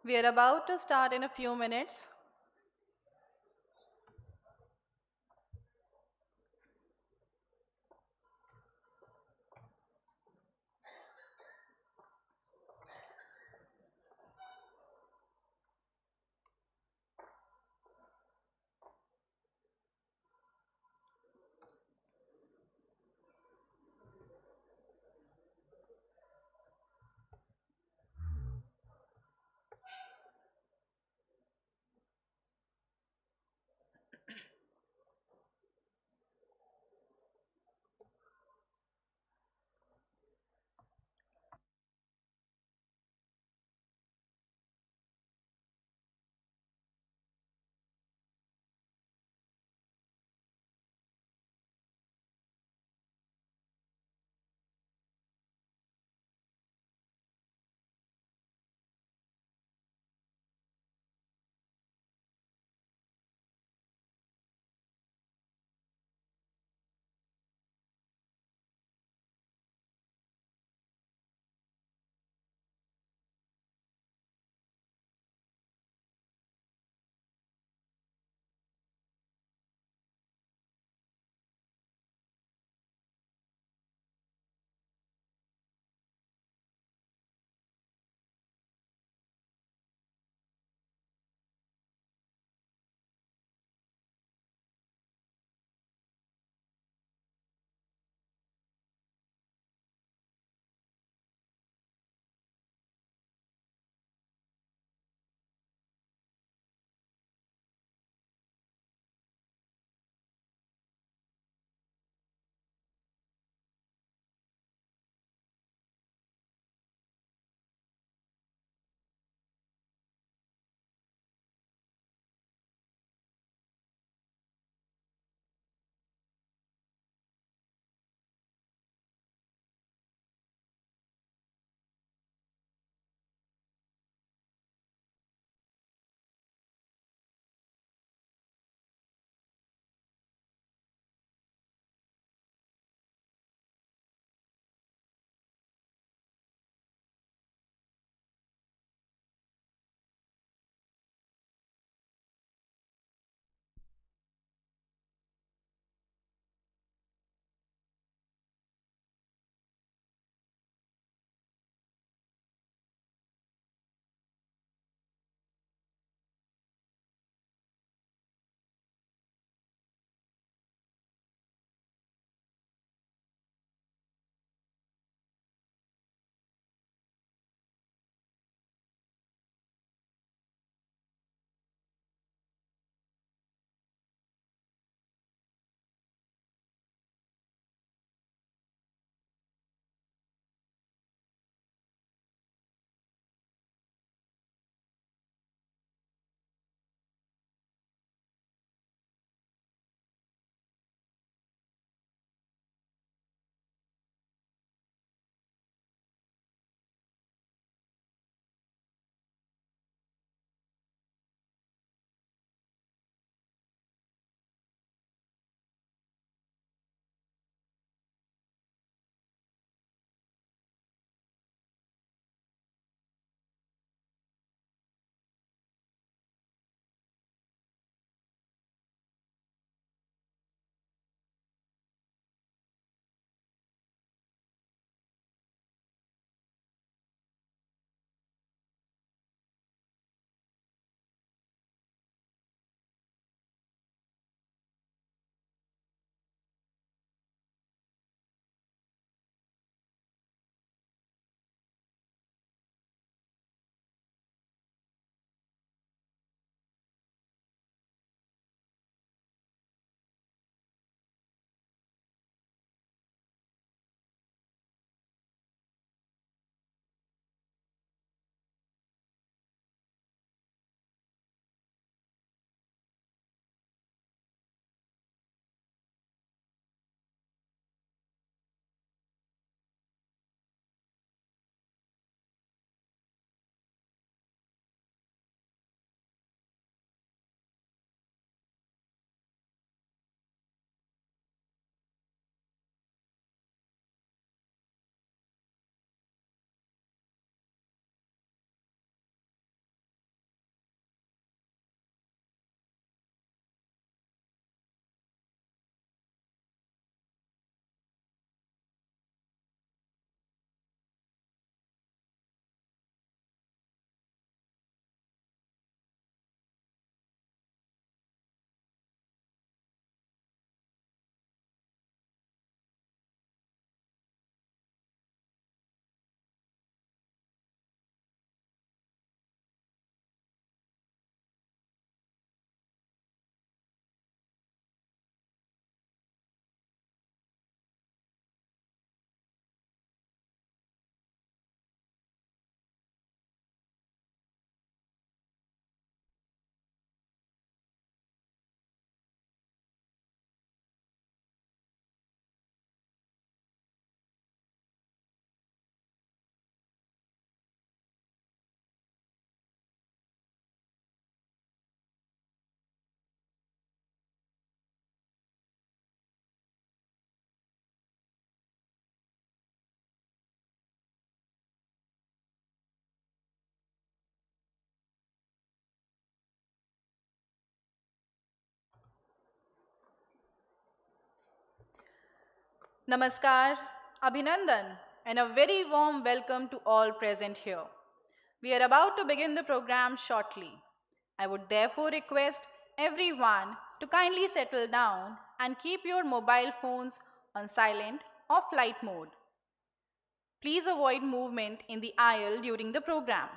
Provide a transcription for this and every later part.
We are about to start in a few minutes. Namaskar, Abhinandan, and a very warm welcome to all present here. We are about to begin the program shortly. I would therefore request everyone to kindly settle down and keep your mobile phones on silent or flight mode. Please avoid movement in the aisle during the program.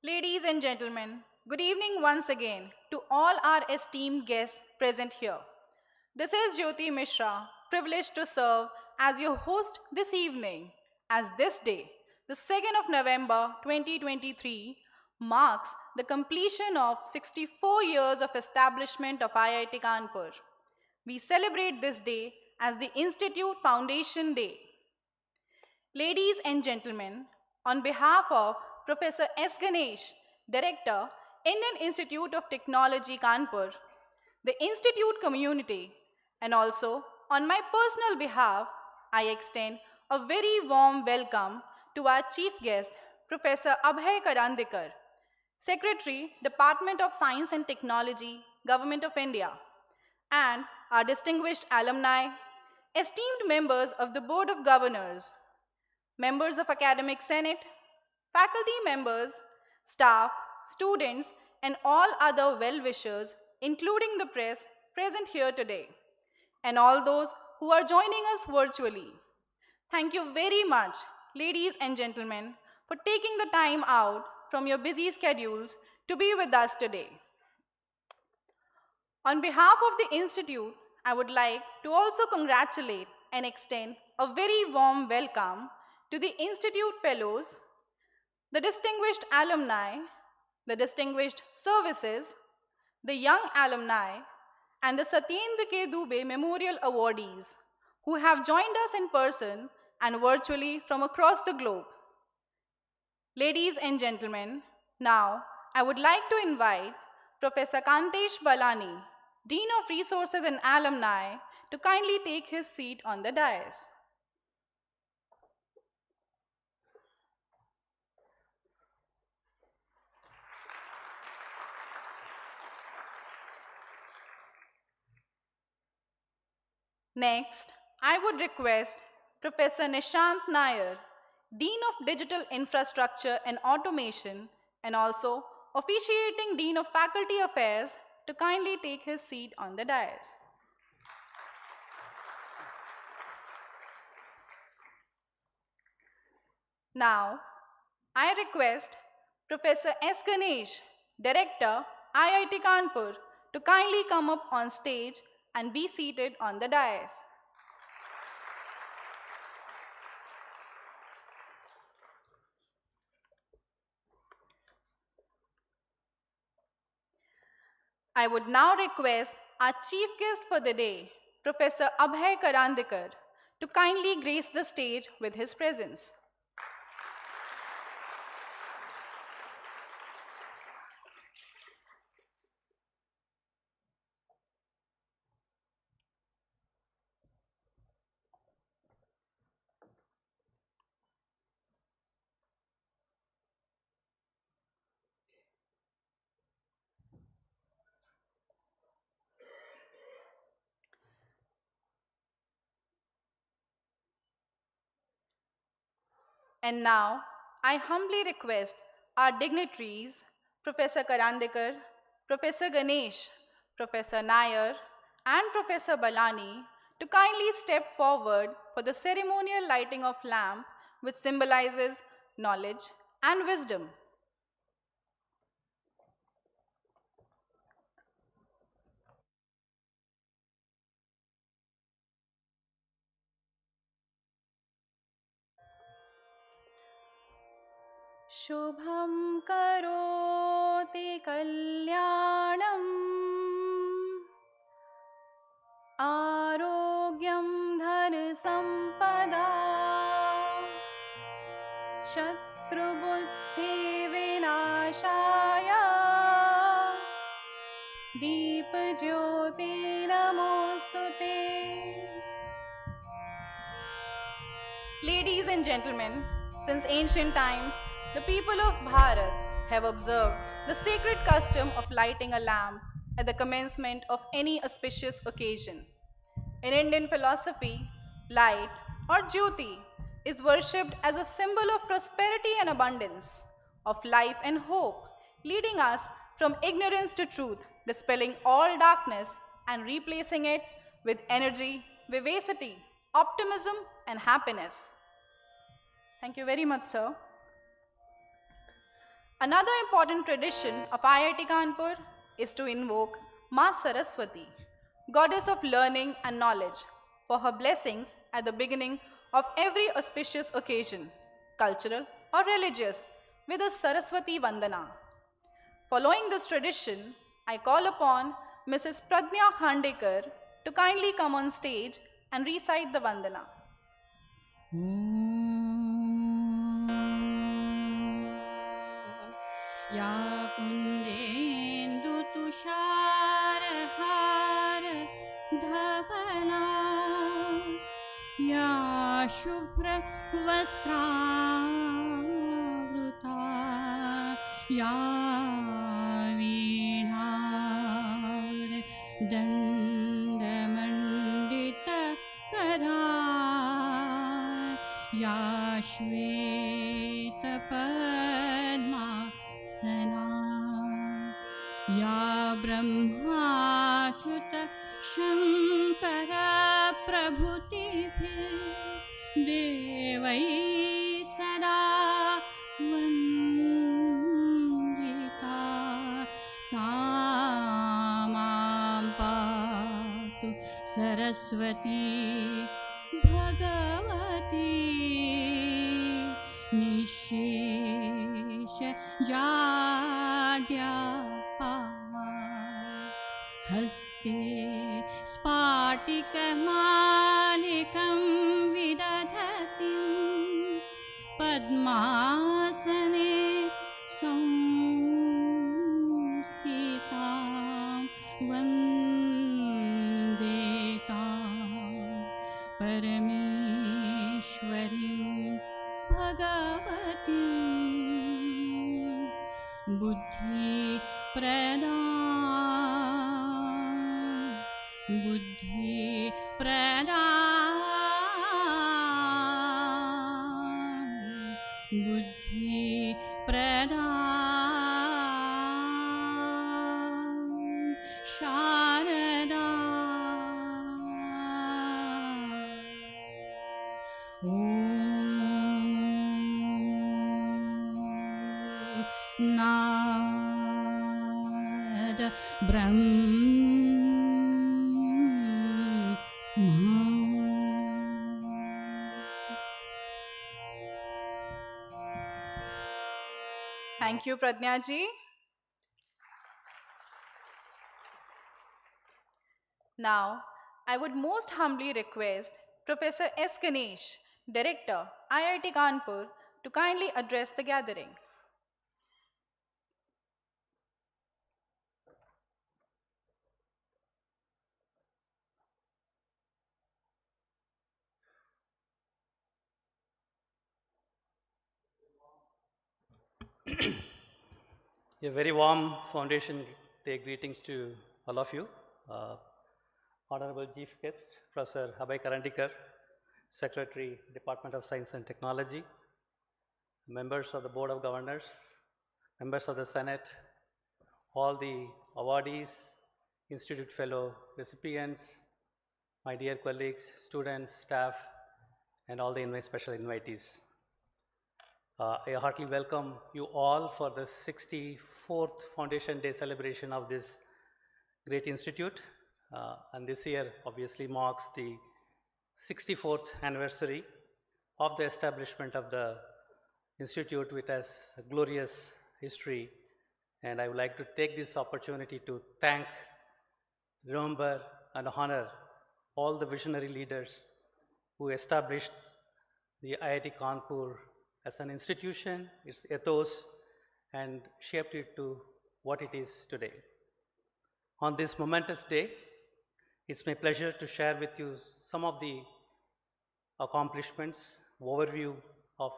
Ladies and gentlemen, good evening once again to all our esteemed guests present here. This is Jyoti Mishra, privileged to serve as your host this evening, as this day, the 2nd of November 2023, marks the completion of 64 years of establishment of IIT Kanpur. We celebrate this day as the Institute Foundation Day. Ladies and gentlemen, on behalf of Professor S. Ganesh, Director, Indian Institute of Technology, Kanpur, the Institute community, and also on my personal behalf, I extend a very warm welcome to our chief guest, Professor Abhay Karandikar, Secretary, Department of Science and Technology, Government of India, and our distinguished alumni, esteemed members of the Board of Governors, members of Academic Senate, faculty members, staff, students, and all other well-wishers, including the press present here today, and all those who are joining us virtually. Thank you very much, ladies and gentlemen, for taking the time out from your busy schedules to be with us today. On behalf of the Institute, I would like to also congratulate and extend a very warm welcome to the Institute Fellows, the distinguished alumni, the distinguished services, the young alumni, and the Satyendra K. Dubey Memorial Awardees who have joined us in person and virtually from across the globe. Ladies and gentlemen, now I would like to invite Professor Kantesh Balani, Dean of Resources and Alumni, to kindly take his seat on the dais. Next, I would request Professor Nishant Nair, Dean of Digital Infrastructure and Automation, and also officiating Dean of Faculty Affairs, to kindly take his seat on the dais. Now, I request Professor S. Ganesh, Director, IIT Kanpur, to kindly come up on stage and be seated on the dais. I would now request our chief guest for the day, Professor Abhay Karandikar, to kindly grace the stage with his presence. And now, I humbly request our dignitaries, Professor Karandikar, Professor Ganesh, Professor Nair, and Professor Balani, to kindly step forward for the ceremonial lighting of lamp, which symbolizes knowledge and wisdom. शुभं करोति कल्याणम् आरोग्यं धनसम्पदा शत्रुबुद्धिविनाशाय दीपज्योति नमोस्तुते. Ladies and gentlemen, since ancient times, the people of Bharat have observed the sacred custom of lighting a lamp at the commencement of any auspicious occasion. In Indian philosophy, light or Jyoti is worshipped as a symbol of prosperity and abundance, of life and hope, leading us from ignorance to truth, dispelling all darkness and replacing it with energy, vivacity, optimism, and happiness. Thank you very much, sir. Another important tradition of IIT Kanpur is to invoke Ma Saraswati, goddess of learning and knowledge, for her blessings at the beginning of every auspicious occasion, cultural or religious, with a Saraswati Vandana. Following this tradition, I call upon Mrs. Pradnya Khandekar to kindly come on stage and recite the Vandana. या कुन्देन्दु तुषारहार धवला या शुभ्रवस्त्रावृता या वीणार दण्डमण्डितकरा या श्वेतपद्मा सना या ब्रह्माच्युत शङ्कर प्रभृतिभिः देवैः सदा वन्दिता सा मां पातु सरस्वती भगवती निःशेष जाड्यापा हस्ते स्फाटिकमालिकं विदधतीं पद्मासने संस्थितां वन्देतां परमेश्वरीं भगवतीं बुद्धिप्रदा Sharada Om Nad Thank you, Pradnya ji. Now, I would most humbly request Professor S. Ganesh, Director, IIT Kanpur, to kindly address the gathering. A very warm Foundation Day greetings to all of you. Honorable Chief Guest, Professor Abhay Karandikar, Secretary, Department of Science and Technology, members of the Board of Governors, members of the Senate, all the awardees, Institute Fellow recipients, my dear colleagues, students, staff, and all the special invitees. I heartily welcome you all for the 64th Foundation Day celebration of this great institute. And this year obviously marks the 64th anniversary of the establishment of the institute, which has a glorious history. And I would like to take this opportunity to thank, remember, and honor all the visionary leaders who established the IIT Kanpur as an institution, its ethos, and shaped it to what it is today. On this momentous day, it's my pleasure to share with you some of the accomplishments, overview of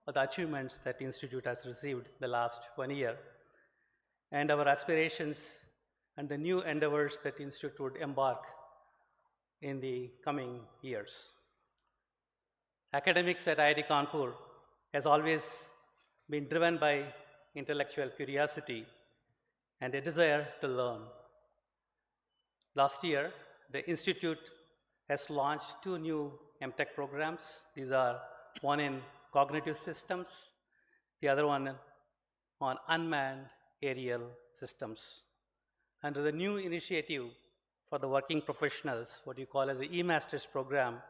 the achievements that the Institute has received the last 1 year, and our aspirations and the new endeavors that the Institute would embark in the coming years. Academics at IIT Kanpur has always been driven by intellectual curiosity and a desire to learn. Last year, the Institute has launched 2 new MTech programs. These are one in cognitive systems, the other one on unmanned aerial systems. Under the new initiative for the working professionals, what you call as the e-masters program,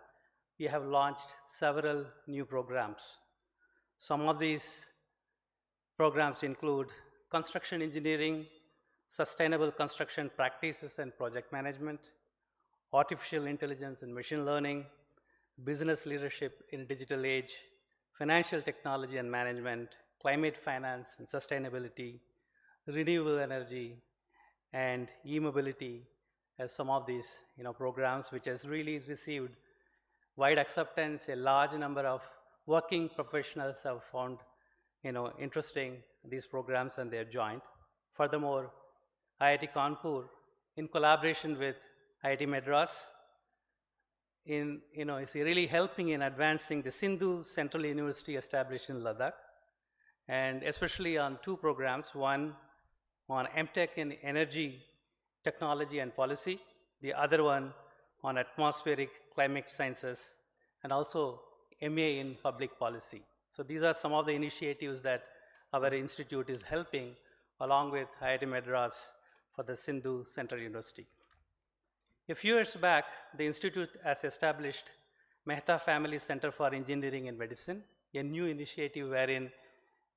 we have launched several new programs. Some of these programs include construction engineering, sustainable construction practices and project management, artificial intelligence and machine learning, business leadership in a digital age, financial technology and management, climate finance and sustainability, renewable energy, and e-mobility as some of these programs which has really received wide acceptance. A large number of working professionals have found interesting these programs and they have joined. Furthermore, IIT Kanpur, in collaboration with IIT Madras, is really helping in advancing the Sindhu Central University established in Ladakh, and especially on 2 programs, one on MTech in energy, technology and policy, the other one on atmospheric climate sciences, and also MA in public policy. So these are some of the initiatives that our institute is helping along with IIT Madras for the Sindhu Central University. A few years back, the institute has established Mehta Family Center for Engineering and Medicine, a new initiative wherein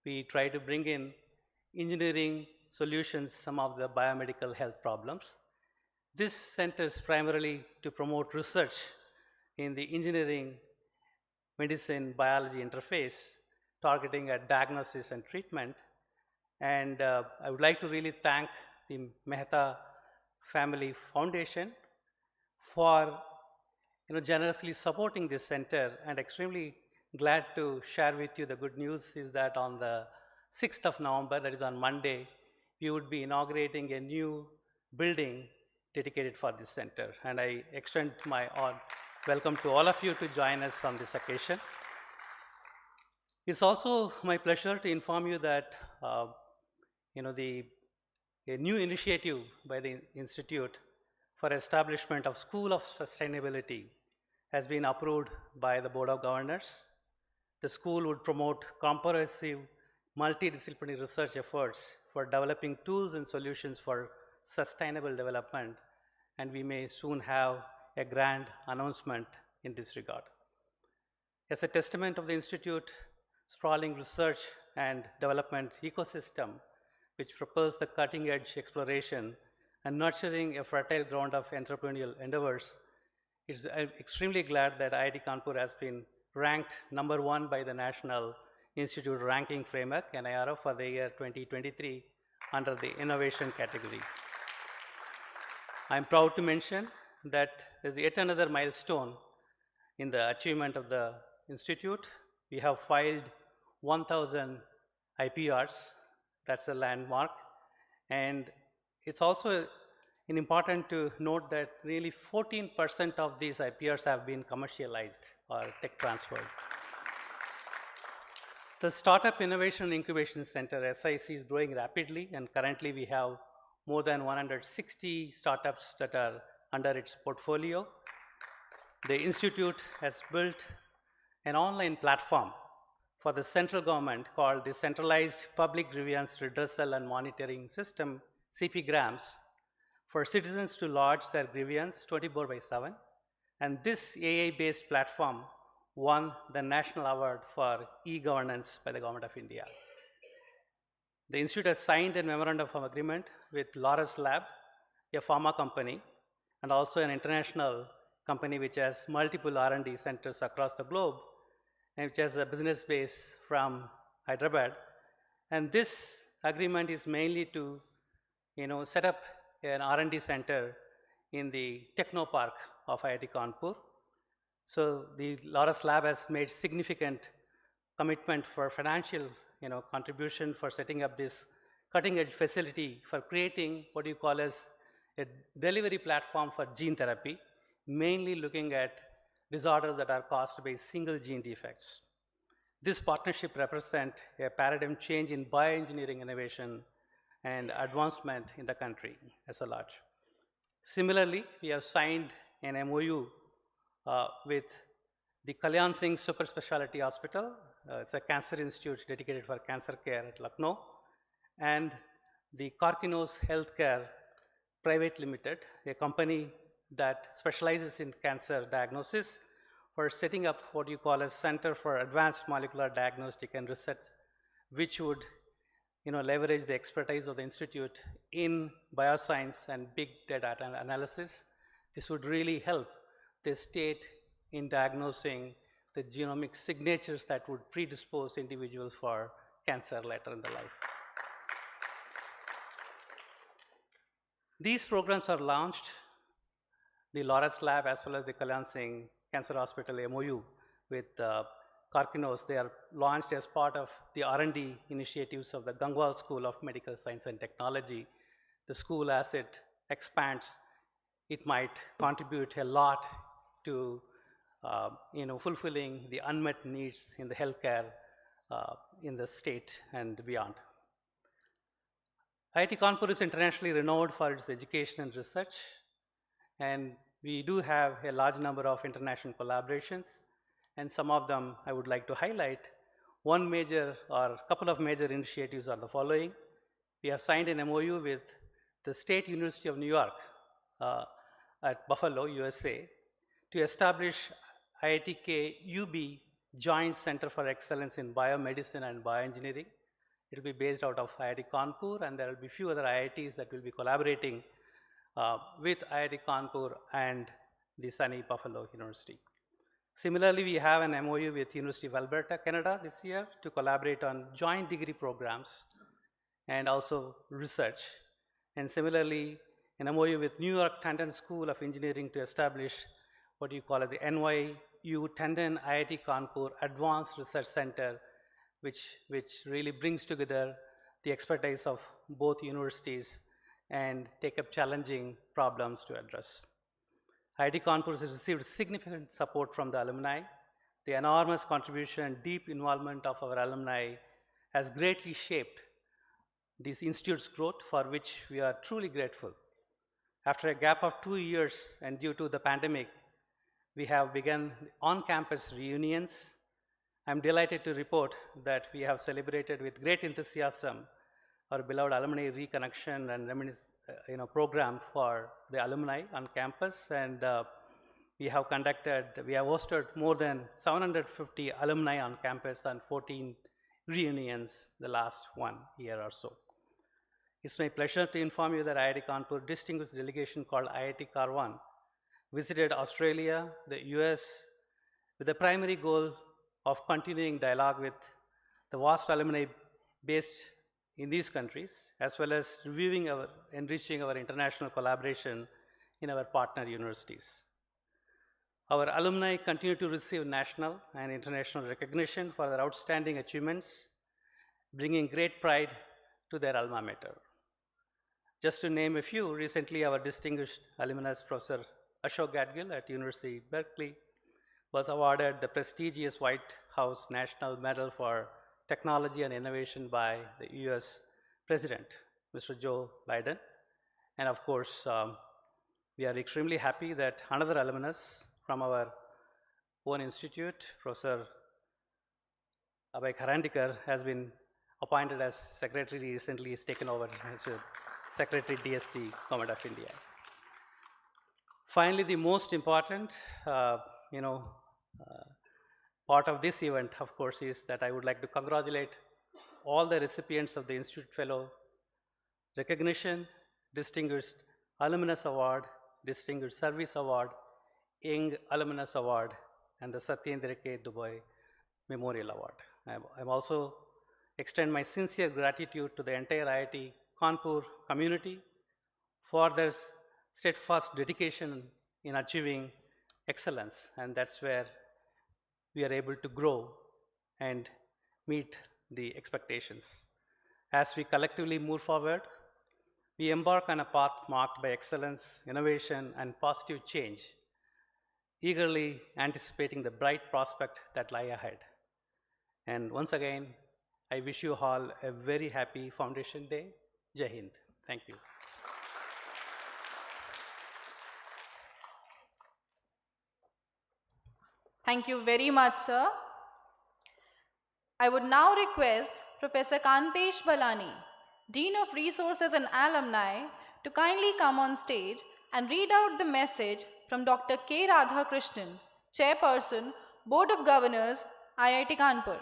we try to bring in engineering solutions some of the biomedical health problems. This center is primarily to promote research in the engineering, medicine, biology interface, targeting at diagnosis and treatment. And I would like to really thank the Mehta Family Foundation for generously supporting this center, and extremely glad to share with you the good news is that on the 6th of November, that is on Monday, we would be inaugurating a new building dedicated for this center. And I extend my welcome to all of you to join us on this occasion. It's also my pleasure to inform you that you know, a new initiative by the Institute for establishment of School of Sustainability has been approved by the Board of Governors. The school would promote comprehensive multidisciplinary research efforts for developing tools and solutions for sustainable development, and we may soon have a grand announcement in this regard. As a testament of the Institute's sprawling research and development ecosystem, which propels the cutting-edge exploration and nurturing a fertile ground of entrepreneurial endeavors, I'm extremely glad that IIT Kanpur has been ranked #1 by the National Institute Ranking Framework, NIRF, for the year 2023 under the innovation category. I'm proud to mention that there's yet another milestone in the achievement of the Institute. We have filed 1,000 IPRs. That's a landmark. And it's also important to note that really 14% of these IPRs have been commercialized or tech transferred. The Startup Innovation and Incubation Center, SIC, is growing rapidly, and currently we have more than 160 startups that are under its portfolio. The Institute has built an online platform for the central government called the Centralized Public Grievance Redressal and Monitoring System, CPGRAMS, for citizens to lodge their grievance 24/7. And this AI-based platform won the National Award for e-governance by the Government of India. The Institute has signed a memorandum of agreement with Laurus Lab, a pharma company, and also an international company which has multiple R&D centers across the globe, and which has a business base from Hyderabad. And this agreement is mainly to set up an R&D center in the Techno Park of IIT Kanpur. So the Laurus Lab has made significant commitment for financial contribution for setting up this cutting-edge facility for creating what you call as a delivery platform for gene therapy, mainly looking at disorders that are caused by single gene defects. This partnership represents a paradigm change in bioengineering innovation and advancement in the country as a large. Similarly, we have signed an MOU with the Kalyan Singh Super Speciality Hospital. It's a cancer institute dedicated for cancer care at Lucknow, and the Karkinos Healthcare Private Limited, a company that specializes in cancer diagnosis, for setting up what you call a Center for Advanced Molecular Diagnostic and Research, which would leverage the expertise of the Institute in bioscience and big data analysis. This would really help the state in diagnosing the genomic signatures that would predispose individuals for cancer later in the life. These programs are launched, the Laurus Lab as well as the Kalyan Singh Cancer Hospital MOU with Karkinos. They are launched as part of the R&D initiatives of the Gangwal School of Medical Science and Technology. The school, as it expands, it might contribute a lot to fulfilling the unmet needs in the healthcare in the state and beyond. IIT Kanpur is internationally renowned for its education and research, and we do have a large number of international collaborations, and some of them I would like to highlight. One major or a couple of major initiatives are the following. We have signed an MOU with the State University of New York at Buffalo, USA, to establish IITK UB Joint Center for Excellence in Biomedicine and Bioengineering. It will be based out of IIT Kanpur, and there will be a few other IITs that will be collaborating with IIT Kanpur and the SUNY Buffalo University. Similarly, we have an MOU with University of Alberta, Canada this year to collaborate on joint degree programs and also research. And similarly, an MOU with New York Tandon School of Engineering to establish what you call as the NYU Tandon IIT Kanpur Advanced Research Center, which really brings together the expertise of both universities and take up challenging problems to address. IIT Kanpur has received significant support from the alumni. the enormous contribution and deep involvement of our alumni has greatly shaped this institute's growth, for which we are truly grateful. After a gap of 2 years and due to the pandemic, we have begun on-campus reunions. I'm delighted to report that we have celebrated with great enthusiasm our beloved alumni reconnection and program for the alumni on campus, and we have hosted more than 750 alumni on campus and 14 reunions the last 1 year or so. It's my pleasure to inform you that IIT Kanpur distinguished delegation called IIT Karwan visited Australia, the US, with the primary goal of continuing dialogue with the vast alumni based in these countries, as well as enriching our international collaboration in our partner universities. Our alumni continue to receive national and international recognition for their outstanding achievements, bringing great pride to their alma mater. Just to name a few, recently our distinguished alumnus, Professor Ashok Gadgil at University of Berkeley, was awarded the prestigious White House National Medal for Technology and Innovation by the US President, Mr. Joe Biden. And of course, we are extremely happy that another alumnus from our own institute, Professor Abhay Kharandikar, has been appointed as secretary. Recently, he's taken over as Secretary DST, Government of India. Finally, the most important, part of this event, of course, is that I would like to congratulate all the recipients of the Institute Fellow Recognition, Distinguished Alumnus Award, Distinguished Service Award, Young Alumnus Award, and the Satyendra K. Dubai Memorial Award. I'm also extend my sincere gratitude to the entire IIT Kanpur community for their steadfast dedication in achieving excellence, and that's where we are able to grow and meet the expectations. As we collectively move forward, we embark on a path marked by excellence, innovation, and positive change, eagerly anticipating the bright prospect that lie ahead. And once again, I wish you all a very happy Foundation Day. Jai Hind. Thank you. Thank you very much, sir. I would now request Professor Kantesh Balani, Dean of Resources and Alumni, to kindly come on stage and read out the message from Dr. K. Radhakrishnan, Chairperson, Board of Governors, IIT Kanpur.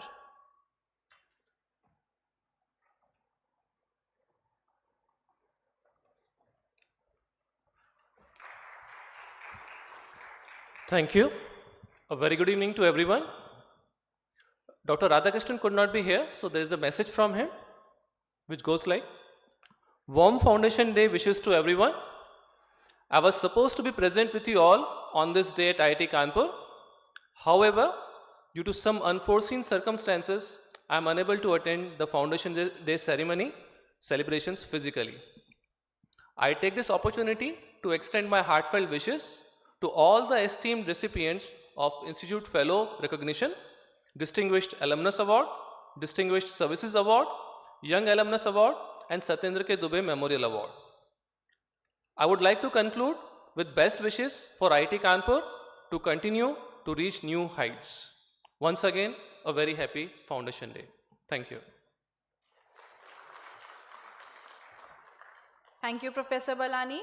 Thank you. A very good evening to everyone. Dr. Radhakrishnan could not be here, so there is a message from him which goes like, Warm Foundation Day wishes to everyone. I was supposed to be present with you all on this day at IIT Kanpur. However, due to some unforeseen circumstances, I am unable to attend the Foundation Day ceremony celebrations physically. I take this opportunity to extend my heartfelt wishes to all the esteemed recipients of Institute Fellow Recognition, Distinguished Alumnus Award, Distinguished Services Award, Young Alumnus Award, and Satyendra K. Dubey Memorial Award. I would like to conclude with best wishes for IIT Kanpur to continue to reach new heights. Once again, a very happy Foundation Day. Thank you. Thank you, Professor Balani.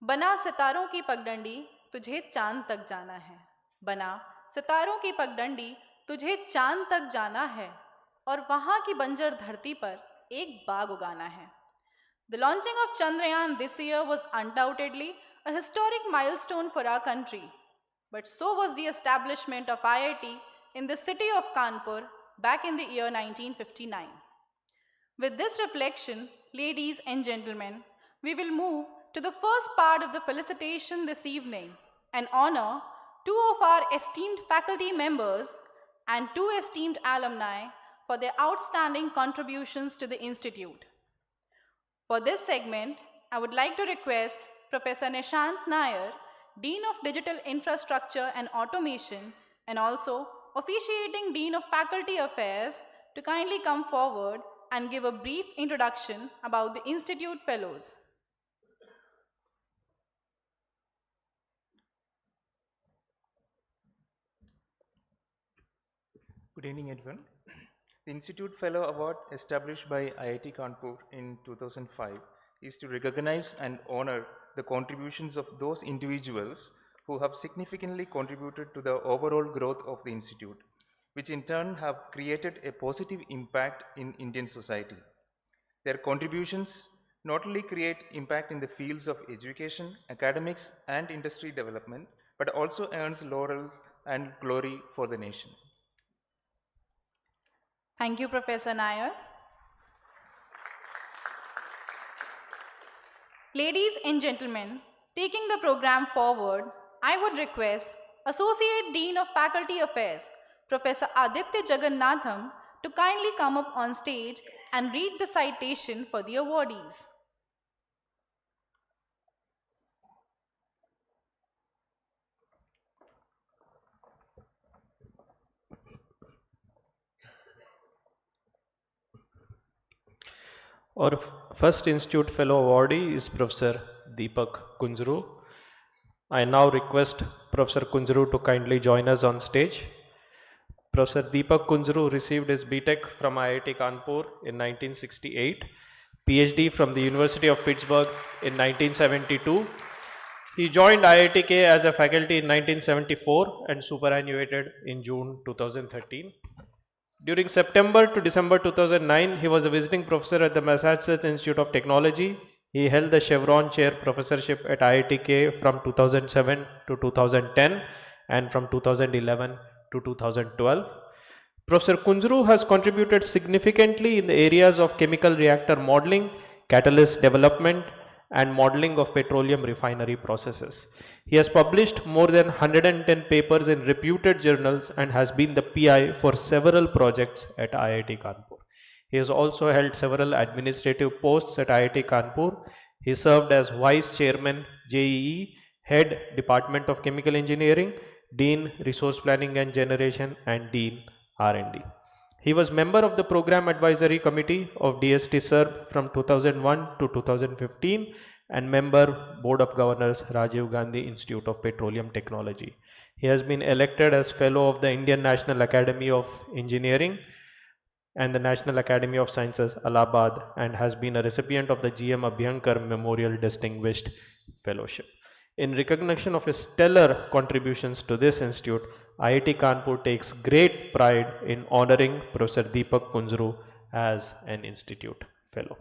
बना सितारों की पगडंडी तुझे चांद तक जाना है, बना सितारों की पगडंडी तुझे चांद तक जाना है, और वहाँ की बंजर धरती पर एक बाग उगाना है. The launching of Chandrayaan this year was undoubtedly a historic milestone for our country, but so was the establishment of IIT in the city of Kanpur back in the year 1959. With this reflection, ladies and gentlemen, we will move to the first part of the felicitation this evening and honor two of our esteemed faculty members and two esteemed alumni for their outstanding contributions to the Institute. For this segment, I would like to request Professor Nishant Nair, Dean of Digital Infrastructure and Automation, and also officiating Dean of Faculty Affairs, to kindly come forward and give a brief introduction about the Institute Fellows. Good evening, everyone. The Institute Fellow Award, established by IIT Kanpur in 2005, is to recognize and honor the contributions of those individuals who have significantly contributed to the overall growth of the Institute, which in turn have created a positive impact in Indian society. Their contributions not only create impact in the fields of education, academics, and industry development, but also earns laurels and glory for the nation. Thank you, Professor Nair. Ladies and gentlemen, taking the program forward, I would request Associate Dean of Faculty Affairs, Professor Aditya Jagannatham, to kindly come up on stage and read the citation for the awardees. Our first Institute Fellow awardee is Professor Deepak Kunjru. I now request Professor Kunjru to kindly join us on stage. Professor Deepak Kunjru received his BTech from IIT Kanpur in 1968, PhD from the University of Pittsburgh in 1972. He joined IITK as a faculty in 1974 and superannuated in June 2013. During September to December 2009, he was a visiting professor at the Massachusetts Institute of Technology. He held the Chevron Chair Professorship at IITK from 2007 to 2010 and from 2011 to 2012. Professor Kunjru has contributed significantly in the areas of chemical reactor modeling, catalyst development, and modeling of petroleum refinery processes. He has published more than 110 papers in reputed journals and has been the PI for several projects at IIT Kanpur. He has also held several administrative posts at IIT Kanpur. He served as Vice Chairman JEE, Head Department of Chemical Engineering, Dean Resource Planning and Generation, and Dean R&D. He was member of the Program Advisory Committee of DST SERB from 2001 to 2015 and member Board of Governors Rajiv Gandhi Institute of Petroleum Technology. He has been elected as Fellow of the Indian National Academy of Engineering and the National Academy of Sciences, Allahabad, and has been a recipient of the GM Abhyankar Memorial Distinguished Fellowship. In recognition of his stellar contributions to this institute, IIT Kanpur takes great pride in honoring Professor Deepak Kunjru as an institute fellow.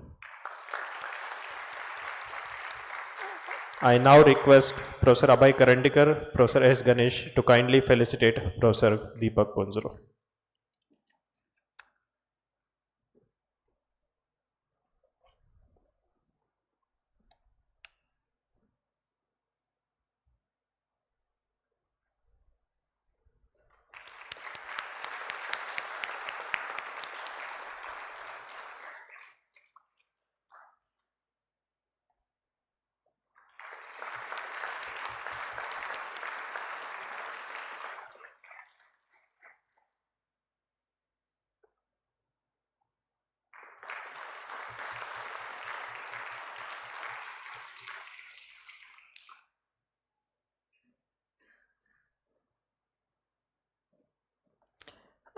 I now request Professor Abhay Karandikar, Professor S. Ganesh to kindly felicitate Professor Deepak Kunjru.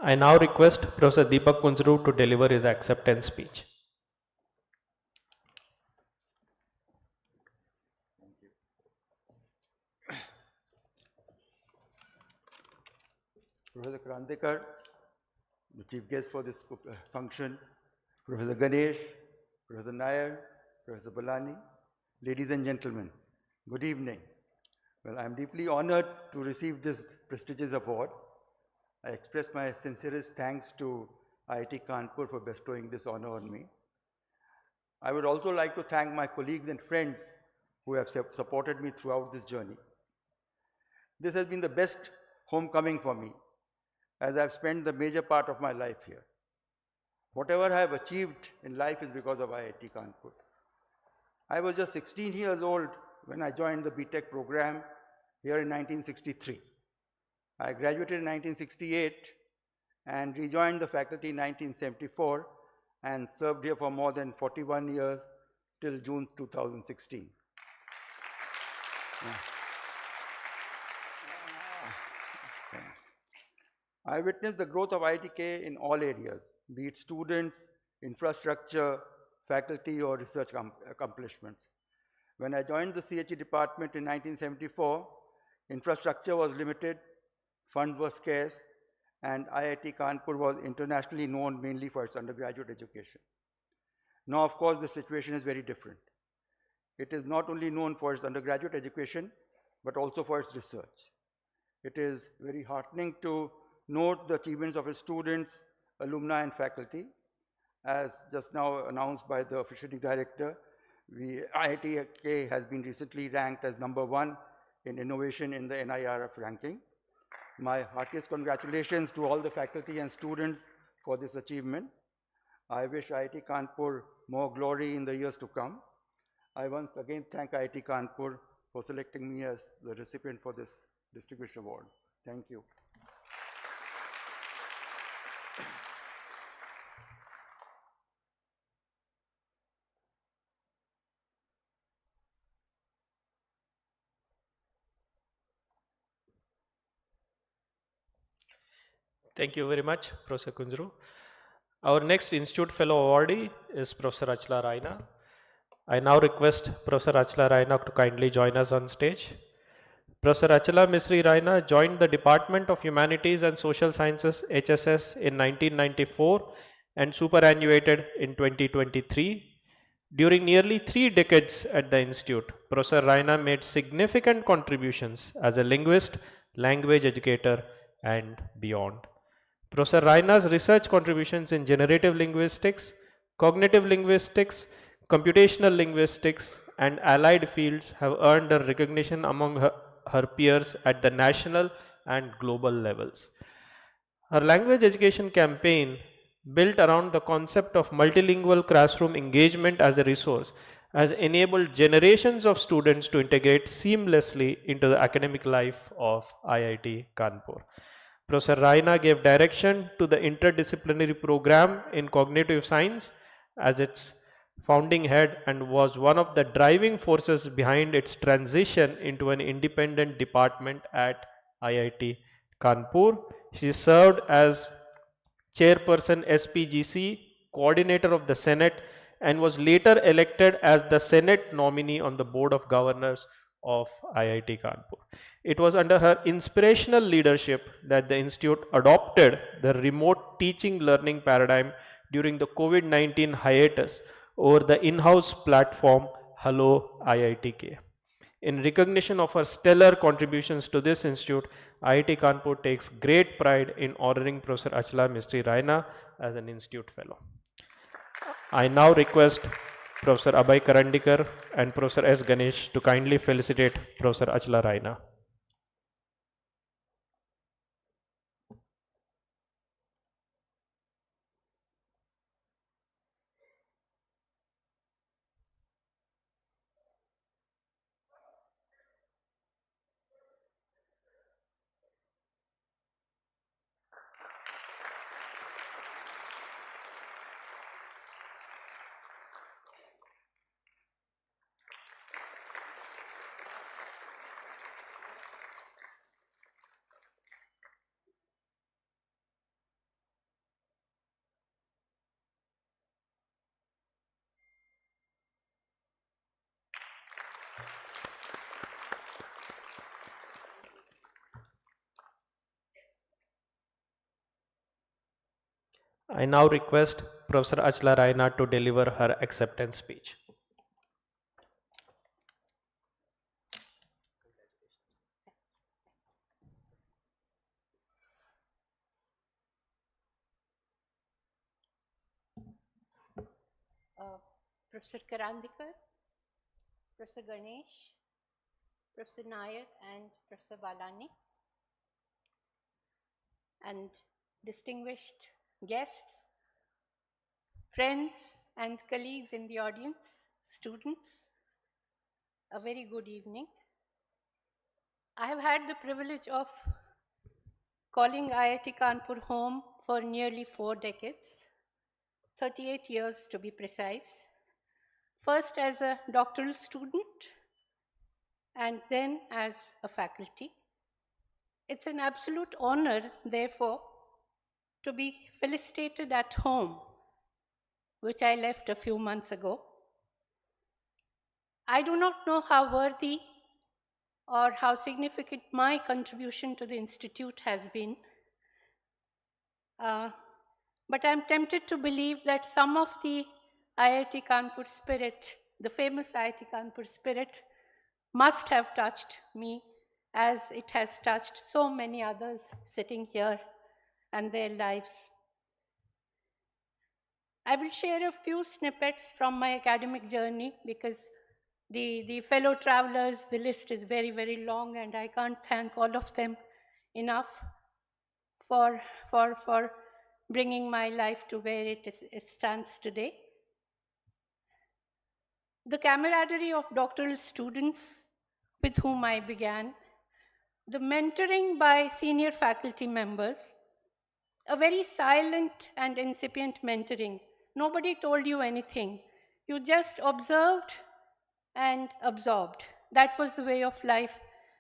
I now request Professor Deepak Kunjru to deliver his acceptance speech. Professor Karandikar, the chief guest for this function, Professor Ganesh, Professor Nair, Professor Balani, ladies and gentlemen, good evening. Well, I am deeply honored to receive this prestigious award. I express my sincerest thanks to IIT Kanpur for bestowing this honor on me. I would also like to thank my colleagues and friends who have supported me throughout this journey. This has been the best homecoming for me, as I have spent the major part of my life here. Whatever I have achieved in life is because of IIT Kanpur. I was just 16 years old when I joined the BTech program here in 1963. I graduated in 1968 and rejoined the faculty in 1974 and served here for more than 41 years till June 2016. I witnessed the growth of IITK in all areas, be it students, infrastructure, faculty, or research accomplishments. When I joined the CHE department in 1974, infrastructure was limited, funds were scarce, and IIT Kanpur was internationally known mainly for its undergraduate education. Now, of course, the situation is very different. It is not only known for its undergraduate education, but also for its research. It is very heartening to note the achievements of its students, alumni, and faculty. As just now announced by the officiating director, IITK has been recently ranked as #1 in innovation in the NIRF ranking. My heartiest congratulations to all the faculty and students for this achievement. I wish IIT Kanpur more glory in the years to come. I once again thank IIT Kanpur for selecting me as the recipient for this distinguished award. Thank you. Thank you very much, Professor Kunjru. Our next Institute Fellow awardee is Professor Achla Raina. I now request Professor Achla Raina to kindly join us on stage. Professor Achala Misri Raina joined the Department of Humanities and Social Sciences HSS in 1994 and superannuated in 2023. During nearly 3 decades at the institute, Professor Raina made significant contributions as a linguist, language educator, and beyond. Professor Raina's research contributions in generative linguistics, cognitive linguistics, computational linguistics, and allied fields have earned her recognition among her peers at the national and global levels. Her language education campaign, built around the concept of multilingual classroom engagement as a resource, has enabled generations of students to integrate seamlessly into the academic life of IIT Kanpur. Professor Raina gave direction to the interdisciplinary program in cognitive science as its founding head and was one of the driving forces behind its transition into an independent department at IIT Kanpur. She served as chairperson SPGC, coordinator of the Senate, and was later elected as the Senate nominee on the Board of Governors of IIT Kanpur. It was under her inspirational leadership that the institute adopted the remote teaching learning paradigm during the COVID-19 hiatus over the in-house platform Hello IITK. In recognition of her stellar contributions to this institute, IIT Kanpur takes great pride in honoring Professor Achla Mistry Raina as an institute fellow. I now request Professor Abhay Karandikar and Professor S. Ganesh to kindly felicitate Professor Achla Raina. I now request Professor Achla Raina to deliver her acceptance speech. Professor Karandikar, Professor Ganesh, Professor Nair, and Professor Balani, and distinguished guests, friends and colleagues in the audience, students, a very good evening. I have had the privilege of calling IIT Kanpur home for nearly 4 decades, 38 years to be precise. First as a doctoral student and then as a faculty. It's an absolute honor, therefore, to be felicitated at home, which I left a few months ago. I do not know how worthy or how significant my contribution to the Institute has been, but I'm tempted to believe that some of the IIT Kanpur spirit, the famous IIT Kanpur spirit, must have touched me as it has touched so many others sitting here and their lives. I will share a few snippets from my academic journey because the fellow travelers, the list is very, very long and I can't thank all of them enough for bringing my life to where it stands today. The camaraderie of doctoral students with whom I began, the mentoring by senior faculty members, a very silent and incipient mentoring. Nobody told you anything. You just observed and absorbed. That was the way of life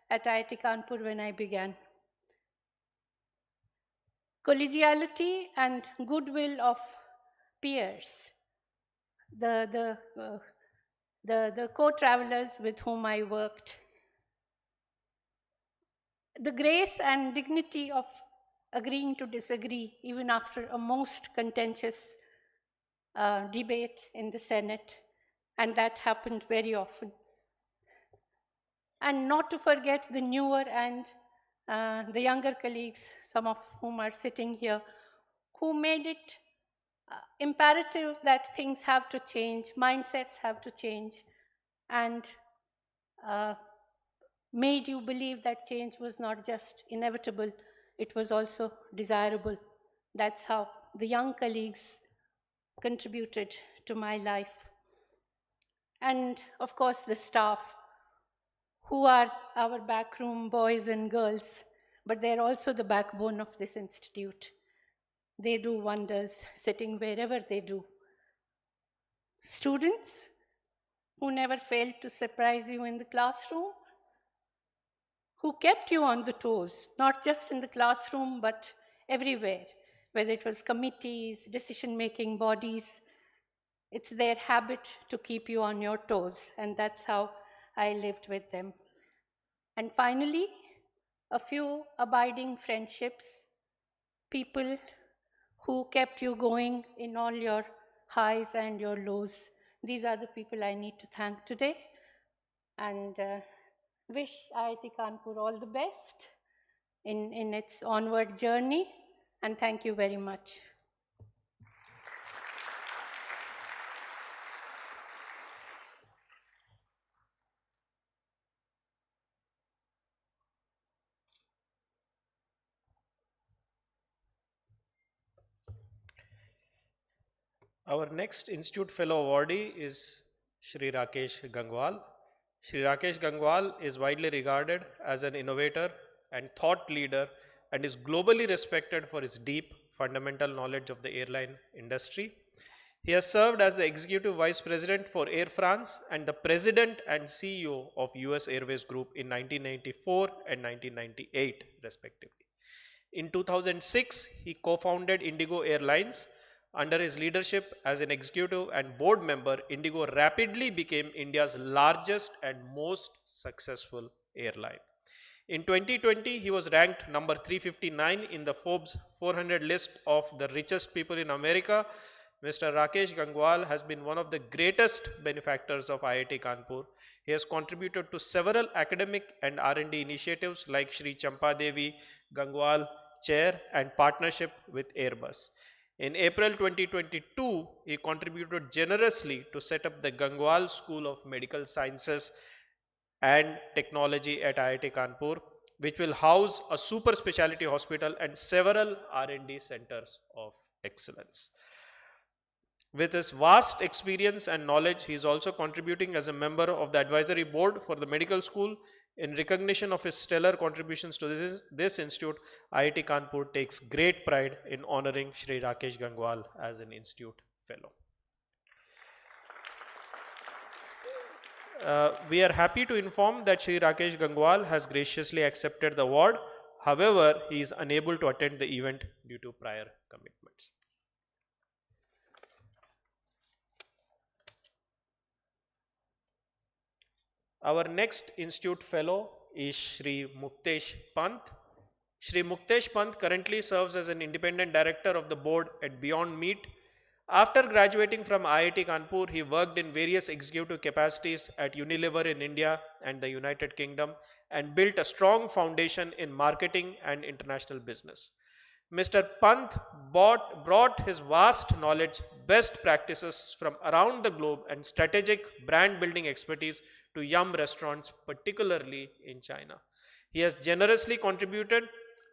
at IIT Kanpur when I began. Collegiality and goodwill of peers, the co-travelers with whom I worked, the grace and dignity of agreeing to disagree even after a most contentious debate in the Senate, and that happened very often. And not to forget the newer and the younger colleagues, some of whom are sitting here, who made it imperative that things have to change, mindsets have to change, and made you believe that change was not just inevitable, it was also desirable. That's how the young colleagues contributed to my life. And of course, the staff, who are our backroom boys and girls, but they're also the backbone of this institute. They do wonders sitting wherever they do. Students who never failed to surprise you in the classroom, who kept you on the toes, not just in the classroom, but everywhere, whether it was committees, decision-making bodies. It's their habit to keep you on your toes, and that's how I lived with them. And finally, a few abiding friendships, people who kept you going in all your highs and your lows. These are the people I need to thank today, and wish IIT Kanpur all the best in its onward journey, and thank you very much. Our next Institute Fellow awardee is Shri Rakesh Gangwal. Shri Rakesh Gangwal is widely regarded as an innovator and thought leader and is globally respected for his deep fundamental knowledge of the airline industry. He has served as the Executive Vice President for Air France and the President and CEO of US Airways Group in 1994 and 1998 respectively. In 2006, he co-founded Indigo Airlines. Under his leadership as an executive and board member, Indigo rapidly became India's largest and most successful airline. In 2020, he was ranked number 359 in the Forbes 400 list of the richest people in America. Mr. Rakesh Gangwal has been one of the greatest benefactors of IIT Kanpur. He has contributed to several academic and R&D initiatives like Shri Champadevi Gangwal Chair and partnership with Airbus. In April 2022, he contributed generously to set up the Gangwal School of Medical Sciences and Technology at IIT Kanpur, which will house a super specialty hospital and several R&D centers of excellence. With his vast experience and knowledge, he is also contributing as a member of the advisory board for the medical school In recognition of his stellar contributions to this institute, IIT Kanpur takes great pride in honoring Shri Rakesh Gangwal as an institute fellow. We are happy to inform that Shri Rakesh Gangwal has graciously accepted the award. However, he is unable to attend the event due to prior commitments. Our next institute fellow is Shri Muktesh Pant. Shri Muktesh Pant currently serves as an independent director of the board at Beyond Meat. After graduating from IIT Kanpur, he worked in various executive capacities at Unilever in India and the United Kingdom and built a strong foundation in marketing and international business. Mr. Pant brought his vast knowledge, best practices from around the globe and strategic brand building expertise to Yum restaurants, particularly in China. He has generously contributed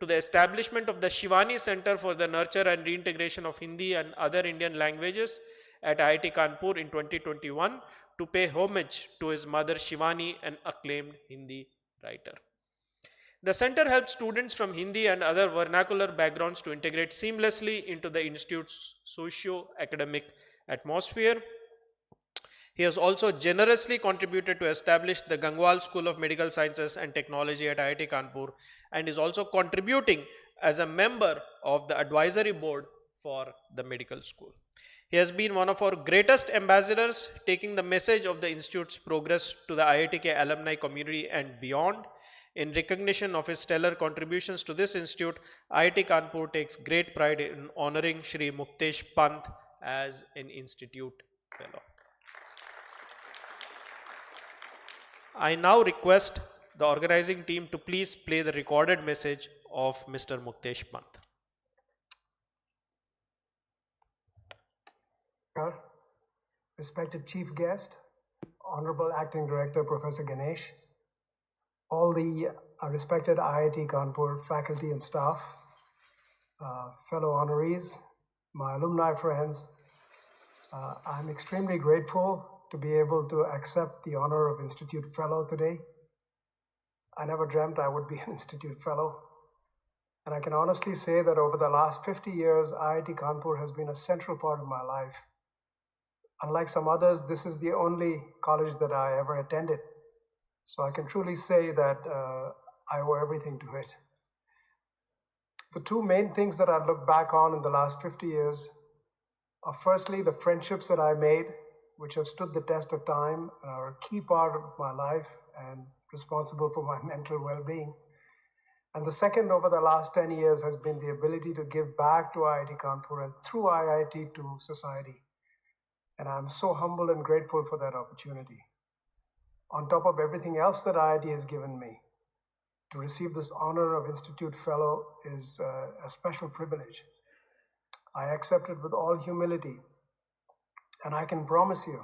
to the establishment of the Shivani Center for the Nurture and Reintegration of Hindi and other Indian languages at IIT Kanpur in 2021 to pay homage to his mother Shivani, an acclaimed Hindi writer. The center helps students from Hindi and other vernacular backgrounds to integrate seamlessly into the institute's socio-academic atmosphere. He has also generously contributed to establish the Gangwal School of Medical Sciences and Technology at IIT Kanpur and is also contributing as a member of the advisory board for the medical school. He has been one of our greatest ambassadors, taking the message of the institute's progress to the IITK alumni community and beyond. In recognition of his stellar contributions to this institute, IIT Kanpur takes great pride in honoring Shri Muktesh Pant as an institute fellow. I now request the organizing team to please play the recorded message of Mr. Muktesh Pant. Respected Chief Guest, Honorable Acting Director Professor Ganesh, all the respected IIT Kanpur faculty and staff, fellow honorees, my alumni friends, I'm extremely grateful to be able to accept the honor of Institute Fellow today. I never dreamt I would be an Institute Fellow. And I can honestly say that over the last 50 years, IIT Kanpur has been a central part of my life. Unlike some others, this is the only college that I ever attended. So I can truly say that I owe everything to it. The two main things that I look back on in the last 50 years are firstly the friendships that I made, which have stood the test of time and are a key part of my life and responsible for my mental well-being. And the second over the last 10 years has been the ability to give back to IIT Kanpur and through IIT to society. And I'm so humble and grateful for that opportunity. On top of everything else that IIT has given me, to receive this honor of Institute Fellow is a special privilege. I accept it with all humility. And I can promise you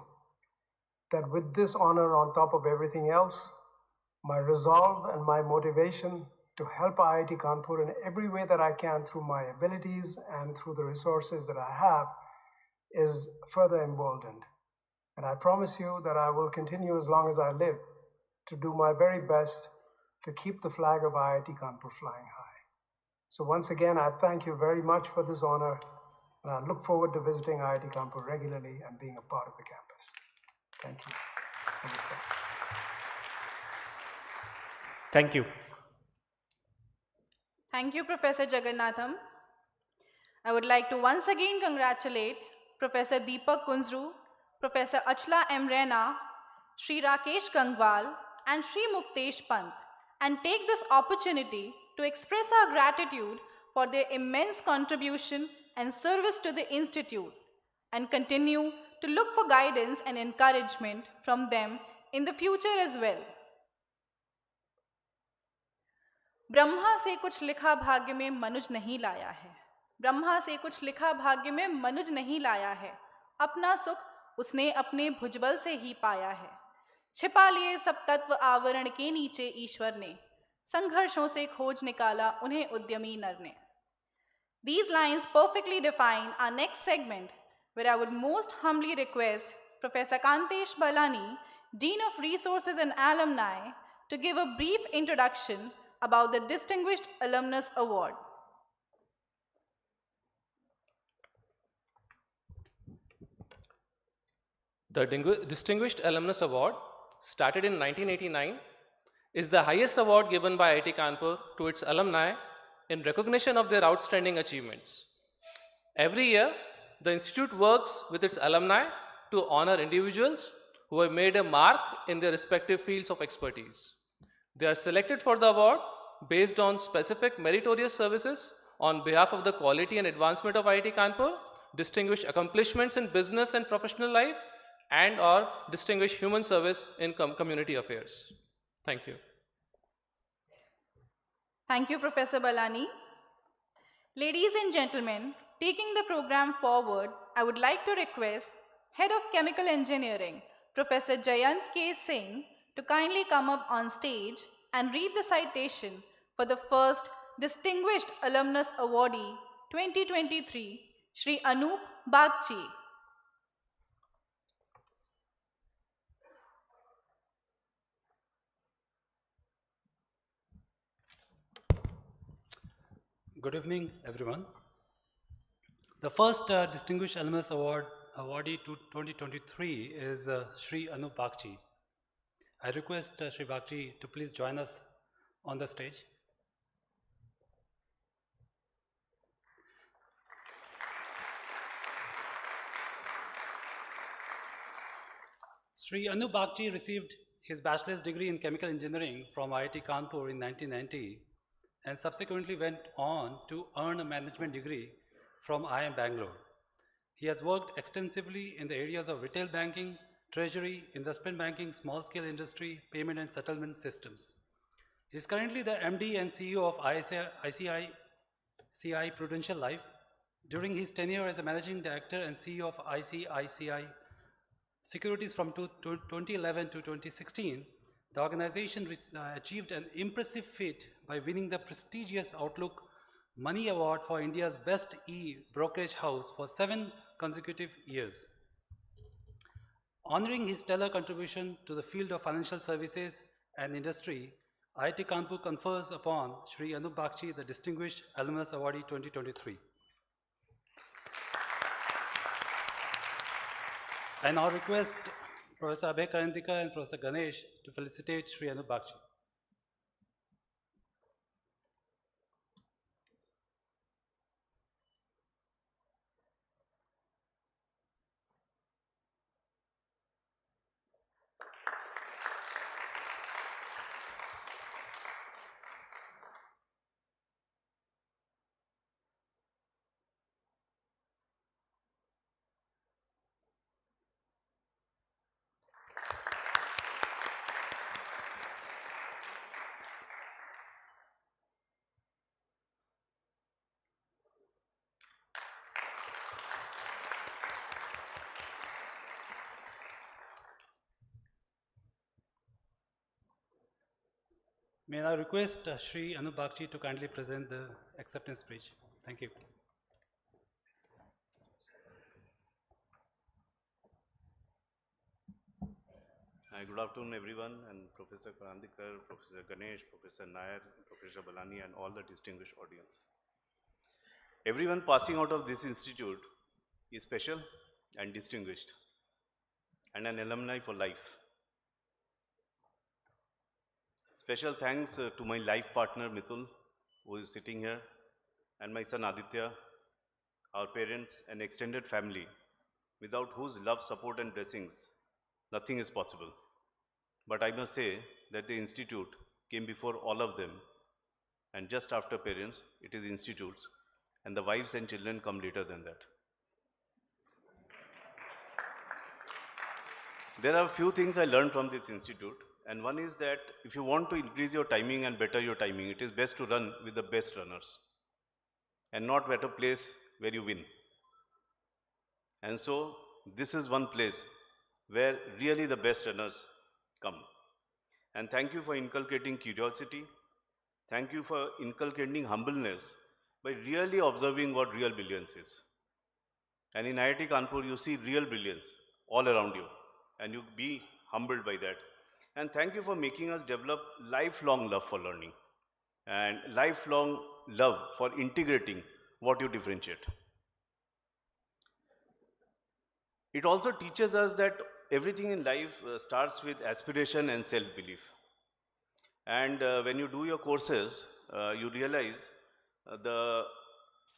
that with this honor on top of everything else, my resolve and my motivation to help IIT Kanpur in every way that I can through my abilities and through the resources that I have is further emboldened. And I promise you that I will continue as long as I live to do my very best to keep the flag of IIT Kanpur flying high. So once again, I thank you very much for this honor. And I look forward to visiting IIT Kanpur regularly and being a part of the campus. Thank you. Thank you. Thank you, Professor Jagannatham. I would like to once again congratulate Professor Deepak Kunzru, Professor Achla M. Rena, Shri Rakesh Gangwal, and Shri Muktesh Pant, and take this opportunity to express our gratitude for their immense contribution and service to the Institute, and continue to look for guidance and encouragement from them in the future as well. Brahma से कुछ लिखा भाग्य में मनुज नहीं लाया है, ब्रह्मा से कुछ लिखा भाग्य में मनुज नहीं लाया है, अपना सुख उसने अपने भुजबल से ही पाया है, छिपा लिए सब तत्व आवरण के नीचे ईश्वर ने, संघर्षों से खोज निकाला उन्हें उद्यमी नर ने. These lines perfectly define our next segment, where I would most humbly request Professor Kantesh Balani, Dean of Resources and Alumni, to give a brief introduction about the Distinguished Alumnus Award. The Distinguished Alumnus Award, started in 1989, is the highest award given by IIT Kanpur to its alumni in recognition of their outstanding achievements. Every year, the institute works with its alumni to honor individuals who have made a mark in their respective fields of expertise. They are selected for the award based on specific meritorious services on behalf of the quality and advancement of IIT Kanpur, distinguished accomplishments in business and professional life, and or distinguished human service in community affairs. Thank you. Thank you, Professor Balani. Ladies and gentlemen, taking the program forward, I would like to request Head of Chemical Engineering, Professor Jayant K. Singh, to kindly come up on stage and read the citation for the first Distinguished Alumnus Awardee 2023, Shri Anup Bagchi. Good evening, everyone. The first Distinguished Alumnus Awardee to 2023 is Shri Anup Bagchi. I request Shri Bagchi to please join us on the stage. Shri Anup Bagchi received his bachelor's degree in chemical engineering from IIT Kanpur in 1990 and subsequently went on to earn a management degree from IIM Bangalore. He has worked extensively in the areas of retail banking, treasury, investment banking, small-scale industry, payment and settlement systems. He is currently the MD and CEO of ICICI Prudential Life. During his tenure as a managing director and CEO of ICICI Securities from 2011 to 2016, the organization achieved an impressive feat by winning the prestigious Outlook Money Award for India's Best E-Brokerage House for 7 consecutive years. Honoring his stellar contribution to the field of financial services and industry, IIT Kanpur confers upon Shri Anup Bagchi the Distinguished Alumnus Awardee 2023. I now request Professor Abhay Karandika and Professor Ganesh to felicitate Shri Anup Bagchi. May I request Shri Anup Bagchi to kindly present the acceptance speech. Thank you. Hi, good afternoon everyone, and Professor Karandikar, Professor Ganesh, Professor Nair, Professor Balani and all the distinguished audience. Everyone passing out of this institute is special and distinguished and an alumni for life. Special thanks to my life partner Mithul, who is sitting here, and my son Aditya, our parents and extended family, without whose love, support and blessings, nothing is possible. But I must say that the institute came before all of them, and just after parents, it is institutes, and the wives and children come later than that. There are a few things I learned from this institute, and one is that if you want to increase your timing and better your timing, it is best to run with the best runners and not at a place where you win. And so this is one place where really the best runners come. And thank you for inculcating curiosity. Thank you for inculcating humbleness by really observing what real brilliance is. And in IIT Kanpur, you see real brilliance all around you, and you be humbled by that. And thank you for making us develop lifelong love for learning and lifelong love for integrating what you differentiate. It also teaches us that everything in life starts with aspiration and self-belief. And when you do your courses, you realize the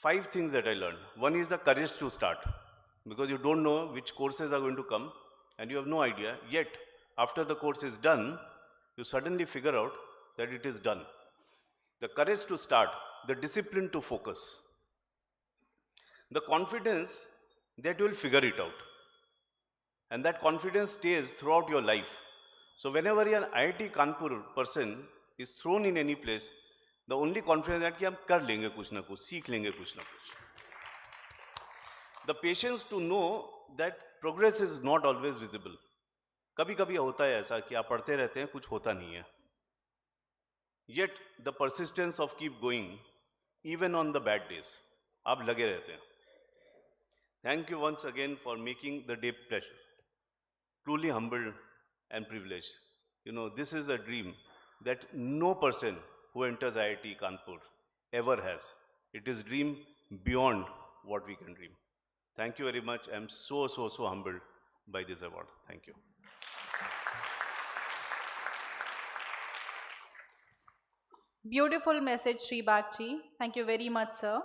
5 things that I learned. One is the courage to start, because you don't know which courses are going to come and you have no idea. Yet, after the course is done, you suddenly figure out that it is done. The courage to start, the discipline to focus, the confidence that you will figure it out. And that confidence stays throughout your life. So whenever an IIT Kanpur person is thrown in any place, the only confidence that कि हम कर लेंगे कुछ ना कुछ, सीख लेंगे कुछ ना कुछ. The patience to know that progress is not always visible. कभी कभी होता है ऐसा कि आप पढ़ते रहते हैं, कुछ होता नहीं है. Yet the persistence of keep going, even on the bad days, आप लगे रहते हैं. Thank you once again for making the day pleasure. Truly humbled and privileged. You know, this is a dream that no person who enters IIT Kanpur ever has. It is dream beyond what we can dream. Thank you very much. I am so humbled by this award. Thank you. Beautiful message, Sri Bagchi. Thank you very much, sir.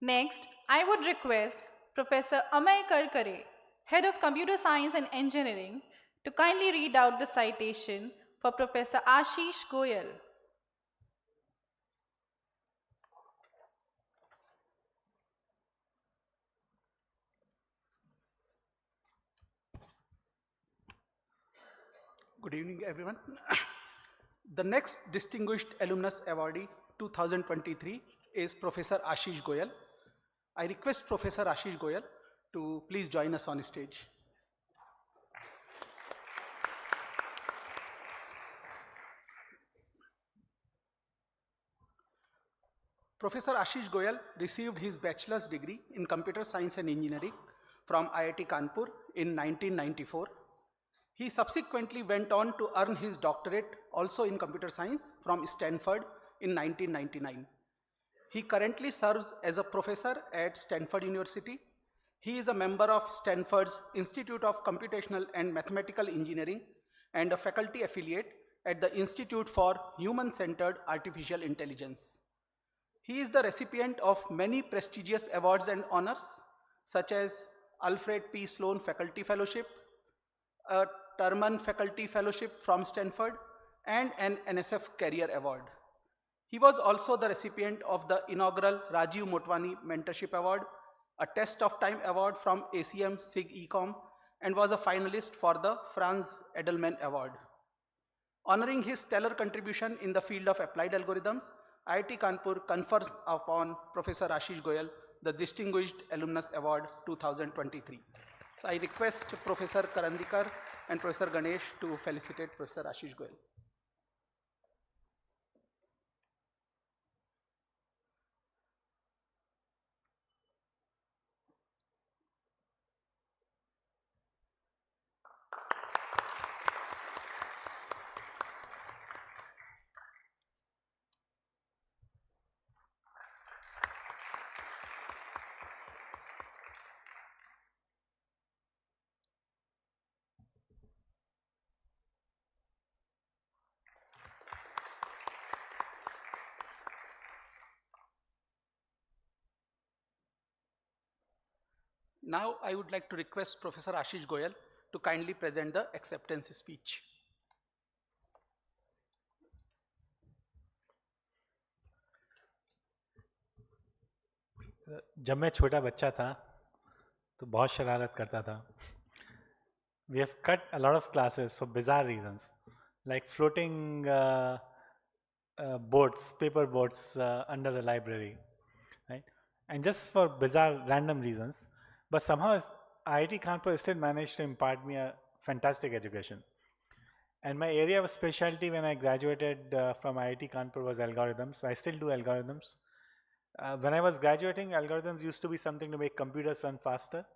Next, I would request Professor Amay Karkare, Head of Computer Science and Engineering, to kindly read out the citation for Professor Ashish Goyal. Good evening, everyone. The next Distinguished Alumnus Awardee 2023 is Professor Ashish Goyal. I request Professor Ashish Goyal to please join us on stage. Professor Ashish Goyal received his bachelor's degree in Computer Science and Engineering from IIT Kanpur in 1994. He subsequently went on to earn his doctorate also in computer science from Stanford in 1999. He currently serves as a professor at Stanford University. He is a member of Stanford's Institute of Computational and Mathematical Engineering and a faculty affiliate at the Institute for Human-Centered Artificial Intelligence. He is the recipient of many prestigious awards and honors, such as Alfred P. Sloan Faculty Fellowship, a Terman Faculty Fellowship from Stanford, and an NSF Career Award. He was also the recipient of the inaugural Rajiv Motwani Mentorship Award, a Test of Time Award from ACM SIG Ecom, and was a finalist for the Franz Edelman Award. Honoring his stellar contribution in the field of applied algorithms, IIT Kanpur confers upon Professor Ashish Goyal the Distinguished Alumnus Award 2023. So I request Professor Karandikar and Professor Ganesh to felicitate Professor Ashish Goyal. Now I would like to request Professor Ashish Goyal to kindly present the acceptance speech. जब मैं छोटा बच्चा था तो बहुत शरारत करता था. We have cut a lot of classes for bizarre reasons, like floating boards, paper boards under the library, right? And just for bizarre, random reasons. But somehow IIT Kanpur still managed to impart me a fantastic education. And my area of specialty when I graduated from IIT Kanpur was algorithms. I still do algorithms. When I was graduating, algorithms used to be something to make computers run faster.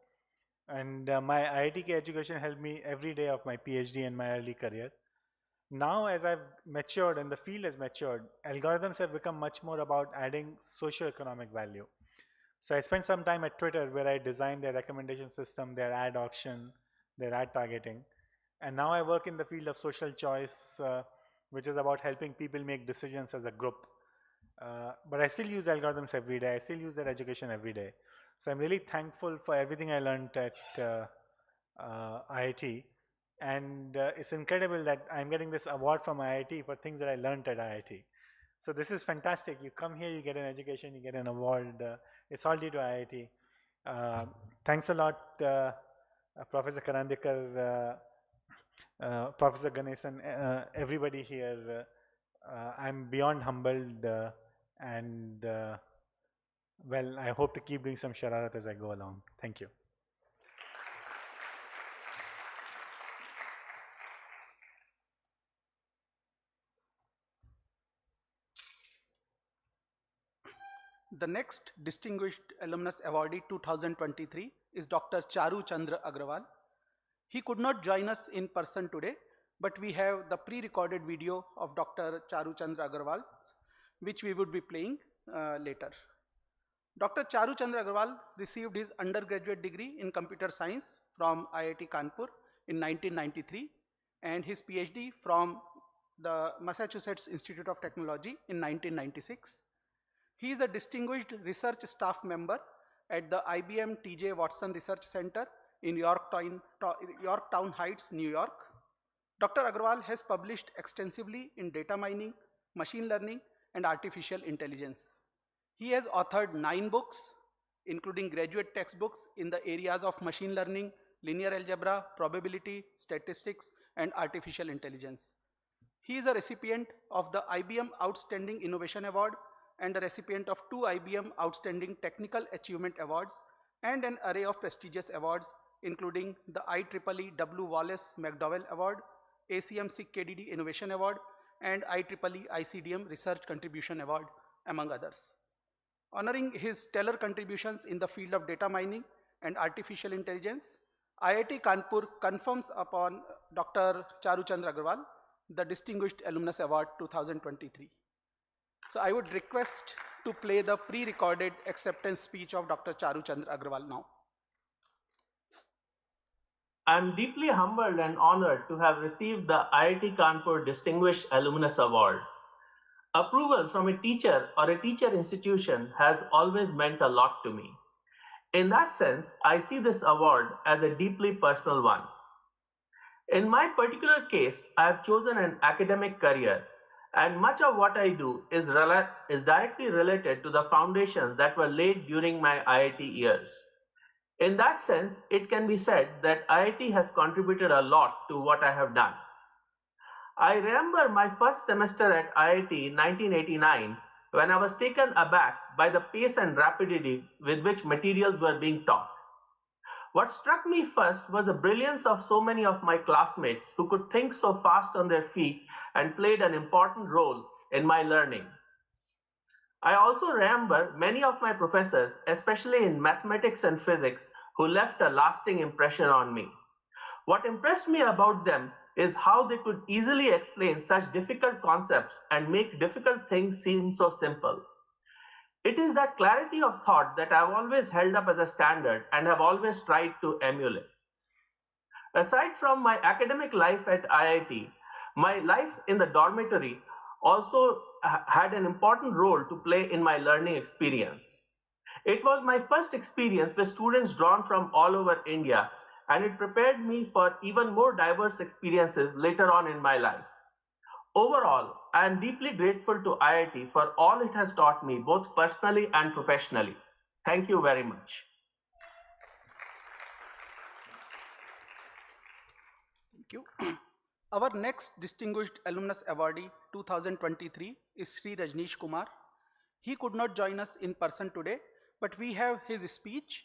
And my IIT education helped me every day of my PhD and my early career. Now, as I've matured and the field has matured, algorithms have become much more about adding socio-economic value. So I spent some time at Twitter where I designed their recommendation system, their ad auction, their ad targeting. And now I work in the field of social choice, which is about helping people make decisions as a group. But I still use algorithms every day. I still use their education every day. So I'm really thankful for everything I learned at IIT. And it's incredible that I'm getting this award from IIT for things that I learned at IIT. So this is fantastic. You come here, you get an education, you get an award. It's all due to IIT. Thanks a lot, Professor Karandikar, Professor Ganesan, everybody here. I'm beyond humbled and well, I hope to keep doing some shararat as I go along. Thank you. The next Distinguished Alumnus Awardee 2023 is Dr. Charu Chandra Agrawal. He could not join us in person today, but we have the pre-recorded video of Dr. Charu Chandra Agrawal, which we would be playing later. Dr. Charu Chandra Agrawal received his undergraduate degree in computer science from IIT Kanpur in 1993 and his PhD from the Massachusetts Institute of Technology in 1996. He is a distinguished research staff member at the IBM TJ Watson Research Center in Yorktown Heights, New York. Dr. Agrawal has published extensively in data mining, machine learning, and artificial intelligence. He has authored 9 books, including graduate textbooks in the areas of machine learning, linear algebra, probability, statistics, and artificial intelligence. He is a recipient of the IBM Outstanding Innovation Award and a recipient of 2 IBM Outstanding Technical Achievement Awards and an array of prestigious awards, including the IEEE W. Wallace McDowell Award, ACM SIG-KDD Innovation Award, and IEEE ICDM Research Contribution Award, among others. Honoring his stellar contributions in the field of data mining and artificial intelligence, IIT Kanpur confirms upon Dr. Charu Chandra Agrawal the Distinguished Alumnus Award 2023. So I would request to play the pre-recorded acceptance speech of Dr. Charu Chandra Agrawal now. I am deeply humbled and honored to have received the IIT Kanpur Distinguished Alumnus Award. Approval from a teacher or a teacher institution has always meant a lot to me. In that sense, I see this award as a deeply personal one. In my particular case, I have chosen an academic career, and much of what I do is directly related to the foundations that were laid during my IIT years. In that sense, it can be said that IIT has contributed a lot to what I have done. I remember my first semester at IIT in 1989 when I was taken aback by the pace and rapidity with which materials were being taught. What struck me first was the brilliance of so many of my classmates who could think so fast on their feet and played an important role in my learning. I also remember many of my professors, especially in mathematics and physics, who left a lasting impression on me. What impressed me about them is how they could easily explain such difficult concepts and make difficult things seem so simple. It is that clarity of thought that I've always held up as a standard and have always tried to emulate. Aside from my academic life at IIT, my life in the dormitory also had an important role to play in my learning experience. It was my first experience with students drawn from all over India, and it prepared me for even more diverse experiences later on in my life. Overall, I am deeply grateful to IIT for all it has taught me, both personally and professionally. Thank you very much. Thank you. Our next Distinguished Alumnus Awardee 2023 is Sri Rajneesh Kumar. He could not join us in person today, but we have his speech,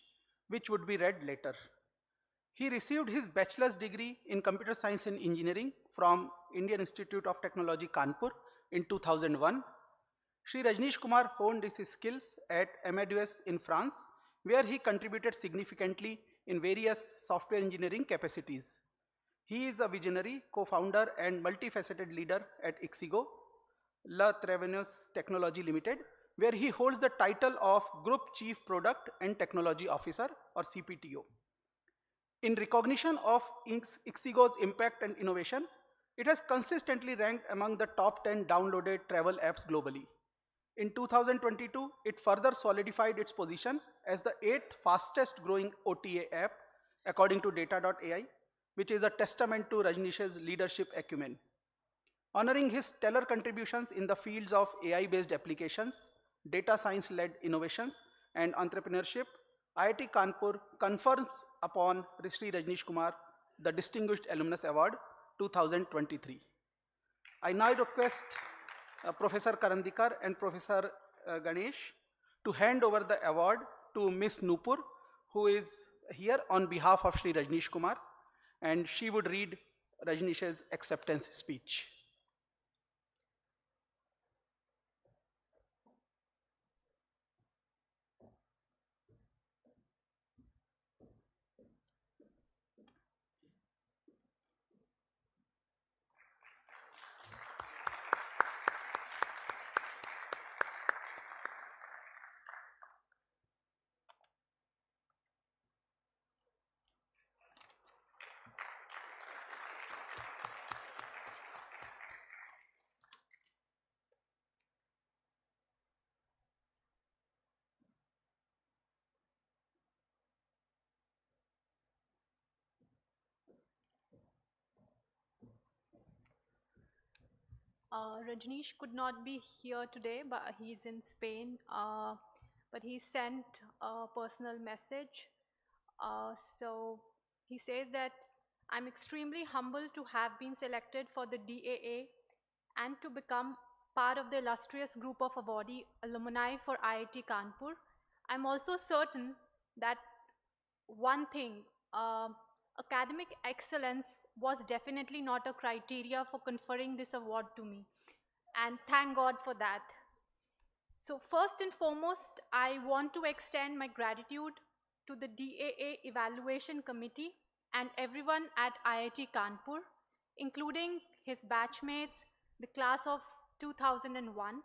which would be read later. He received his bachelor's degree in computer science and engineering from Indian Institute of Technology Kanpur in 2001. Sri Rajneesh Kumar honed his skills at Amadeus in France, where he contributed significantly in various software engineering capacities. He is a visionary, co-founder and multifaceted leader at Ixigo, La Travenous Technology Limited, where he holds the title of Group Chief Product and Technology Officer or CPTO. In recognition of Ixigo's impact and innovation, it has consistently ranked among the top 10 downloaded travel apps globally. In 2022, it further solidified its position as the 8th fastest growing OTA app according to data.ai, which is a testament to Rajnish's leadership acumen. Honoring his stellar contributions in the fields of AI-based applications, data science-led innovations, and entrepreneurship, IIT Kanpur confers upon Sri Rajnish Kumar the Distinguished Alumnus Award 2023. I now request Professor Karandikar and Professor Ganesh to hand over the award to Ms. Nupur, who is here on behalf of Sri Rajnish Kumar, and she would read Rajnish's acceptance speech. Rajneesh could not be here today, but he's in Spain. But he sent a personal message. So he says that I'm extremely humbled to have been selected for the DAA and to become part of the illustrious group of awardee alumni for IIT Kanpur. I'm also certain that one thing, academic excellence was definitely not a criteria for conferring this award to me, and thank God for that. So first and foremost, I want to extend my gratitude to the DAA Evaluation Committee and everyone at IIT Kanpur, including his batchmates, the class of 2001.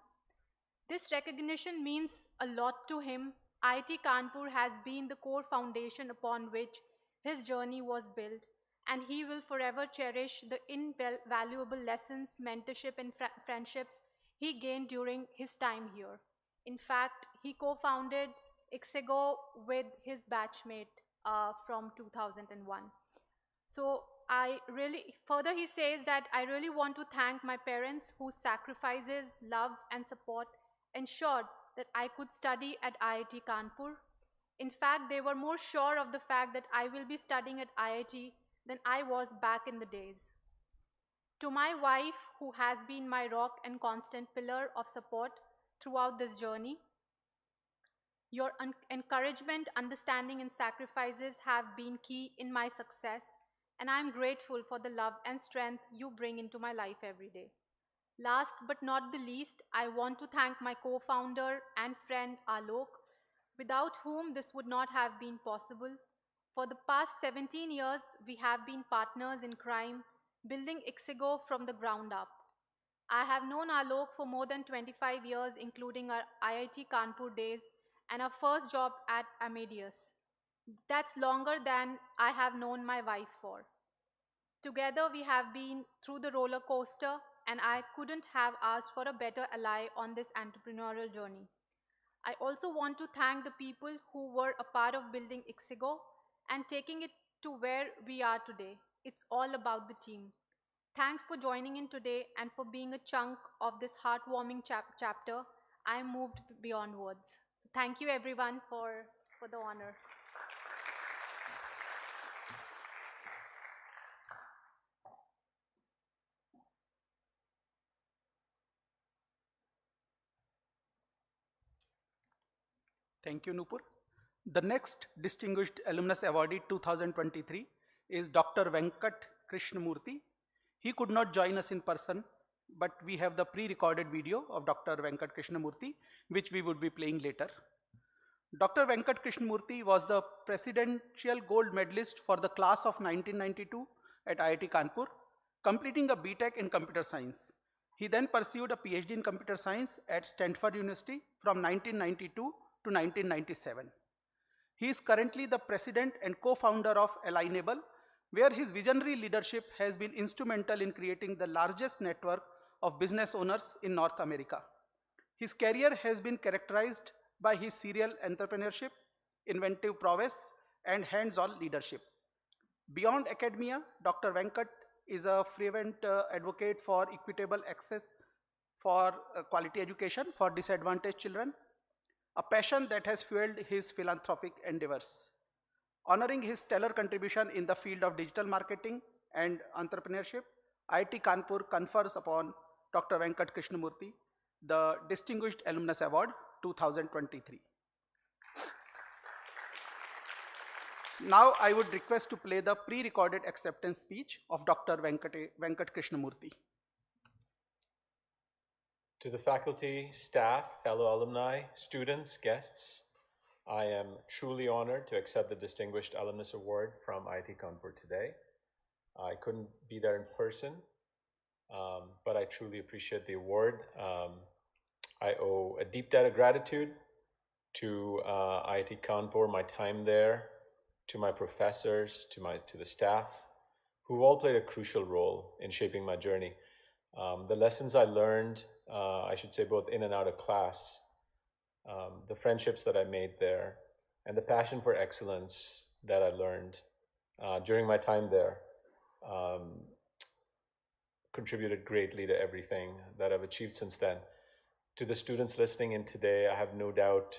This recognition means a lot to him. IIT Kanpur has been the core foundation upon which his journey was built, and he will forever cherish the invaluable lessons, mentorship, and friendships he gained during his time here. In fact, he co-founded Ixigo with his batchmate from 2001. So further he says that I really want to thank my parents whose sacrifices, love, and support ensured that I could study at IIT Kanpur. In fact, they were more sure of the fact that I will be studying at IIT than I was back in the days. To my wife, who has been my rock and constant pillar of support throughout this journey, your encouragement, understanding, and sacrifices have been key in my success, and I am grateful for the love and strength you bring into my life every day. Last but not the least, I want to thank my co-founder and friend Alok, without whom this would not have been possible. For the past 17 years, we have been partners in crime, building Ixigo from the ground up. I have known Alok for more than 25 years, including our IIT Kanpur days and our first job at Amadeus. That's longer than I have known my wife for. Together, we have been through the roller coaster, and I couldn't have asked for a better ally on this entrepreneurial journey. I also want to thank the people who were a part of building Ixigo and taking it to where we are today. It's all about the team. Thanks for joining in today and for being a chunk of this heartwarming chapter. I'm moved beyond words. So thank you everyone for the honor. Thank you, Nupur. The next Distinguished Alumnus Awardee 2023 is Dr. Venkat Krishnamurthy. He could not join us in person, but we have the pre-recorded video of Dr. Venkat Krishnamurthy, which we would be playing later. Dr. Venkat Krishnamurthy was the Presidential Gold Medalist for the class of 1992 at IIT Kanpur, completing a BTech in Computer Science. He then pursued a PhD in Computer Science at Stanford University from 1992 to 1997. He is currently the president and co-founder of Alignable, where his visionary leadership has been instrumental in creating the largest network of business owners in North America. His career has been characterized by his serial entrepreneurship, inventive prowess, and hands-on leadership. Beyond academia, Dr. Venkat is a fervent advocate for equitable access for quality education for disadvantaged children, a passion that has fueled his philanthropic endeavors. Honoring his stellar contribution in the field of digital marketing and entrepreneurship, IIT Kanpur confers upon Dr. Venkat Krishnamurthy the Distinguished Alumnus Award 2023. Now I would request to play the pre-recorded acceptance speech of Dr. Venkat Krishnamurthy. To the faculty, staff, fellow alumni, students, guests, I am truly honored to accept the Distinguished Alumnus Award from IIT Kanpur today. I couldn't be there in person, but I truly appreciate the award. I owe a deep debt of gratitude to IIT Kanpur, my time there, to my professors, to the staff, who all played a crucial role in shaping my journey. The lessons I learned, I should say both in and out of class, the friendships that I made there, and the passion for excellence that I learned during my time there contributed greatly to everything that I've achieved since then. To the students listening in today, I have no doubt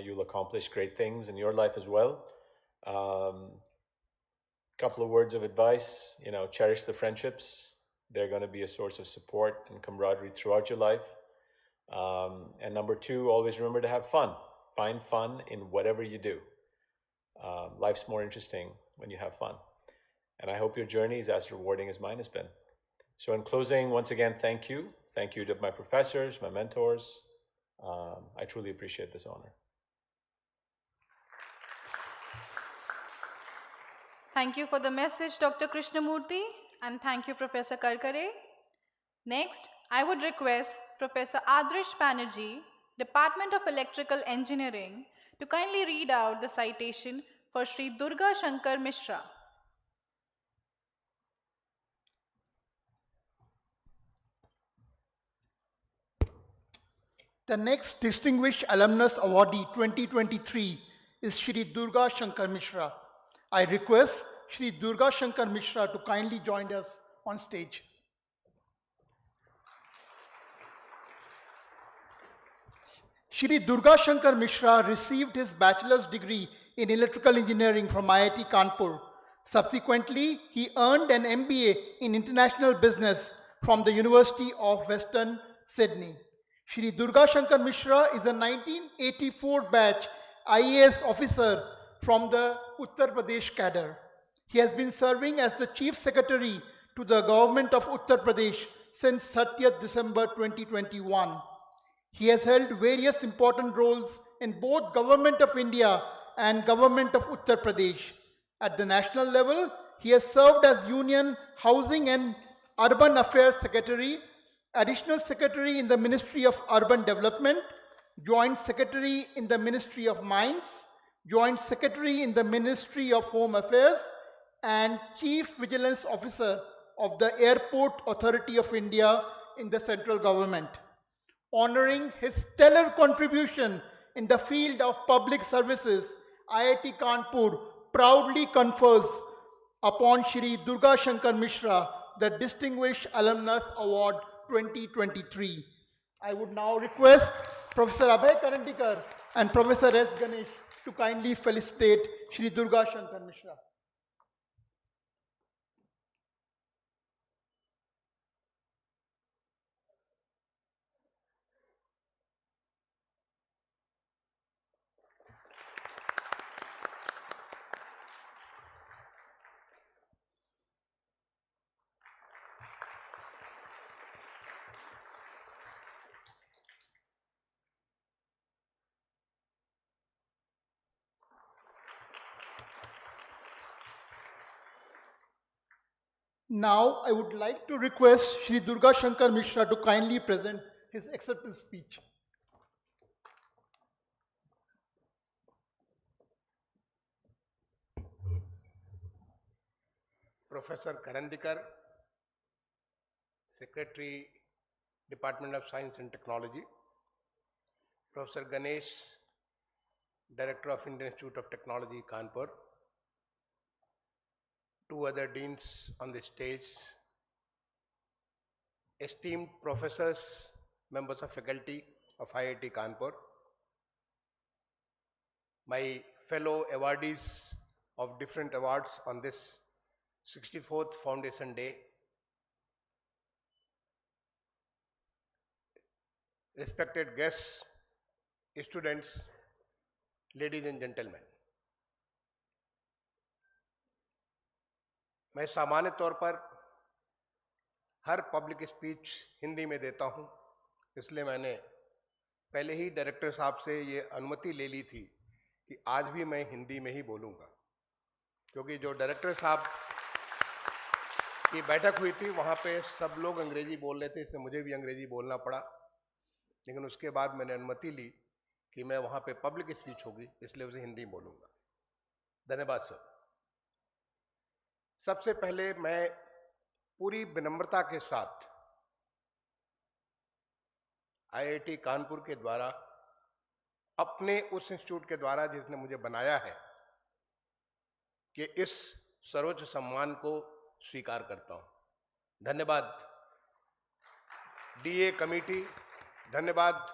you'll accomplish great things in your life as well. Couple of words of advice, cherish the friendships. They're going to be a source of support and camaraderie throughout your life. And number two, always remember to have fun. Find fun in whatever you do. Life's more interesting when you have fun. And I hope your journey is as rewarding as mine has been. So in closing, once again, thank you. Thank you to my professors, my mentors. I truly appreciate this honor. Thank you for the message, Dr. Krishnamurthy, and thank you, Professor Karkare. Next, I would request Professor Adrish Banerjee, Department of Electrical Engineering, to kindly read out the citation for Sri Durga Shankar Mishra. The next Distinguished Alumnus Awardee 2023 is Shri Durga Shankar Mishra. I request Shri Durga Shankar Mishra to kindly join us on stage. Shri Durga Shankar Mishra received his bachelor's degree in electrical engineering from IIT Kanpur. Subsequently, he earned an MBA in international business from the University of Western Sydney. Shri Durga Shankar Mishra is a 1984 batch IAS officer from the Uttar Pradesh cadre. He has been serving as the Chief Secretary to the Government of Uttar Pradesh since 30th December 2021. He has held various important roles in both Government of India and Government of Uttar Pradesh. At the national level, he has served as Union Housing and Urban Affairs Secretary, Additional Secretary in the Ministry of Urban Development, Joint Secretary in the Ministry of Mines, Joint Secretary in the Ministry of Home Affairs, and Chief Vigilance Officer of the Airport Authority of India in the central government. Honoring his stellar contribution in the field of public services, IIT Kanpur proudly confers upon Shri Durga Shankar Mishra the Distinguished Alumnus Award 2023. I would now request Professor Abhay Karandikar and Professor S. Ganesh to kindly felicitate Shri Durga Shankar Mishra. Now, I would like to request Shri Durga Shankar Mishra to kindly present his acceptance speech. Professor Karandikar, Secretary, Department of Science and Technology, Professor Ganesh, Director of Indian Institute of Technology, Kanpur, two other deans on the stage, esteemed professors, members of faculty of IIT Kanpur, my fellow awardees of different awards on this 64th Foundation Day, respected guests, students, ladies and gentlemen. मैं सामान्य तौर पर हर public speech Hindi में देता हूं, इसलिए मैंने पहले ही डायरेक्टर साहब से ये अनुमति ले ली थी कि आज भी मैं हिंदी में ही बोलूंगा, क्योंकि जो डायरेक्टर साहब की बैठक हुई थी वहाँ पे सब लोग अंग्रेजी बोल रहे थे, इसलिए मुझे भी अंग्रेजी बोलना पड़ा। लेकिन उसके बाद मैंने अनुमति ली कि मैं वहाँ पे पब्लिक स्पीच होगी, इसलिए उसे हिंदी बोलूँगा। धन्यवाद सर। सबसे पहले मैं पूरी विनम्रता के साथ IIT कानपुर के द्वारा, अपने उस इंस्टीट्यूट के द्वारा जिसने मुझे बनाया है, कि इस सर्वोच्च सम्मान को स्वीकार करता हूं। धन्यवाद DA कमेटी, धन्यवाद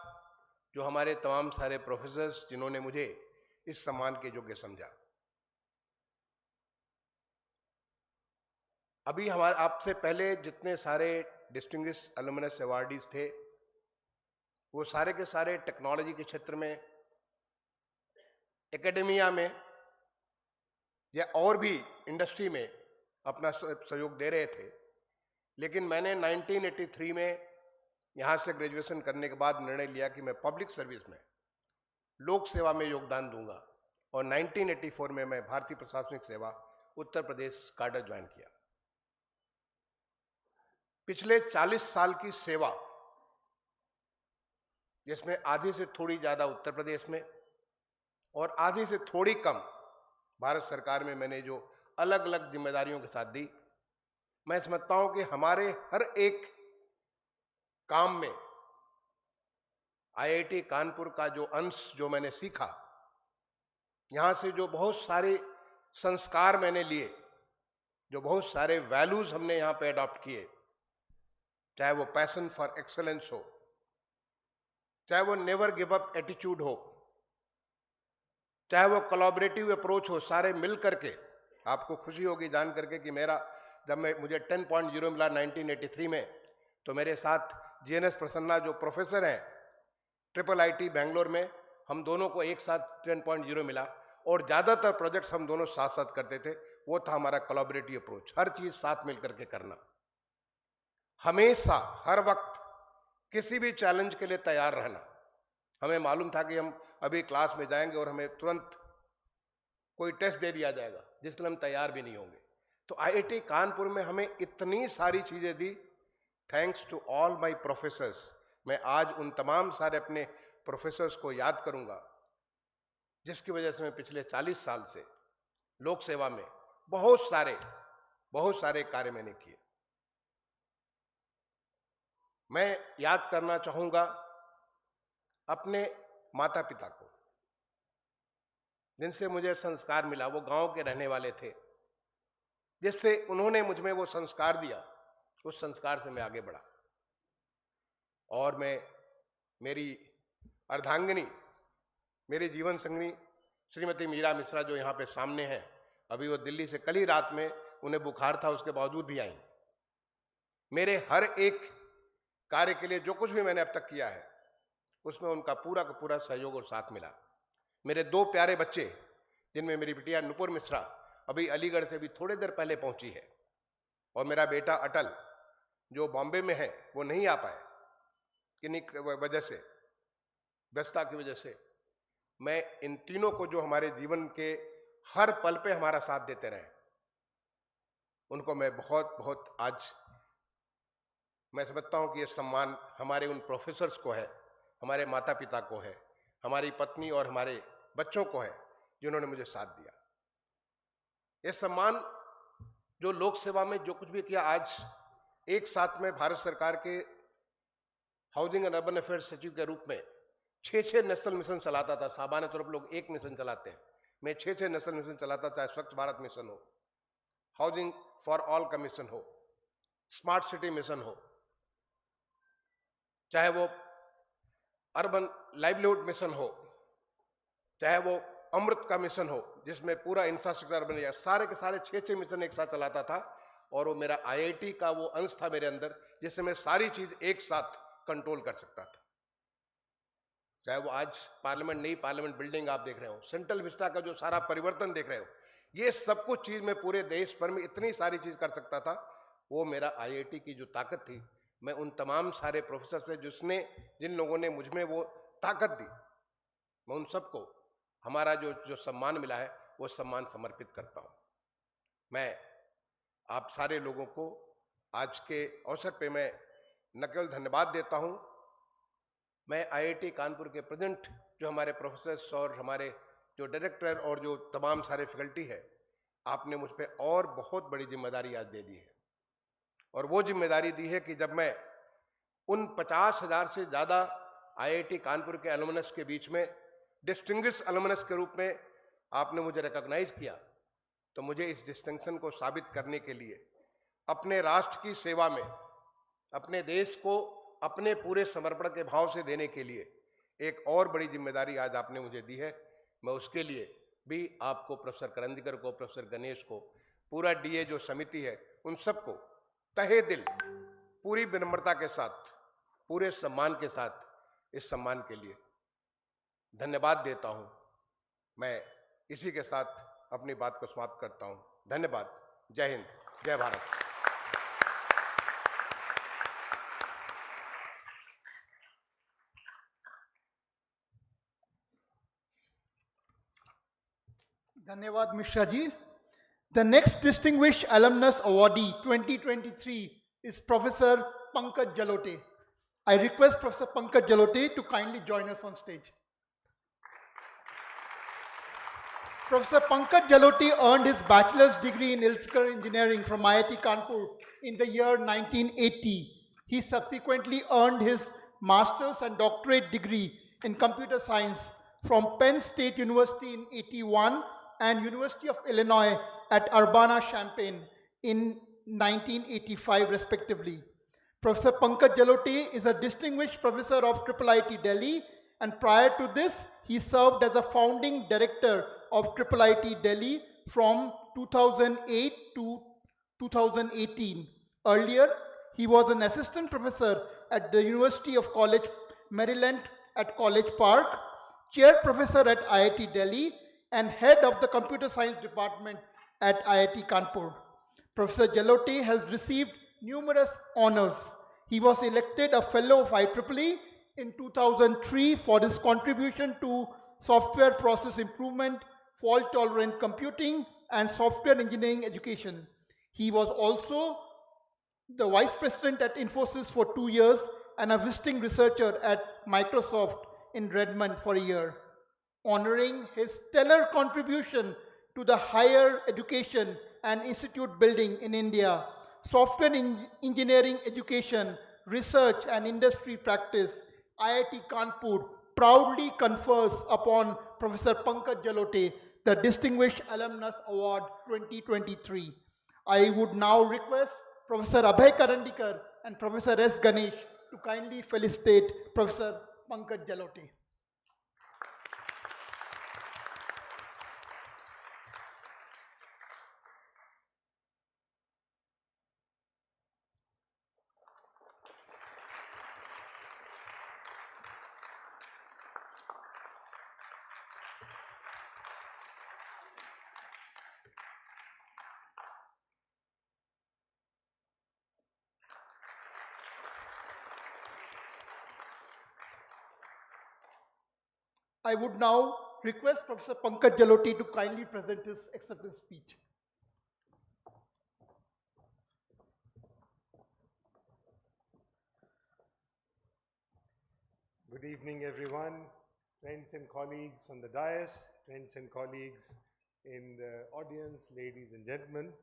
जो हमारे तमाम सारे प्रोफेसर्स जिन्होंने मुझे इस सम्मान के योग्य समझा। अभी हमारे आपसे पहले जितने सारे डिस्टिंग्विश अलुमनस अवार्डीज थे, वो सारे के सारे टेक्नोलॉजी के क्षेत्र में, एकेडेमिया में या और भी इंडस्ट्री में अपना सहयोग दे रहे थे। लेकिन मैंने 1983 में यहाँ से ग्रेजुएशन करने के बाद निर्णय लिया कि मैं पब्लिक सर्विस में, लोक सेवा में योगदान दूंगा, और 1984 में मैं भारतीय प्रशासनिक सेवा उत्तर प्रदेश काडर ज्वाइन किया। पिछले 40 साल की सेवा, जिसमें आधी से थोड़ी ज़्यादा उत्तर प्रदेश में और आधी से थोड़ी कम भारत सरकार में मैंने जो अलग अलग जिम्मेदारियों के साथ दी, मैं समझता हूं कि हमारे हर एक काम में IIT कानपुर का जो अंश जो मैंने सीखा, यहाँ से जो बहुत सारे संस्कार मैंने लिए, जो बहुत सारे वैल्यूज हमने यहाँ पे अडॉप्ट किए, चाहे वो पैशन फॉर एक्सेलेंस हो, चाहे वो नेवर गिव अप एटीट्यूड हो, चाहे वो कोलैबोरेटिव अप्रोच हो, सारे मिल करके। आपको खुशी होगी जान करके कि मुझे 10.0 मिला 1983 में, तो मेरे साथ GNS प्रसन्ना जो प्रोफेसर हैं IIT बेंगलोर में, हम दोनों को एक साथ 10.0 मिला, और ज़्यादातर प्रोजेक्ट्स हम दोनों साथ साथ करते थे। वो था हमारा कोलैबोरेटिव अप्रोच, हर चीज़ साथ मिल करके करना, हमेशा हर वक्त किसी भी चैलेंज के लिए तैयार रहना। हमें मालूम था कि हम अभी क्लास में जाएंगे और हमें तुरंत कोई टेस्ट दे दिया जाएगा, जिसके लिए हम तैयार भी नहीं होंगे। तो IIT कानपुर में हमें इतनी सारी चीज़ें दी, thanks to all my professors. मैं आज उन तमाम सारे अपने प्रोफेसर्स को याद करूंगा, जिसकी वजह से मैं पिछले 40 साल से लोक सेवा में बहुत सारे कार्य मैंने किए। मैं याद करना चाहूंगा अपने माता पिता को, जिनसे मुझे संस्कार मिला। वो गांव के रहने वाले थे, जिससे उन्होंने मुझ में वो संस्कार दिया, उस संस्कार से मैं आगे बढ़ा। और मैं, मेरी अर्धांगिनी, मेरी जीवन संगिनी श्रीमती मीरा मिश्रा जो यहाँ पे सामने है, अभी वो दिल्ली से कल ही रात में उन्हें बुखार था, उसके बावजूद भी आई। मेरे हर एक कार्य के लिए जो कुछ भी मैंने अब तक किया है, उसमें उनका पूरा का पूरा सहयोग और साथ मिला। मेरे 2 प्यारे बच्चे, जिनमें मेरी बिटिया नुपुर मिश्रा अभी अलीगढ़ से भी थोड़ी देर पहले पहुंची है, और मेरा बेटा अटल जो बॉम्बे में है, वो नहीं आ पाए किन्हीं वजह से, व्यस्तता की वजह से। मैं इन तीनों को, जो हमारे जीवन के हर पल पे हमारा साथ देते रहे, उनको मैं बहुत बहुत आज मैं समझता हूँ कि ये सम्मान हमारे उन प्रोफेसर्स को है, हमारे माता पिता को है, हमारी पत्नी और हमारे बच्चों को है जिन्होंने मुझे साथ दिया। ये सम्मान जो लोक सेवा में जो कुछ भी किया, आज एक साथ में भारत सरकार के हाउसिंग एंड अर्बन अफेयर्स सचिव के रूप में 6 नेशनल मिशन चलाता था। सामान्य तौर पर लोग एक मिशन चलाते हैं, मैं 6 नेशनल मिशन चलाता, चाहे स्वच्छ भारत मिशन हो, हाउसिंग फॉर ऑल का मिशन हो, स्मार्ट सिटी मिशन हो, चाहे वो अर्बन लाइवलीहुड मिशन हो, चाहे वो अमृत का मिशन हो जिसमें पूरा इंफ्रास्ट्रक्चर बन गया, सारे के सारे 6 मिशन एक साथ चलाता था। और वो मेरा IIT का वो अंश था मेरे अंदर, जिससे मैं सारी चीज एक साथ कंट्रोल कर सकता था। चाहे वो आज पार्लियामेंट, नई पार्लियामेंट बिल्डिंग आप देख रहे हो, सेंट्रल विस्टा का जो सारा परिवर्तन देख रहे हो, ये सब कुछ चीज मैं पूरे देश भर में इतनी सारी चीज कर सकता था। वो मेरा IIT की जो ताकत थी, मैं उन तमाम सारे प्रोफेसर से जिन लोगों ने मुझ में वो ताकत दी, मैं उन सबको हमारा जो सम्मान मिला है वो सम्मान समर्पित करता हूं। मैं आप सारे लोगों को आज के अवसर पे मैं न केवल धन्यवाद देता हूं, मैं IIT कानपुर के प्रेजेंट जो हमारे प्रोफेसर्स और हमारे जो डायरेक्टर और जो तमाम सारे फैकल्टी है, आपने मुझ पे और बहुत बड़ी जिम्मेदारी आज दे दी है। और वो जिम्मेदारी दी है कि जब मैं उन 50,000 से ज़्यादा IIT कानपुर के अलुमनस के बीच में डिस्टिंग्विश अलुमनस के रूप में आपने मुझे रिकॉग्नाइज किया, तो मुझे इस डिस्टिंक्शन को साबित करने के लिए अपने राष्ट्र की सेवा में, अपने देश को अपने पूरे समर्पण के भाव से देने के लिए एक और बड़ी जिम्मेदारी आज आपने मुझे दी है। मैं उसके लिए भी आपको, प्रोफेसर करंदीकर को, प्रोफेसर गणेश को, पूरा DA जो समिति है, उन सबको तहे दिल, पूरी विनम्रता के साथ, पूरे सम्मान के साथ इस सम्मान के लिए धन्यवाद देता हूं। मैं इसी के साथ अपनी बात को समाप्त करता हूं। धन्यवाद। जय हिंद, जय Bharat. Dhanyawad Mishra ji. The next Distinguished Alumnus Awardee 2023 is Professor Pankaj Jalote. I request Professor Pankaj Jalote to kindly join us on stage. Professor Pankaj Jalote earned his bachelor's degree in electrical engineering from IIT Kanpur in the year 1980. He subsequently earned his master's and doctorate degree in computer science from Penn State University in 81 and University of Illinois at Urbana-Champaign in 1985 respectively. Professor Pankaj Jalote is a distinguished professor of IIT Delhi, and prior to this, he served as a founding director of IIT Delhi from 2008 to 2018. Earlier, he was an assistant professor at the University of College, Maryland at College Park, chair professor at IIT Delhi, and head of the computer science department at IIT Kanpur. Professor Jalote has received numerous honors. He was elected a fellow of IEEE in 2003 for his contribution to software process improvement, fault-tolerant computing, and software engineering education. He was also the vice president at Infosys for 2 years and a visiting researcher at Microsoft in Redmond for a year. Honoring his stellar contribution to the higher education and institute building in India, software engineering education, research and industry practice, IIT Kanpur proudly confers upon Professor Pankaj Jalote the Distinguished Alumnus Award 2023. I would now request Professor Abhay Karandikar and Professor S. Ganesh to kindly felicitate Professor Pankaj Jalote. I would now request Professor Pankaj Jalote to kindly present his acceptance speech. Good evening, everyone, friends and colleagues on the dais, friends and colleagues in the audience, ladies and gentlemen.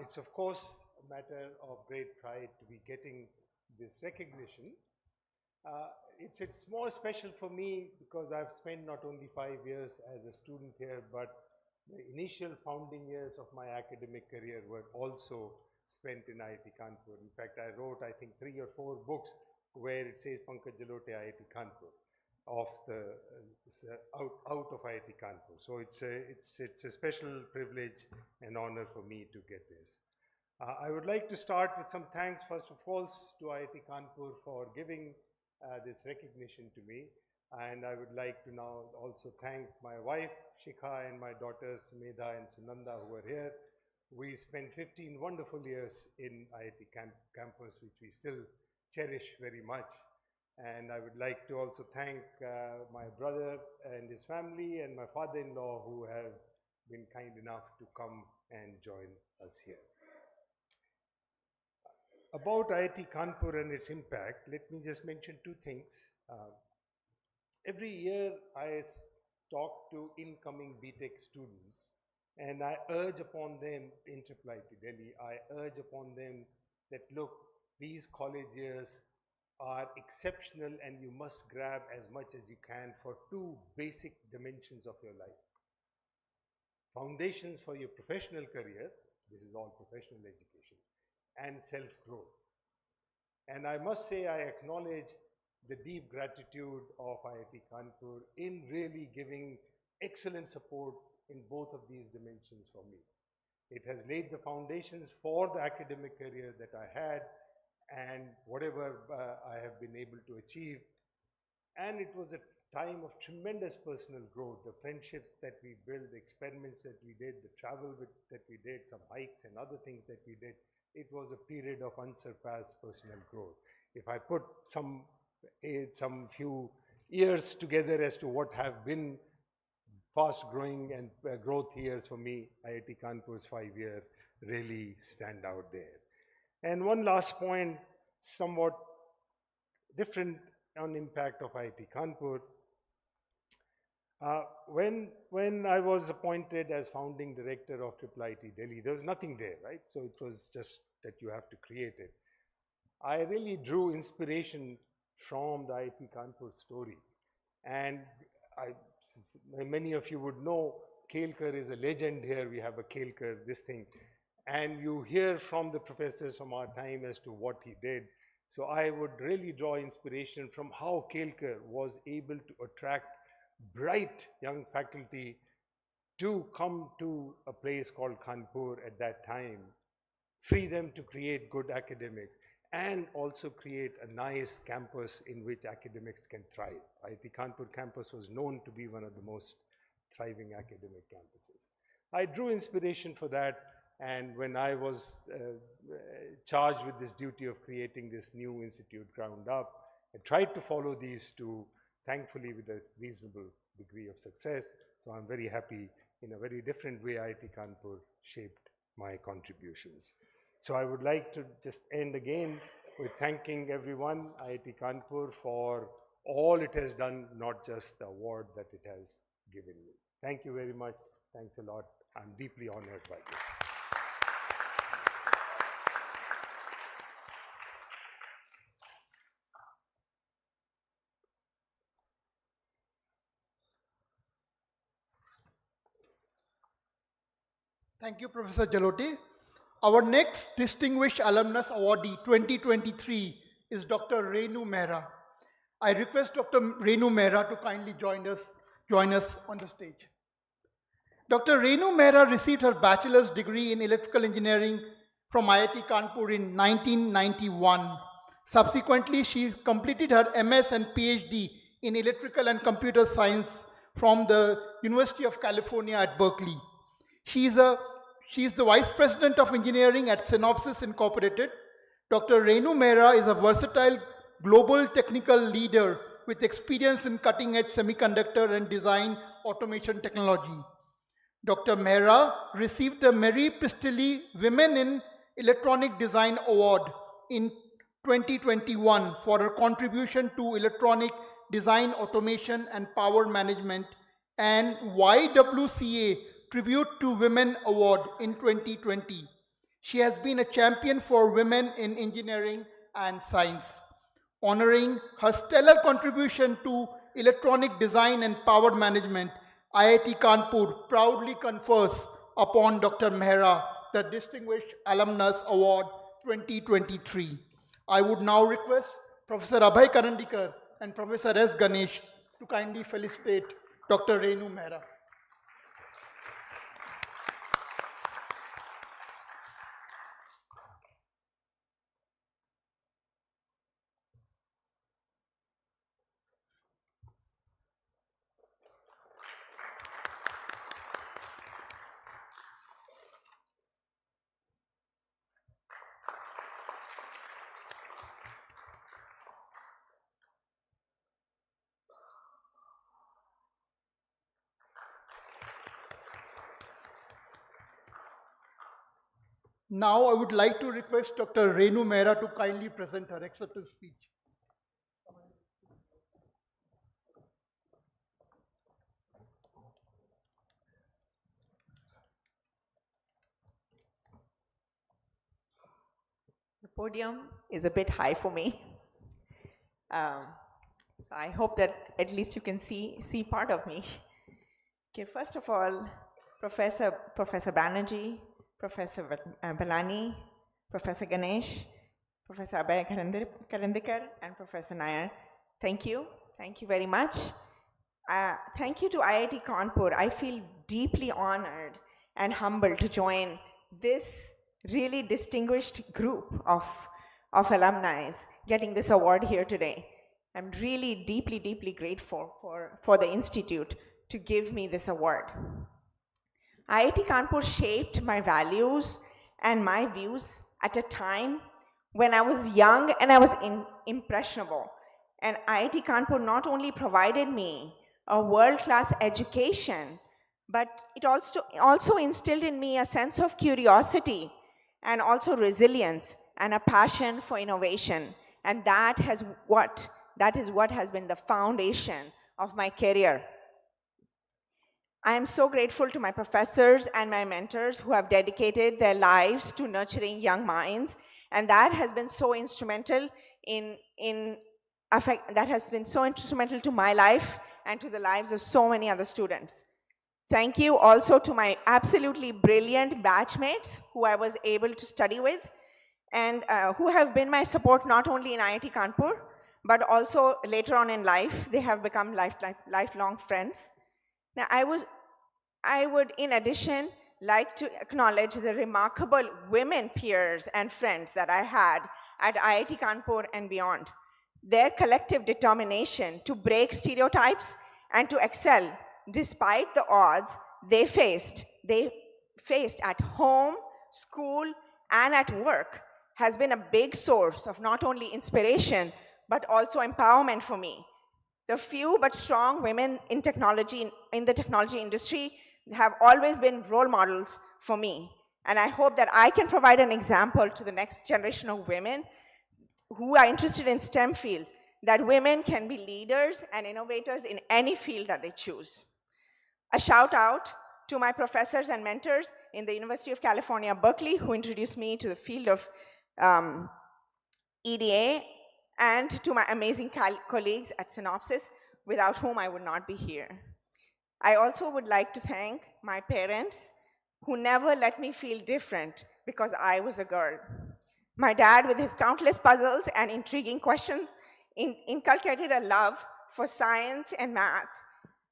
It's of course a matter of great pride to be getting this recognition. It's more special for me because I've spent not only 5 years as a student here, but the initial founding years of my academic career were also spent in IIT Kanpur. In fact, I wrote, I think, 3 or 4 books where it says Pankaj Jalote IIT Kanpur of the out of IIT Kanpur. So it's a special privilege and honor for me to get this. I would like to start with some thanks, first of all, to IIT Kanpur for giving this recognition to me. And I would like to now also thank my wife, Shikha, and my daughters, Sumedha and Sunanda, who are here. We spent 15 wonderful years in IIT campus, which we still cherish very much. And I would like to also thank my brother and his family and my father-in-law who have been kind enough to come and join us here. About IIT Kanpur and its impact, let me just mention 2 things. Every year I talk to incoming BTech students and I urge upon them in IIT Delhi, I urge upon them that look, these college years are exceptional and you must grab as much as you can for 2 basic dimensions of your life. Foundations for your professional career, this is all professional education, and self-growth. And I must say I acknowledge the deep gratitude of IIT Kanpur in really giving excellent support in both of these dimensions for me. It has laid the foundations for the academic career that I had and whatever I have been able to achieve. And it was a time of tremendous personal growth, the friendships that we built, the experiments that we did, the travel that we did, some hikes and other things that we did. It was a period of unsurpassed personal growth. If I put some few years together as to what have been fast growing and growth years for me, IIT Kanpur's 5 year really stand out there. And one last point, somewhat different on impact of IIT Kanpur. When I was appointed as founding director of IIT Delhi, there was nothing there, right? So it was just that you have to create it. I really drew inspiration from the IIT Kanpur story. And many of you would know, Kelkar is a legend here. We have a Kelkar, this thing. And you hear from the professors from our time as to what he did. So I would really draw inspiration from how Kelkar was able to attract bright young faculty to come to a place called Kanpur at that time, free them to create good academics, and also create a nice campus in which academics can thrive. IIT Kanpur campus was known to be one of the most thriving academic campuses. I drew inspiration for that, and when I was charged with this duty of creating this new institute ground up, I tried to follow these 2, thankfully with a reasonable degree of success. So I'm very happy in a very different way IIT Kanpur shaped my contributions. So I would like to just end again with thanking everyone, IIT Kanpur, for all it has done, not just the award that it has given me. Thank you very much. Thanks a lot. I'm deeply honored by this. Thank you, Professor Jalote. Our next Distinguished Alumnus Awardee 2023 is Dr. Renu Mehra. I request Dr. Renu Mehra to kindly join us on the stage. Dr. Renu Mehra received her bachelor's degree in electrical engineering from IIT Kanpur in 1991. Subsequently, she completed her MS and PhD in electrical and computer science from the University of California at Berkeley. She is the Vice President of Engineering at Synopsys Incorporated. Dr. Renu Mehra is a versatile global technical leader with experience in cutting-edge semiconductor and design automation technology. Dr. Mehra received the Mary Pistili Women in Electronic Design Award in 2021 for her contribution to electronic design, automation, and power management, and YWCA Tribute to Women Award in 2020. She has been a champion for women in engineering and science. Honoring her stellar contribution to electronic design and power management, IIT Kanpur proudly confers upon Dr. Mehra the Distinguished Alumnus Award 2023. I would now request Professor Abhay Karandikar and Professor S. Ganesh to kindly felicitate Dr. Renu Mehra. Now I would like to request Dr. Renu Mehra to kindly present her acceptance speech. The podium is a bit high for me. So I hope that at least you can see part of me. Okay, first of all, Professor Banerjee, Professor Balani, Professor Ganesh, Professor Abhay Karandikar, and Professor Nair, thank you. Thank you very much. Thank you to IIT Kanpur. I feel deeply honored and humbled to join this really distinguished group of alumni getting this award here today. I'm really deeply grateful for the Institute to give me this award. IIT Kanpur shaped my values and my views at a time when I was young and I was impressionable. And IIT Kanpur not only provided me a world-class education, but it also instilled in me a sense of curiosity and also resilience and a passion for innovation. And that is what has been the foundation of my career. I am so grateful to my professors and my mentors who have dedicated their lives to nurturing young minds, and that has been so instrumental to my life and to the lives of so many other students. Thank you also to my absolutely brilliant batchmates who I was able to study with and who have been my support not only in IIT Kanpur, but also later on in life. They have become lifelong friends. Now, I would, in addition, like to acknowledge the remarkable women peers and friends that I had at IIT Kanpur and beyond. Their collective determination to break stereotypes and to excel despite the odds they faced at home, school, and at work has been a big source of not only inspiration, but also empowerment for me. The few but strong women in the technology industry have always been role models for me. And I hope that I can provide an example to the next generation of women who are interested in STEM fields, that women can be leaders and innovators in any field that they choose. A shout out to my professors and mentors in the University of California, Berkeley, who introduced me to the field of EDA, and to my amazing colleagues at Synopsys, without whom I would not be here. I also would like to thank my parents who never let me feel different because I was a girl. My dad, with his countless puzzles and intriguing questions, inculcated a love for science and math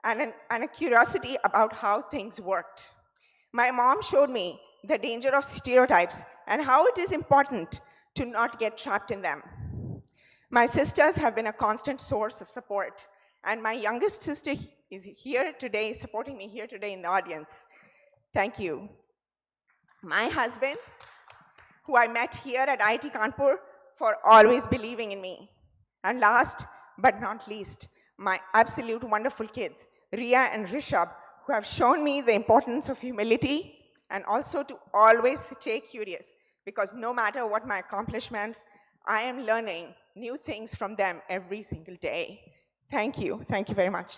and a curiosity about how things worked. My mom showed me the danger of stereotypes and how it is important to not get trapped in them. My sisters have been a constant source of support, and my youngest sister is here today, supporting me here today in the audience. Thank you. My husband, who I met here at IIT Kanpur, for always believing in me. And last but not least, my absolute wonderful kids, Ria and Rishabh, who have shown me the importance of humility and also to always stay curious, because no matter what my accomplishments, I am learning new things from them every single day. Thank you. Thank you very much.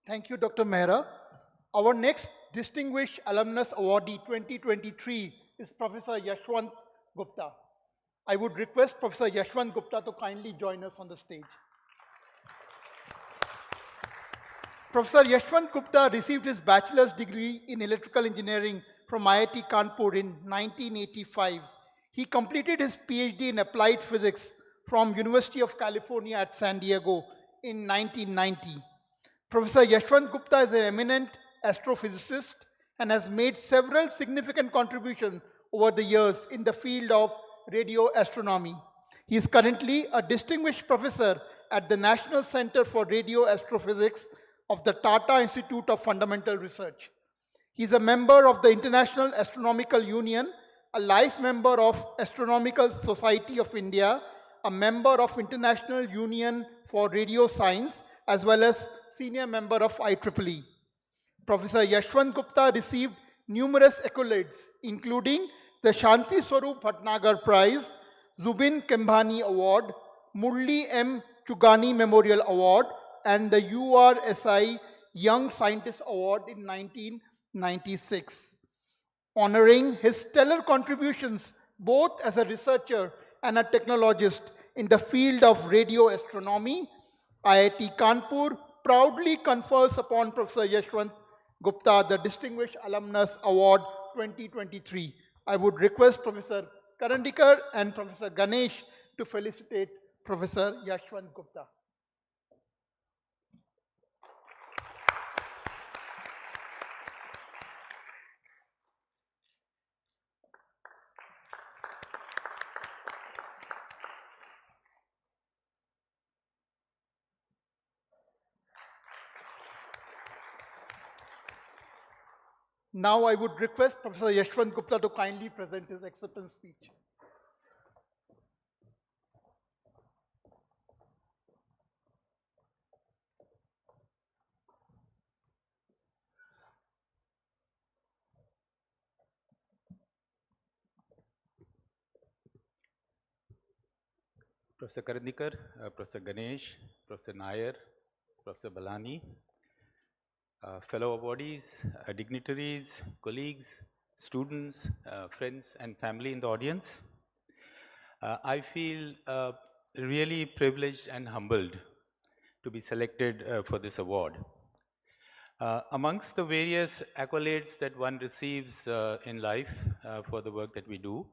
Thank you, Dr. Mehra. Our next Distinguished Alumnus Awardee 2023 is Professor Yashwant Gupta. I would request Professor Yashwant Gupta to kindly join us on the stage. Professor Yashwant Gupta received his bachelor's degree in electrical engineering from IIT Kanpur in 1985. He completed his PhD in applied physics from University of California at San Diego in 1990. Professor Yashwant Gupta is an eminent astrophysicist and has made several significant contributions over the years in the field of radio astronomy. He is currently a distinguished professor at the National Center for Radio Astrophysics of the Tata Institute of Fundamental Research. He is a member of the International Astronomical Union, a life member of Astronomical Society of India, a member of International Union for Radio Science, as well as senior member of IEEE. Professor Yashwant Gupta received numerous accolades, including the Shanti Swarup Bhatnagar Prize, Zubin Kembhani Award, Murli M. Chugani Memorial Award, and the URSI Young Scientist Award in 1996. Honoring his stellar contributions both as a researcher and a technologist in the field of radio astronomy, IIT Kanpur proudly confers upon Professor Yashwant Gupta the Distinguished Alumnus Award 2023. I would request Professor Karandikar and Professor Ganesh to felicitate Professor Yashwant Gupta. Now I would request Professor Yashwant Gupta to kindly present his acceptance speech. Professor Karandikar, Professor Ganesh, Professor Nair, Professor Balani, fellow awardees, dignitaries, colleagues, students, friends and family in the audience. I feel really privileged and humbled to be selected for this award. Amongst the various accolades that one receives in life for the work that we do,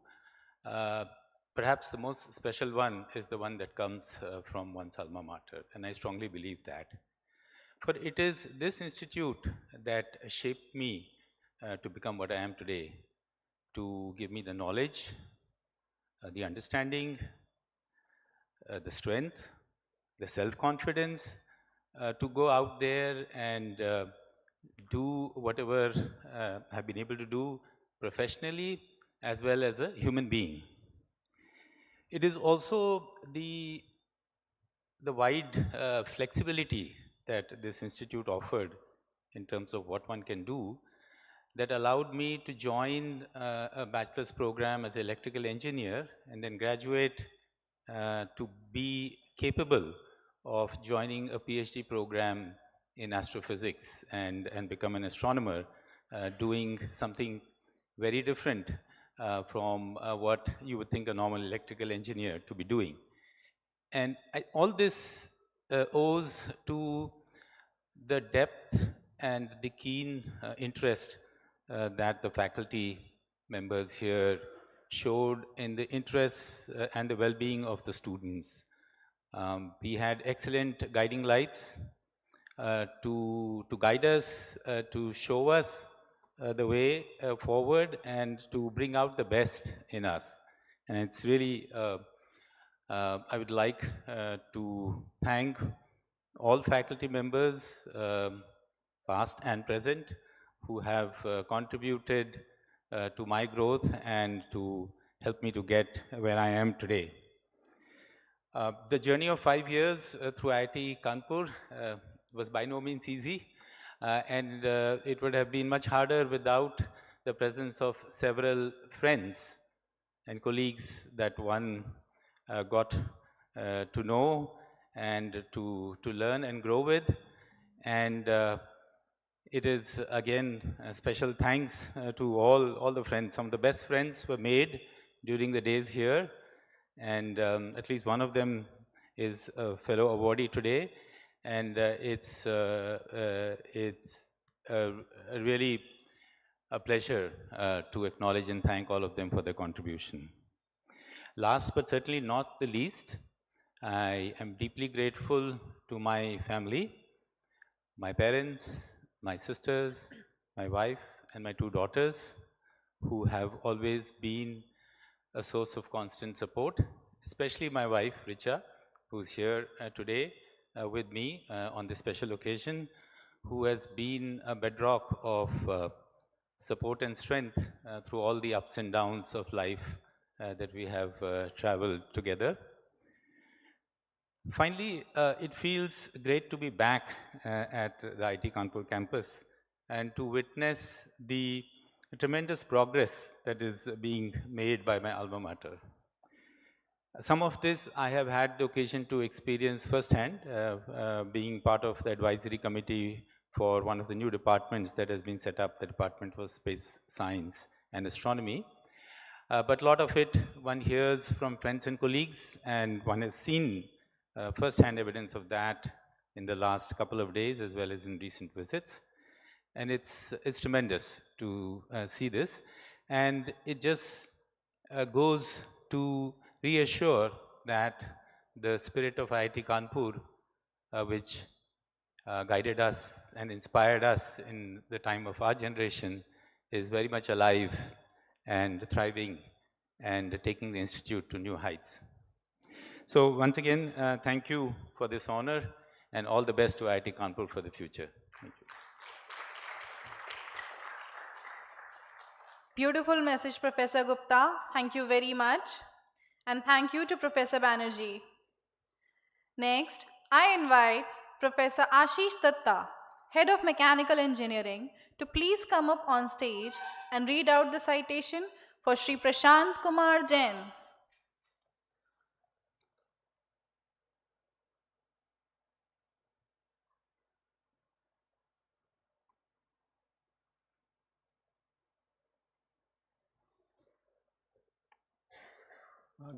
perhaps the most special one is the one that comes from one's alma mater, and I strongly believe that. For it is this institute that shaped me to become what I am today, to give me the knowledge, the understanding, the strength, the self-confidence to go out there and do whatever I've been able to do professionally as well as a human being. It is also the wide flexibility that this institute offered in terms of what one can do that allowed me to join a bachelor's program as an electrical engineer and then graduate to be capable of joining a PhD program in astrophysics and become an astronomer, doing something very different from what you would think a normal electrical engineer to be doing. And all this owes to the depth and the keen interest that the faculty members here showed in the interests and the well-being of the students. We had excellent guiding lights to guide us, to show us the way forward and to bring out the best in us. And it's really, I would like to thank all faculty members, past and present, who have contributed to my growth and to help me to get where I am today. The journey of 5 years through IIT Kanpur was by no means easy, and it would have been much harder without the presence of several friends and colleagues that one got to know and to learn and grow with. And it is again a special thanks to all the friends. Some of the best friends were made during the days here, and at least one of them is a fellow awardee today, and it's really a pleasure to acknowledge and thank all of them for their contribution. Last but certainly not the least, I am deeply grateful to my family, my parents, my sisters, my wife, and my 2 daughters, who have always been a source of constant support, especially my wife, Richa, who's here today with me on this special occasion, who has been a bedrock of support and strength through all the ups and downs of life that we have traveled together. Finally, it feels great to be back at the IIT Kanpur campus and to witness the tremendous progress that is being made by my alma mater. Some of this I have had the occasion to experience firsthand, being part of the advisory committee for one of the new departments that has been set up, the Department for Space Science and Astronomy. But a lot of it one hears from friends and colleagues, and one has seen first-hand evidence of that in the last couple of days as well as in recent visits. And it's tremendous to see this. And it just goes to reassure that the spirit of IIT Kanpur, which guided us and inspired us in the time of our generation, is very much alive and thriving and taking the institute to new heights. So once again, thank you for this honor and all the best to IIT Kanpur for the future. Thank you. Beautiful message, Professor Gupta. Thank you very much. And thank you to Professor Banerjee. Next, I invite Professor Ashish Datta, Head of Mechanical Engineering, to please come up on stage and read out the citation for Shri Prashant Kumar Jain.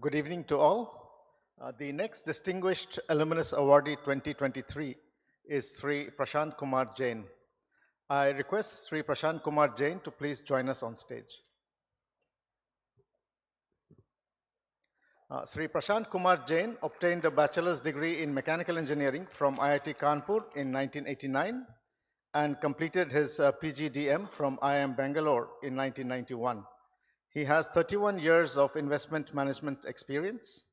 Good evening to all. The next Distinguished Alumnus Awardee 2023 is Sri Prashant Kumar Jain. I request Sri Prashant Kumar Jain to please join us on stage. Sri Prashant Kumar Jain obtained a bachelor's degree in mechanical engineering from IIT Kanpur in 1989 and completed his PGDM from IIM Bangalore in 1991. He has 31 years of investment management experience.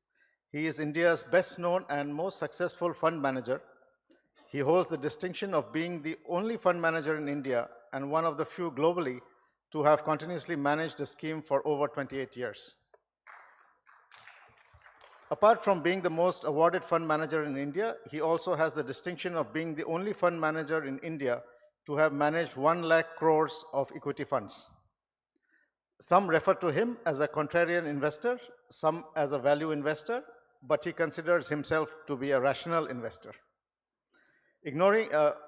He is India's best known and most successful fund manager. He holds the distinction of being the only fund manager in India and one of the few globally to have continuously managed a scheme for over 28 years. Apart from being the most awarded fund manager in India, he also has the distinction of being the only fund manager in India to have managed 1 lakh crores of equity funds. Some refer to him as a contrarian investor, some as a value investor, but he considers himself to be a rational investor.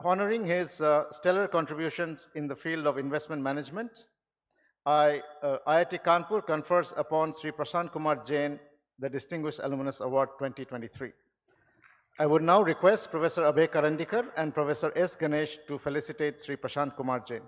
Honoring his stellar contributions in the field of investment management, IIT Kanpur confers upon Sri Prashant Kumar Jain the Distinguished Alumnus Award 2023. I would now request Professor Abhay Karandikar and Professor S. Ganesh to felicitate Sri Prashant Kumar Jain.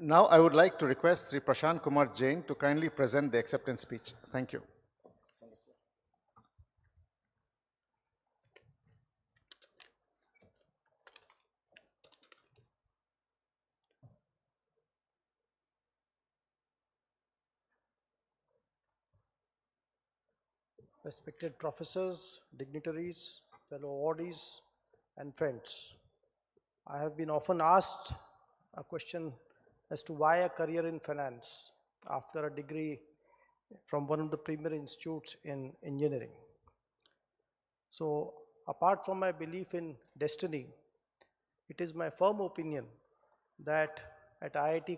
Now I would like to request Sri Prashant Kumar Jain to kindly present the acceptance speech. Thank you. Respected professors, dignitaries, fellow awardees, and friends. I have been often asked a question as to why a career in finance after a degree from one of the premier institutes in engineering. So, apart from my belief in destiny, it is my firm opinion that at IIT,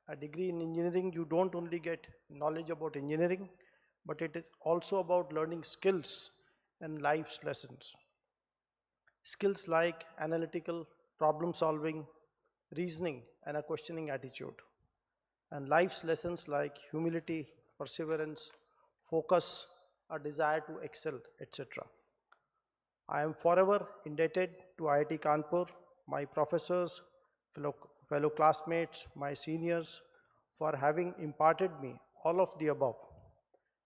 a degree in engineering, you don't only get knowledge about engineering, but it is also about learning skills and life's lessons. Skills like analytical, problem solving, reasoning, and a questioning attitude. And life's lessons like humility, perseverance, focus, a desire to excel, etc. I am forever indebted to IIT Kanpur, my professors, fellow classmates, my seniors, for having imparted me all of the above,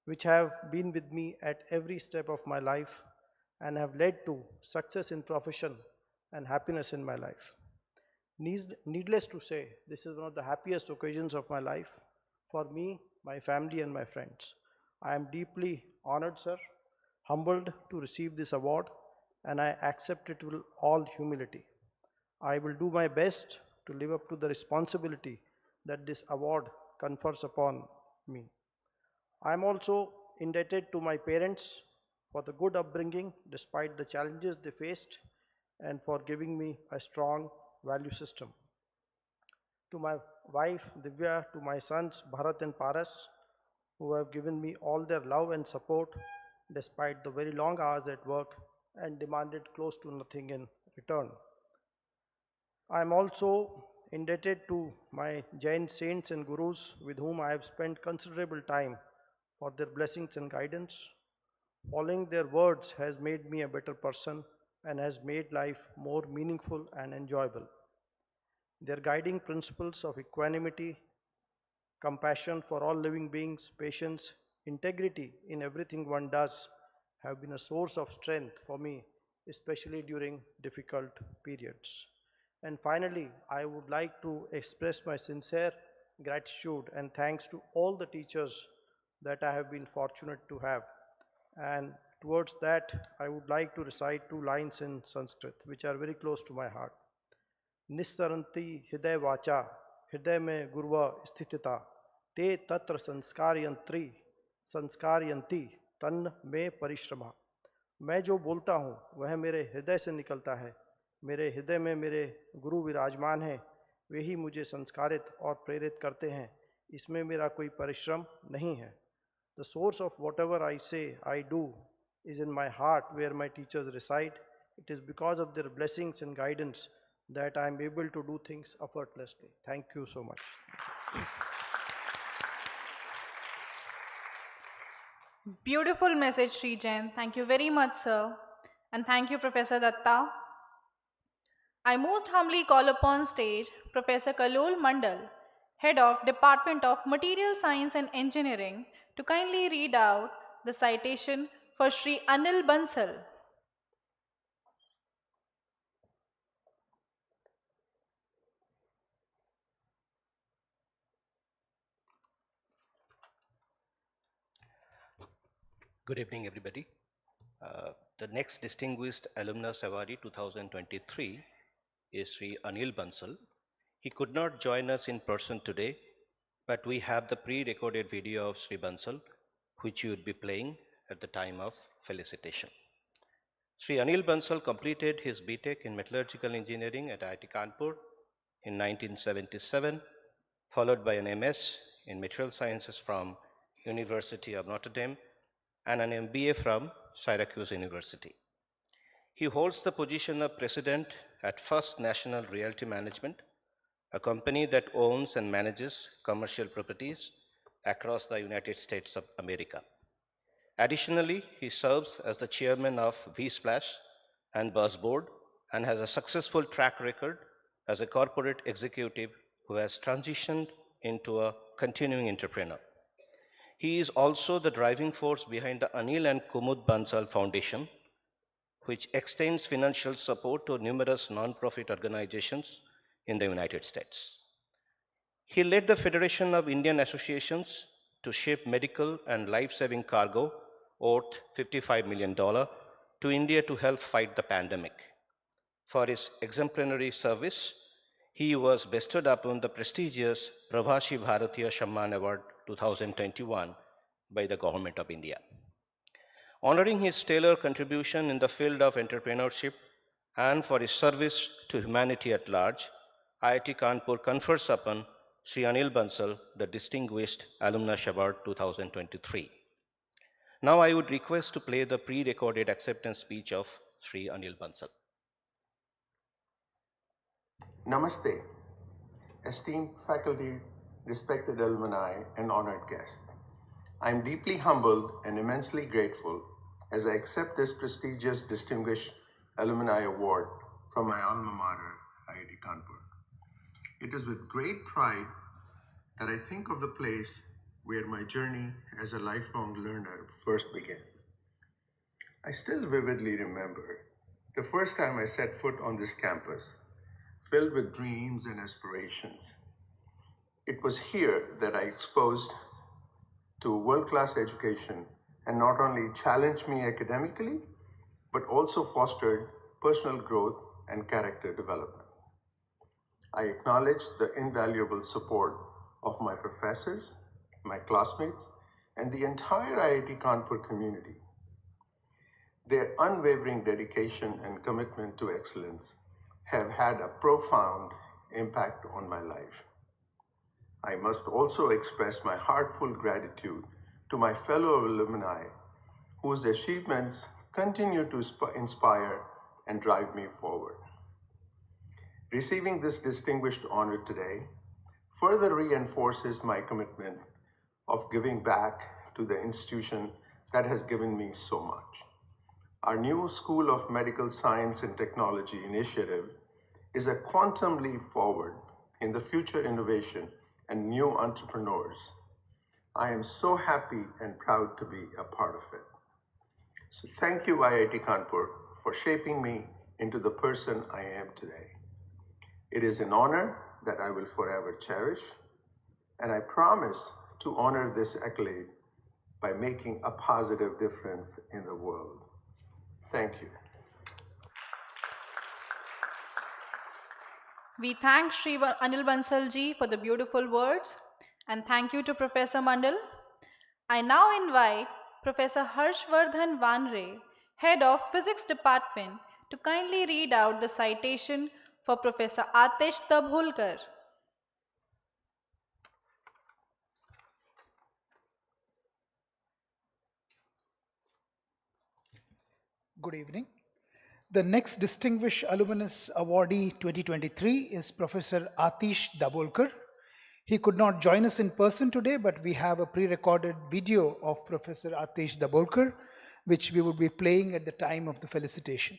which have been with me at every step of my life and have led to success in profession and happiness in my life. Needless to say, this is one of the happiest occasions of my life for me, my family, and my friends. I am deeply honored, sir, humbled to receive this award, and I accept it with all humility. I will do my best to live up to the responsibility that this award confers upon me. I am also indebted to my parents for the good upbringing despite the challenges they faced and for giving me a strong value system. To my wife Divya, to my sons Bharat and Paras, who have given me all their love and support despite the very long hours at work and demanded close to nothing in return. I am also indebted to my Jain saints and gurus with whom I have spent considerable time for their blessings and guidance. Following their words has made me a better person and has made life more meaningful and enjoyable. Their guiding principles of equanimity, compassion for all living beings, patience, integrity in everything one does have been a source of strength for me, especially during difficult periods. And finally, I would like to express my sincere gratitude and thanks to all the teachers that I have been fortunate to have. And towards that, I would like to recite 2 lines in Sanskrit, which are very close to my heart. Nissaranti hriday vacha, hriday mein gurva sthitita, te tatra sanskarayanti tan me parishrama. मैं जो बोलता हूँ वह मेरे हृदय से निकलता है, मेरे हृदय में मेरे गुरु विराजमान हैं, वे ही मुझे संस्कारित और प्रेरित करते हैं, इसमें मेरा कोई परिश्रम नहीं है. The source of whatever I say, I do, is in my heart where my teachers reside. It is because of their blessings and guidance that I am able to do things effortlessly. Thank you so much. Beautiful message, Sri Jain. Thank you very much, sir. And thank you, Professor Datta. I most humbly call upon stage Professor Kalol Mandal, Head of Department of Material Science and Engineering, to kindly read out the citation for Sri Anil Bansal. Good evening, everybody. The next Distinguished Alumnus Awardee 2023 is Sri Anil Bansal. He could not join us in person today, but we have the pre-recorded video of Sri Bansal, which you would be playing at the time of felicitation. Sri Anil Bansal completed his BTech in Metallurgical Engineering at IIT Kanpur in 1977, followed by an MS in Material Sciences from University of Notre Dame and an MBA from Syracuse University. He holds the position of President at First National Realty Management, a company that owns and manages commercial properties across the United States of America. Additionally, he serves as the chairman of V-Splash and Buzz Board and has a successful track record as a corporate executive who has transitioned into a continuing entrepreneur. He is also the driving force behind the Anil and Kumud Bansal Foundation, which extends financial support to numerous non-profit organizations in the United States. He led the Federation of Indian Associations to ship medical and life-saving cargo worth $55 million to India to help fight the pandemic. For his exemplary service, he was bestowed upon the prestigious Prabhashi Bharatiya Samman Award 2021 by the Government of India. Honoring his stellar contribution in the field of entrepreneurship and for his service to humanity at large, IIT Kanpur confers upon Sri Anil Bansal the Distinguished Alumnus Award 2023. Now I would request to play the pre-recorded acceptance speech of Sri Anil Bansal. Namaste, esteemed faculty, respected alumni, and honored guests. I am deeply humbled and immensely grateful as I accept this prestigious Distinguished Alumni Award from my alma mater, IIT Kanpur. It is with great pride that I think of the place where my journey as a lifelong learner first began. I still vividly remember the first time I set foot on this campus, filled with dreams and aspirations. It was here that I exposed to world-class education and not only challenged me academically, but also fostered personal growth and character development. I acknowledge the invaluable support of my professors, my classmates, and the entire IIT Kanpur community. Their unwavering dedication and commitment to excellence have had a profound impact on my life. I must also express my heartfelt gratitude to my fellow alumni whose achievements continue to inspire and drive me forward. Receiving this distinguished honor today further reinforces my commitment of giving back to the institution that has given me so much. Our new School of Medical Science and Technology initiative is a quantum leap forward in the future innovation and new entrepreneurs. I am so happy and proud to be a part of it. So thank you, IIT Kanpur, for shaping me into the person I am today. It is an honor that I will forever cherish, and I promise to honor this accolade by making a positive difference in the world. Thank you. We thank Sri Anil Bansal ji for the beautiful words, and thank you to Professor Mandal. I now invite Professor Harshvardhan Vanre, Head of Physics Department, to kindly read out the citation for Professor Atish Dabholkar. Good evening. The next Distinguished Alumnus Awardee 2023 is Professor Atish Dabholkar. He could not join us in person today, but we have a pre-recorded video of Professor Atish Dabholkar, which we will be playing at the time of the felicitation.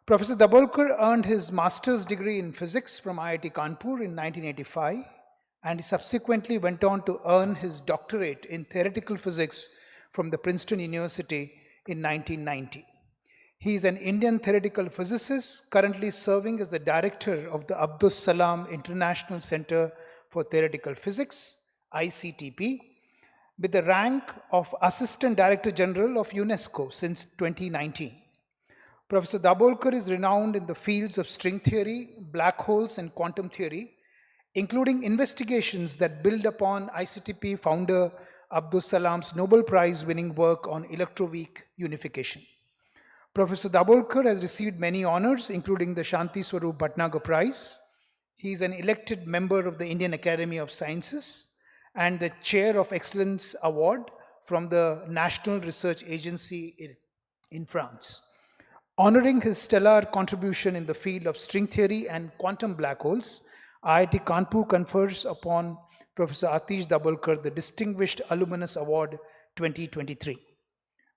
Professor Dabholkar earned his master's degree in physics from IIT Kanpur in 1985, and he subsequently went on to earn his doctorate in theoretical physics from the Princeton University in 1990. He is an Indian theoretical physicist currently serving as the director of the Abdus Salam International Center for Theoretical Physics, ICTP, with the rank of Assistant Director General of UNESCO since 2019. Professor Dabholkar is renowned in the fields of string theory, black holes, and quantum theory, including investigations that build upon ICTP founder Abdus Salam's Nobel Prize-winning work on electroweak unification. Professor Dabholkar has received many honors, including the Shanti Swarup Bhatnagar Prize. He is an elected member of the Indian Academy of Sciences and the Chair of Excellence Award from the National Research Agency in France. Honoring his stellar contribution in the field of string theory and quantum black holes, IIT Kanpur confers upon Professor Atish Dabholkar the Distinguished Alumnus Award 2023.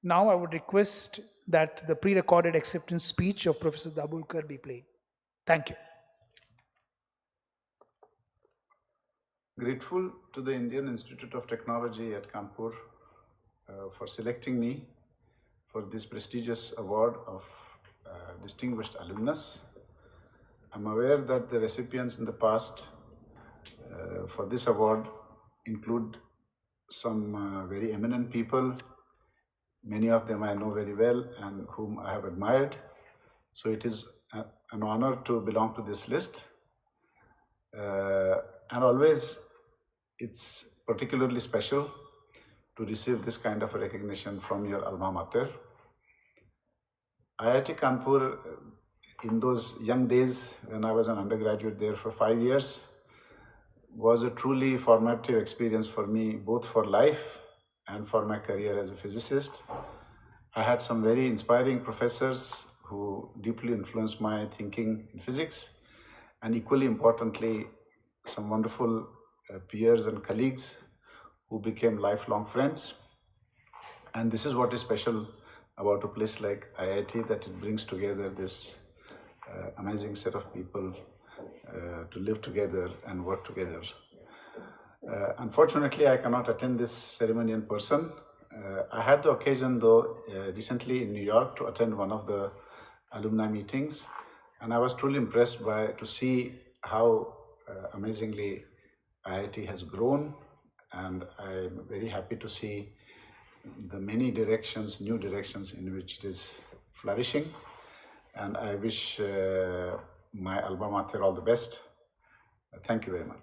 Now I would request that the pre-recorded acceptance speech of Professor Dabholkar be played. Thank you. Grateful to the Indian Institute of Technology at Kanpur for selecting me for this prestigious award of distinguished alumnus. I'm aware that the recipients in the past for this award include some very eminent people. Many of them I know very well and whom I have admired. So it is an honor to belong to this list. And always it's particularly special to receive this kind of a recognition from your alma mater. IIT Kanpur, in those young days when I was an undergraduate there for 5 years, was a truly formative experience for me, both for life and for my career as a physicist. I had some very inspiring professors who deeply influenced my thinking in physics, and equally importantly, some wonderful peers and colleagues who became lifelong friends. And this is what is special about a place like IIT, that it brings together this amazing set of people to live together and work together. Unfortunately, I cannot attend this ceremony in person. I had the occasion though recently in New York to attend one of the alumni meetings, and I was truly impressed to see how amazingly IIT has grown, and I'm very happy to see the many directions, new directions in which it is flourishing, and I wish my alma mater all the best. Thank you very much.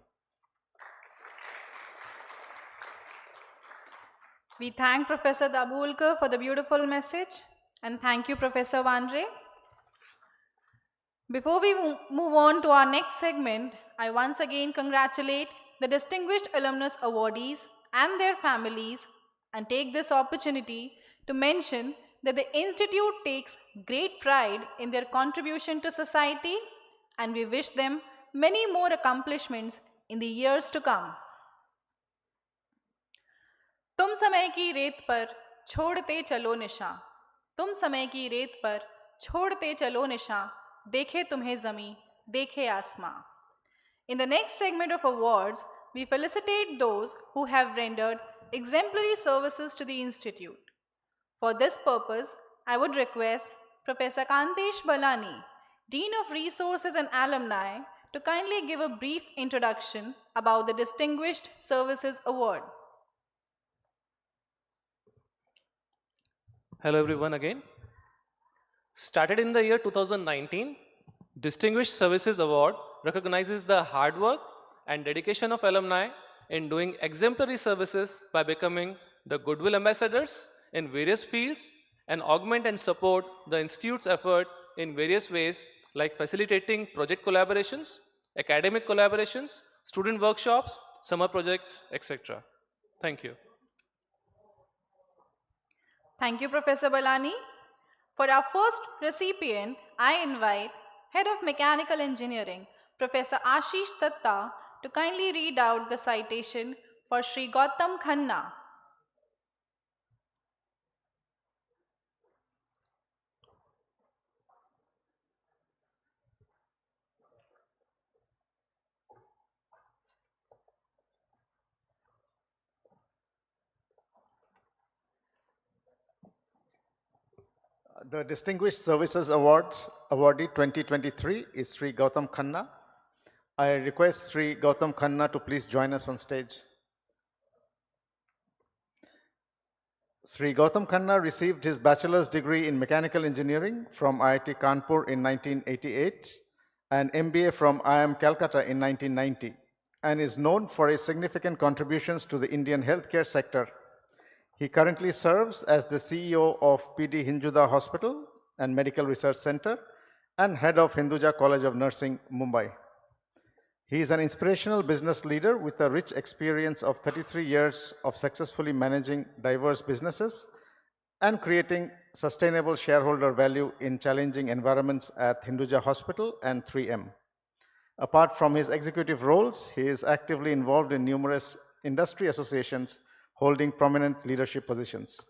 We thank Professor Dabholkar for the beautiful message, and thank you, Professor Vandre. Before we move on to our next segment, I once again congratulate the distinguished alumnus awardees and their families, and take this opportunity to mention that the Institute takes great pride in their contribution to society, and we wish them many more accomplishments in the years to come. तुम समय की रेत पर छोड़ते चलो निशा, तुम समय की रेत पर छोड़ते चलो निशा, देखे तुम्हें ज़मीं, देखे आसमां. In the next segment of awards, we felicitate those who have rendered exemplary services to the Institute. For this purpose, I would request Professor Kantesh Balani, Dean of Resources and Alumni, to kindly give a brief introduction about the Distinguished Services Award. Hello everyone again. Started in the year 2019, Distinguished Services Award recognizes the hard work and dedication of alumni in doing exemplary services by becoming the goodwill ambassadors in various fields and augment and support the Institute's effort in various ways like facilitating project collaborations, academic collaborations, student workshops, summer projects, etc. Thank you. Thank you, Professor Balani. For our first recipient, I invite Head of Mechanical Engineering, Professor Ashish Datta, to kindly read out the citation for Sri Gautam Khanna. The Distinguished Services awardee 2023 is Sri Gautam Khanna. I request Sri Gautam Khanna to please join us on stage. Sri Gautam Khanna received his bachelor's degree in mechanical engineering from IIT Kanpur in 1988 and MBA from IIM Calcutta in 1990, and is known for his significant contributions to the Indian healthcare sector. He currently serves as the CEO of PD Hinduja Hospital and Medical Research Center and head of Hinduja College of Nursing, Mumbai. He is an inspirational business leader with a rich experience of 33 years of successfully managing diverse businesses and creating sustainable shareholder value in challenging environments at Hinduja Hospital and 3M. Apart from his executive roles, he is actively involved in numerous industry associations holding prominent leadership positions.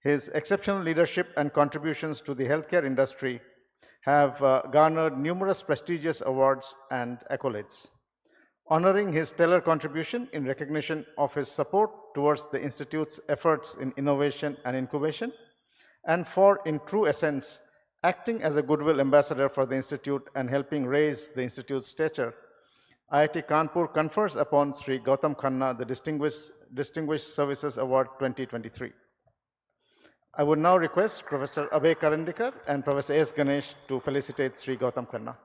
His exceptional leadership and contributions to the healthcare industry have garnered numerous prestigious awards and accolades. honoring his stellar contribution in recognition of his support towards the Institute's efforts in innovation and incubation, and for, in true essence, acting as a goodwill ambassador for the Institute and helping raise the Institute's stature, IIT Kanpur confers upon Sri Gautam Khanna the Distinguished Services Award 2023. I would now request Professor Abhay Karandikar and Professor S. Ganesh to felicitate Sri Gautam Khanna.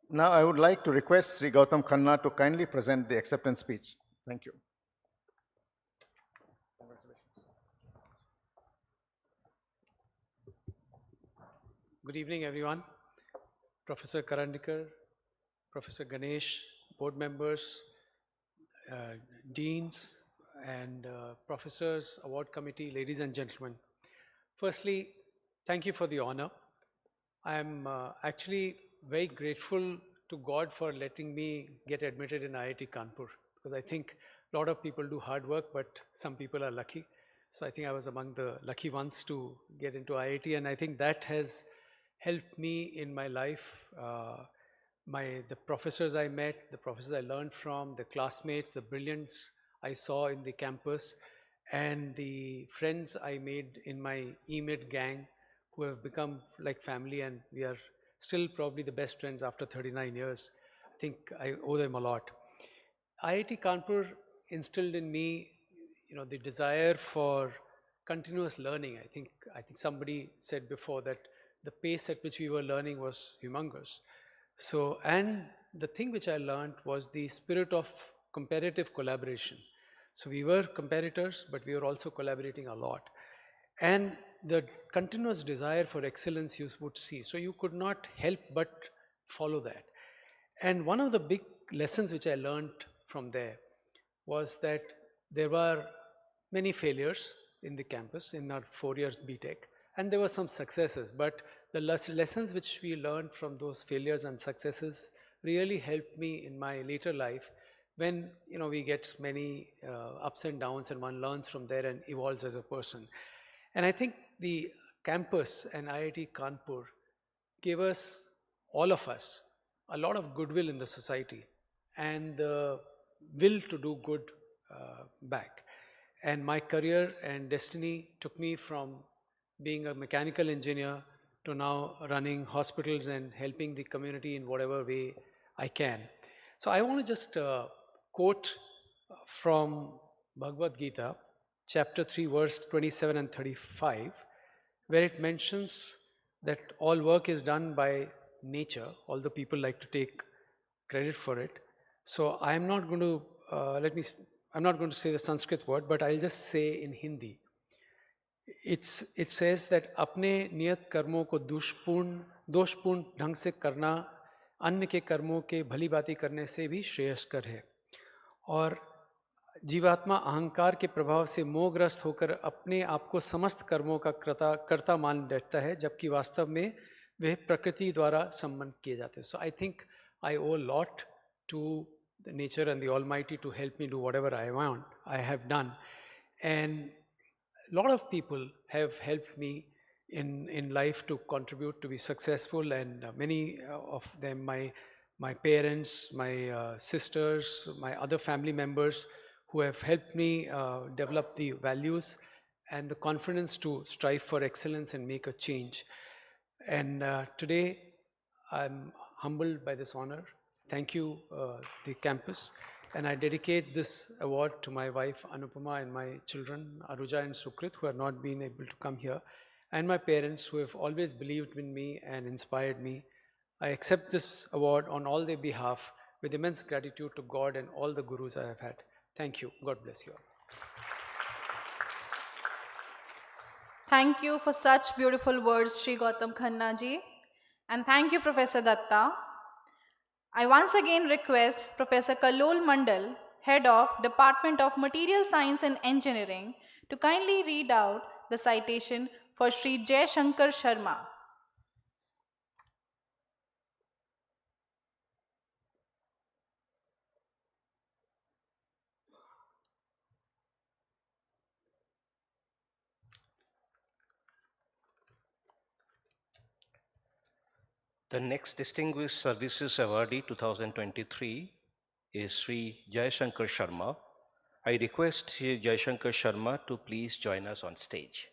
Now I would like to request Sri Gautam Khanna to kindly present the acceptance speech. Thank you. Good evening, everyone. Professor Karandikar, Professor Ganesh, board members, deans, and professors, award committee, ladies and gentlemen. Firstly, thank you for the honor. I am actually very grateful to God for letting me get admitted in IIT Kanpur, because I think a lot of people do hard work, but some people are lucky. So I think I was among the lucky ones to get into IIT, and I think that has helped me in my life. The professors I met, the professors I learned from, the classmates, the brilliance I saw in the campus, and the friends I made in my EMID gang, who have become like family, and we are still probably the best friends after 39 years. I think I owe them a lot. IIT Kanpur instilled in me, the desire for continuous learning. I think somebody said before that the pace at which we were learning was humongous. So, and the thing which I learned was the spirit of comparative collaboration. So we were competitors, but we were also collaborating a lot. And the continuous desire for excellence you would see. So you could not help but follow that. And one of the big lessons which I learned from there was that there were many failures in the campus in our 4 years BTech, and there were some successes, but the lessons which we learned from those failures and successes really helped me in my later life when we get many ups and downs, and one learns from there and evolves as a person. And I think the campus and IIT Kanpur gave us, all of us, a lot of goodwill in the society and the will to do good back. And my career and destiny took me from being a mechanical engineer to now running hospitals and helping the community in whatever way I can. So I want to just quote from Bhagavad Gita, chapter 3, verse 27 and 35, where it mentions that all work is done by nature, although people like to take credit for it. So I'm not going to, I'm not going to say the Sanskrit word, but I'll just say in Hindi. It says that अपने नियत कर्मों को दोषपूर्ण ढंग से करना अन्य के कर्मों के भली बाती करने से भी श्रेयस्कर है, और जीवात्मा अहंकार के प्रभाव से मोहग्रस्त होकर अपने आप को समस्त कर्मों का कर्ता मान बैठता है, जबकि वास्तव में वे प्रकृति द्वारा संबंध किए जाते हैं. So I think I owe a lot to the nature and the Almighty to help me do whatever I have done. And a lot of people have helped me in life to contribute to be successful, and many of them, my parents, my sisters, my other family members, who have helped me develop the values and the confidence to strive for excellence and make a change. And today I'm humbled by this honor. Thank you, the campus. And I dedicate this award to my wife Anupama and my children Aruja and Sukrit, who have not been able to come here, and my parents, who have always believed in me and inspired me. I accept this award on all their behalf with immense gratitude to God and all the gurus I have had. Thank you. God bless you all. Thank you for such beautiful words, Sri Gautam Khanna ji. And thank you, Professor Datta. I once again request Professor Kallol Mandal, Head of Department of Material Science and Engineering, to kindly read out the citation for Sri Jai Shankar Sharma. The next Distinguished Services Awardee 2023 is Sri Jai Shankar Sharma. I request Sri Jai Shankar Sharma to please join us on stage.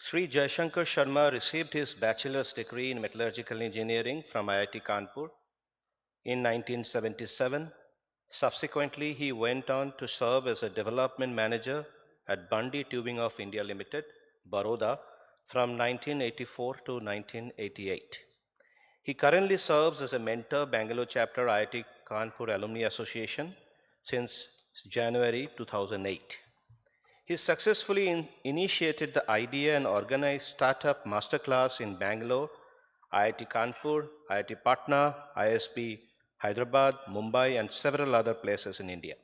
Sri Jaishankar Sharma received his bachelor's degree in metallurgical engineering from IIT Kanpur in 1977. Subsequently, he went on to serve as a development manager at Bundy Tubing of India Limited, Baroda, from 1984 to 1988. He currently serves as a mentor, Bangalore chapter IIT Kanpur Alumni Association since January 2008. He successfully initiated the idea and organized startup masterclass in Bangalore, IIT Kanpur, IIT Patna, ISB Hyderabad, Mumbai, and several other places in India.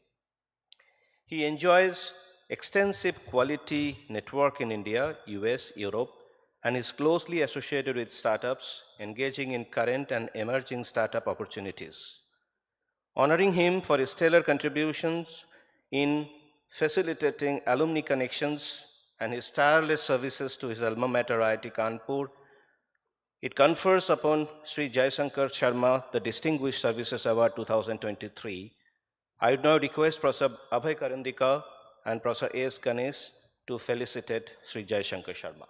He enjoys extensive quality network in India, US, Europe, and is closely associated with startups engaging in current and emerging startup opportunities. Honoring him for his stellar contributions in facilitating alumni connections and his tireless services to his alma mater IIT Kanpur, it confers upon Sri Jaisankar Sharma the Distinguished Services Award 2023. I would now request Professor Abhay Karandika and Professor A.S. Ganesh to felicitate Sri Jaisankar Sharma.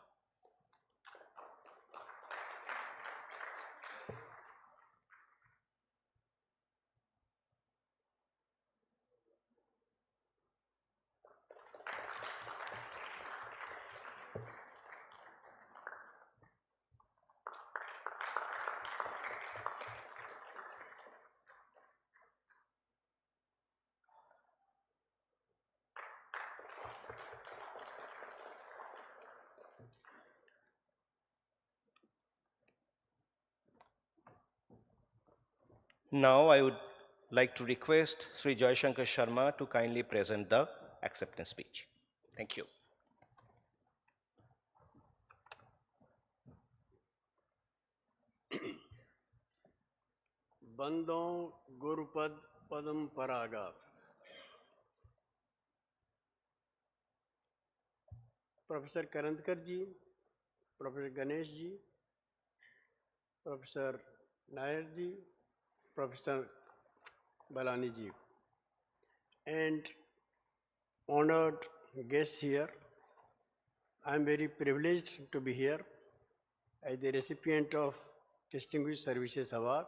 Now I would like to request Sri Jaishankar Sharma to kindly present the acceptance speech. Thank you. बंदों गुरुपद पदम परागा professor करंदकर ji, professor Ganesh ji, professor Nair ji, Professor Balani ji, and honored guests here. I am very privileged to be here as the recipient of Distinguished Services Award.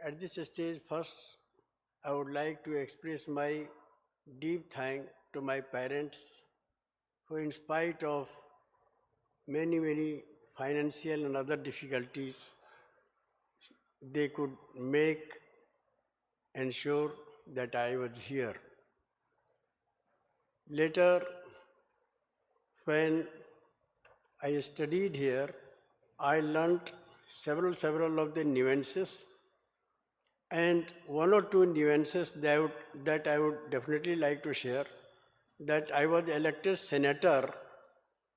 At this stage, first, I would like to express my deep thanks to my parents who, in spite of many financial and other difficulties, they could ensure that I was here. Later, when I studied here, I learned several of the nuances, and one or two nuances that I would definitely like to share, that I was elected senator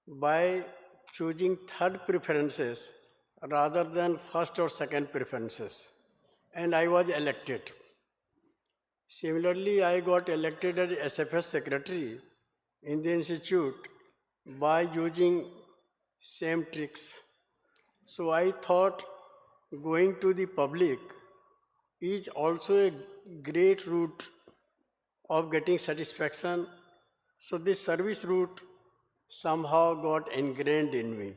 by choosing third preferences rather than first or second preferences, and I was elected. Similarly, I got elected as SFS secretary in the institute by using same tricks. So I thought going to the public is also a great route of getting satisfaction. So this service route somehow got ingrained in me.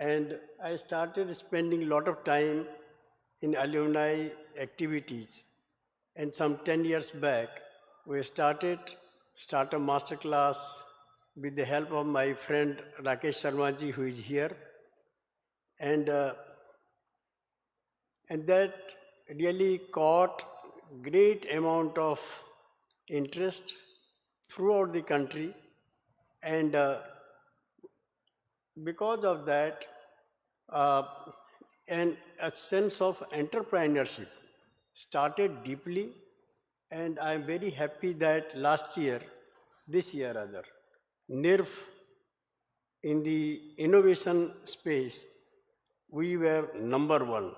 And I started spending a lot of time in alumni activities. And some 10 years back, we started a master class with the help of my friend Rakesh Sharma ji, who is here. And that really caught great amount of interest throughout the country. And because of that, and a sense of entrepreneurship started deeply, and I am very happy that this year rather, NIRF in the innovation space, we were #1.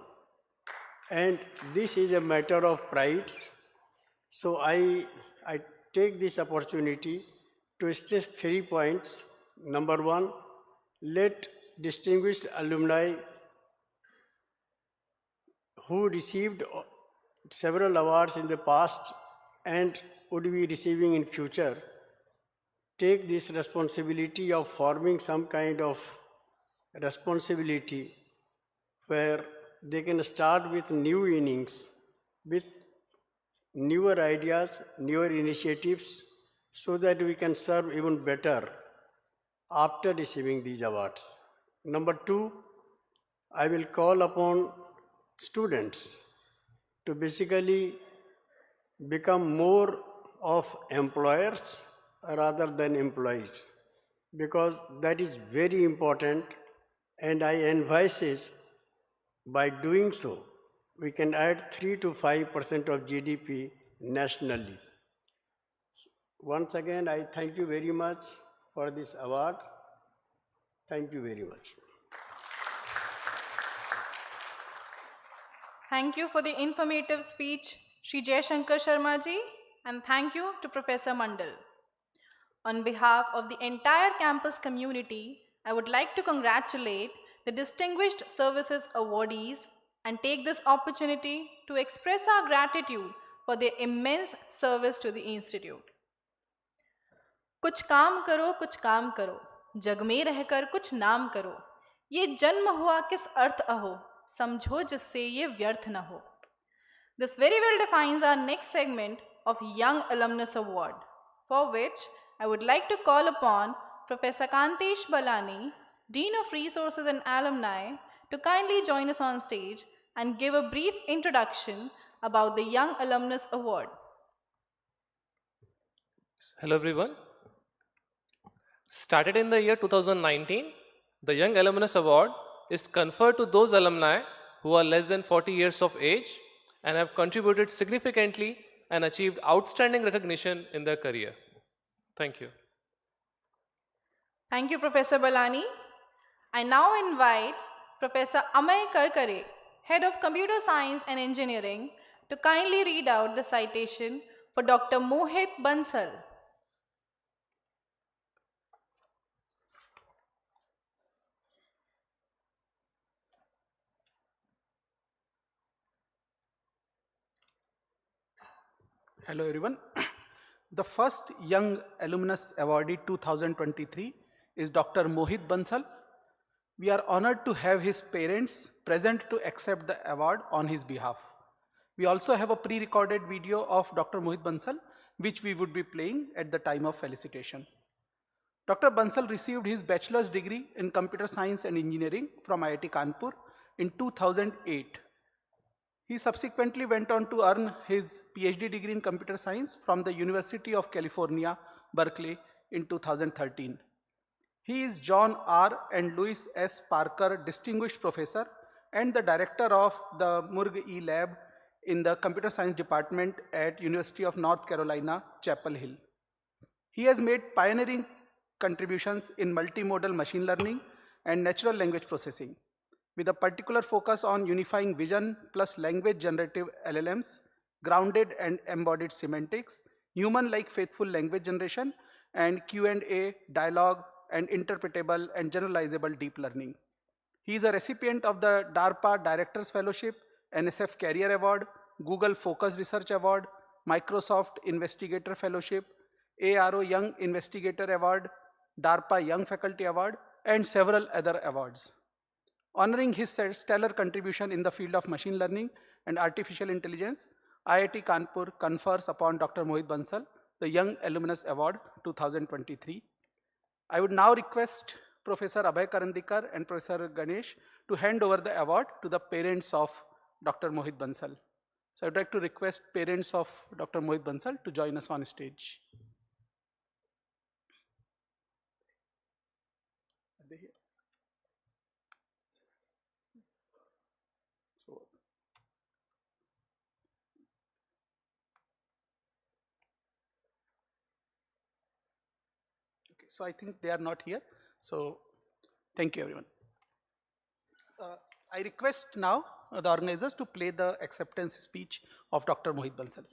And this is a matter of pride. So I take this opportunity to stress 3 points. Number 1, let distinguished alumni who received several awards in the past and would be receiving in future take this responsibility of forming some kind of responsibility where they can start with new innings, with newer ideas, newer initiatives, so that we can serve even better after receiving these awards. Number 2, I will call upon students to basically become more of employers rather than employees, because that is very important, and I advise by doing so, we can add 3 to 5% of GDP nationally. Once again, I thank you very much for this award. Thank you very much. Thank you for the informative speech, Shri Jayashankar Sharma ji, and thank you to Professor Mandal. On behalf of the entire campus community, I would like to congratulate the Distinguished Services Awardees and take this opportunity to express our gratitude for their immense service to the institute. कुछ काम करो, जग में रहकर कुछ नाम करो, ये जन्म हुआ किस अर्थ अहो, समझो जिससे ये व्यर्थ न हो. This very well defines our next segment of Young Alumnus Award, for which I would like to call upon Professor Kantesh Balani, Dean of Resources and Alumni, to kindly join us on stage and give a brief introduction about the Young Alumnus Award. Hello everyone. Started in the year 2019, the Young Alumnus Award is conferred to those alumni who are less than 40 years of age and have contributed significantly and achieved outstanding recognition in their career. Thank you. Thank you, Professor Balani. I now invite Professor Amay Karkare, Head of Computer Science and Engineering, to kindly read out the citation for Dr. Mohit Bansal. Hello everyone. The first Young Alumnus Awardee 2023 is Dr. Mohit Bansal. We are honored to have his parents present to accept the award on his behalf. We also have a pre-recorded video of Dr. Mohit Bansal, which we would be playing at the time of felicitation. Dr. Bansal received his bachelor's degree in Computer Science and Engineering from IIT Kanpur in 2008. He subsequently went on to earn his PhD degree in Computer Science from the University of California, Berkeley in 2013. He is John R. and Louis S. Parker Distinguished Professor and the Director of the Murg E Lab in the Computer Science Department at University of North Carolina, Chapel Hill. He has made pioneering contributions in multimodal machine learning and natural language processing, with a particular focus on unifying vision plus language generative LLMs, grounded and embodied semantics, human-like faithful language generation, and Q&A, dialogue, and interpretable and generalizable deep learning. He is a recipient of the DARPA Directors Fellowship, NSF Career Award, Google Focus Research Award, Microsoft Investigator Fellowship, ARO Young Investigator Award, DARPA Young Faculty Award, and several other awards. Honoring his stellar contribution in the field of machine learning and artificial intelligence, IIT Kanpur confers upon Dr. Mohit Bansal the Young Alumnus Award 2023. I would now request Professor Abhay Karandikar and Professor Ganesh to hand over the award to the parents of Dr. Mohit Bansal. So I would like to request parents of Dr. Mohit Bansal to join us on stage. Are they here? So, okay, so I think they are not here. So thank you, everyone. I request now the organizers to play the acceptance speech of Dr. Mohit Bansal.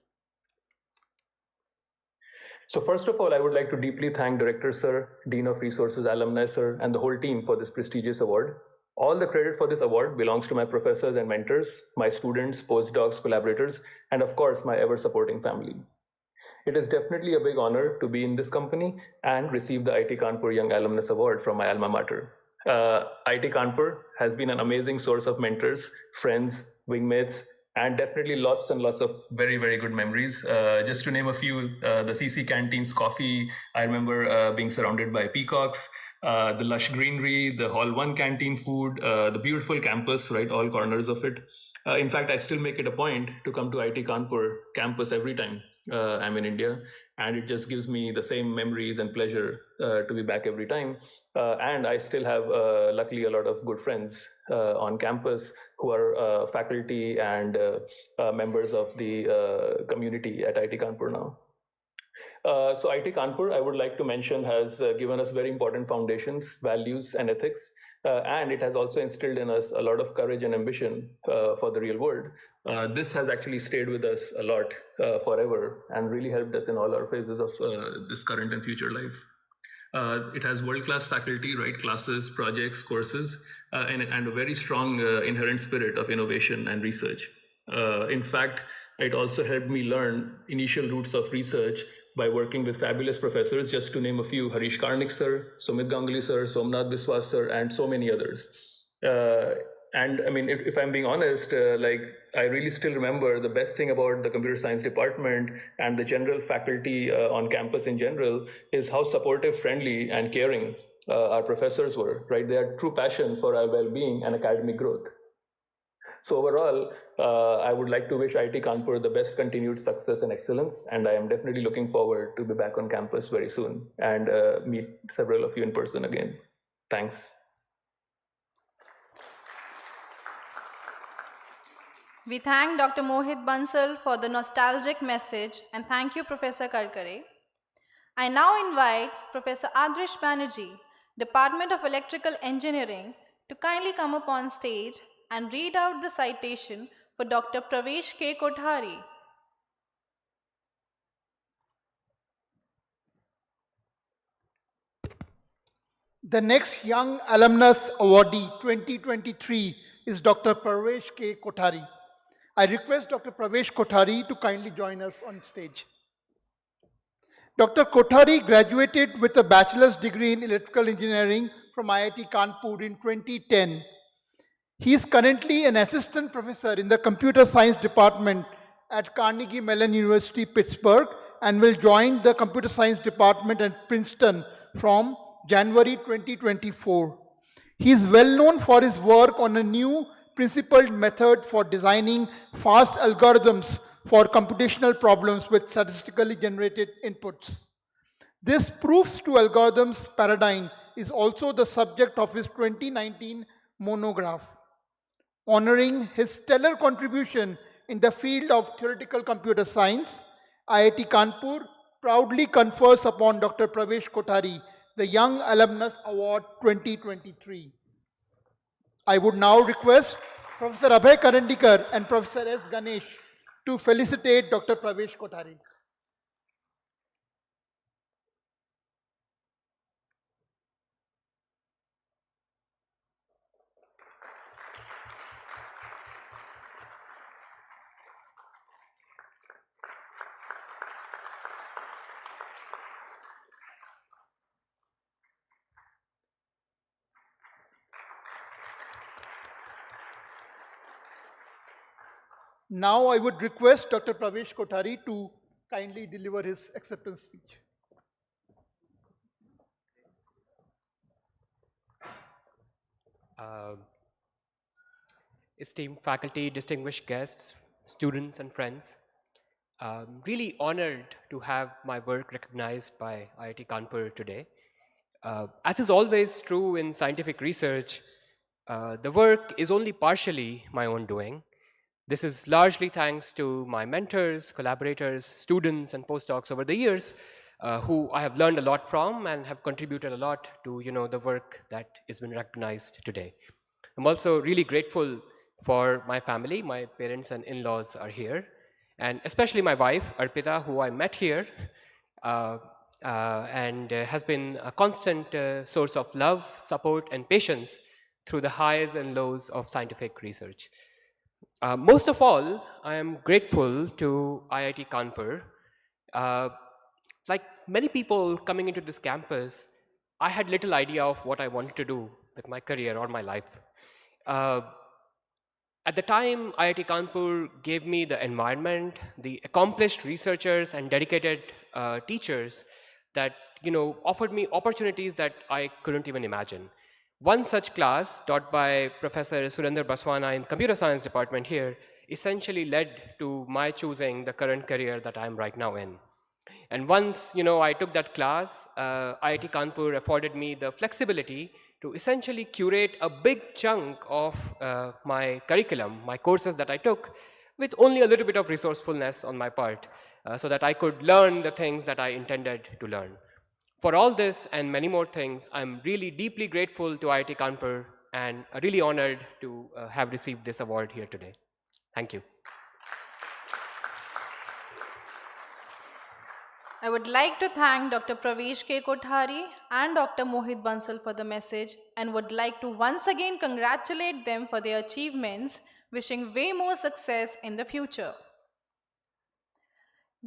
So first of all, I would like to deeply thank Director Sir, Dean of Resources, Alumni Sir, and the whole team for this prestigious award. All the credit for this award belongs to my professors and mentors, my students, postdocs, collaborators, and of course, my ever-supporting family. It is definitely a big honor to be in this company and receive the IIT Kanpur Young Alumnus Award from my alma mater. IIT Kanpur has been an amazing source of mentors, friends, wingmates, and definitely lots and lots of very, very good memories. Just to name a few, the CC Canteen's coffee, I remember being surrounded by peacocks, the lush greenery, the Hall 1 canteen food, the beautiful campus, right, all corners of it. In fact, I still make it a point to come to IIT Kanpur campus every time I'm in India, and it just gives me the same memories and pleasure to be back every time. And I still have, luckily, a lot of good friends on campus who are faculty and members of the community at IIT Kanpur now. So IIT Kanpur, I would like to mention, has given us very important foundations, values, and ethics. And it has also instilled in us a lot of courage and ambition for the real world. This has actually stayed with us a lot forever and really helped us in all our phases of this current and future life. It has world-class faculty, right? Classes, projects, courses, and a very strong inherent spirit of innovation and research. In fact, it also helped me learn initial roots of research by working with fabulous professors, just to name a few: Harish Karnik sir, Sumit Ganguly sir, Somnath Biswas sir, and so many others. And I mean, if I'm being honest, like, I really still remember the best thing about the computer science department and the general faculty on campus in general is how supportive, friendly, and caring our professors were, right? They had true passion for our well-being and academic growth. So overall, I would like to wish IIT Kanpur the best continued success and excellence, and I am definitely looking forward to be back on campus very soon and meet several of you in person again. Thanks. We thank Dr. Mohit Bansal for the nostalgic message, and thank you, Professor Karkare. I now invite Professor Adrish Banerjee, Department of Electrical Engineering, to kindly come up on stage and read out the citation for Dr. Pravesh K. Kothari. The next Young Alumnus Awardee 2023 is Dr. Pravesh K. Kothari. I request Dr. Pravesh Kothari to kindly join us on stage. Dr. Kothari graduated with a bachelor's degree in electrical engineering from IIT Kanpur in 2010. He is currently an assistant professor in the computer science department at Carnegie Mellon University, Pittsburgh, and will join the computer science department at Princeton from January 2024. He is well known for his work on a new principled method for designing fast algorithms for computational problems with statistically generated inputs. This proofs to algorithms paradigm is also the subject of his 2019 monograph. Honoring his stellar contribution in the field of theoretical computer science, IIT Kanpur proudly confers upon Dr. Pravesh Kothari the Young Alumnus Award 2023. I would now request Professor Abhay Karandikar and Professor S. Ganesh to felicitate Dr. Pravesh Kothari. Now I would request Dr. Pravesh Kothari to kindly deliver his acceptance speech. esteemed faculty, distinguished guests, students and friends. Really honored to have my work recognized by IIT Kanpur today. As is always true in scientific research, the work is only partially my own doing. This is largely thanks to my mentors, collaborators, students, and postdocs over the years, who I have learned a lot from and have contributed a lot to the work that has been recognized today. I'm also really grateful for my family. My parents and in-laws are here, and especially my wife, Arpita, who I met here, and has been a constant source of love, support, and patience through the highs and lows of scientific research. Most of all, I am grateful to IIT Kanpur. Like many people coming into this campus, I had little idea of what I wanted to do with my career or my life. At the time, IIT Kanpur gave me the environment, the accomplished researchers and dedicated teachers that offered me opportunities that I couldn't even imagine. One such class taught by Professor Surendra Baswana in Computer Science department here essentially led to my choosing the current career that I'm right now in. And once I took that class, IIT Kanpur afforded me the flexibility to essentially curate a big chunk of my curriculum, my courses that I took, with only a little bit of resourcefulness on my part, so that I could learn the things that I intended to learn. For all this and many more things, I'm really deeply grateful to IIT Kanpur and really honored to have received this award here today. Thank you. I would like to thank Dr. Pravesh K. Kothari and Dr. Mohit Bansal for the message, and would like to once again congratulate them for their achievements, wishing way more success in the future.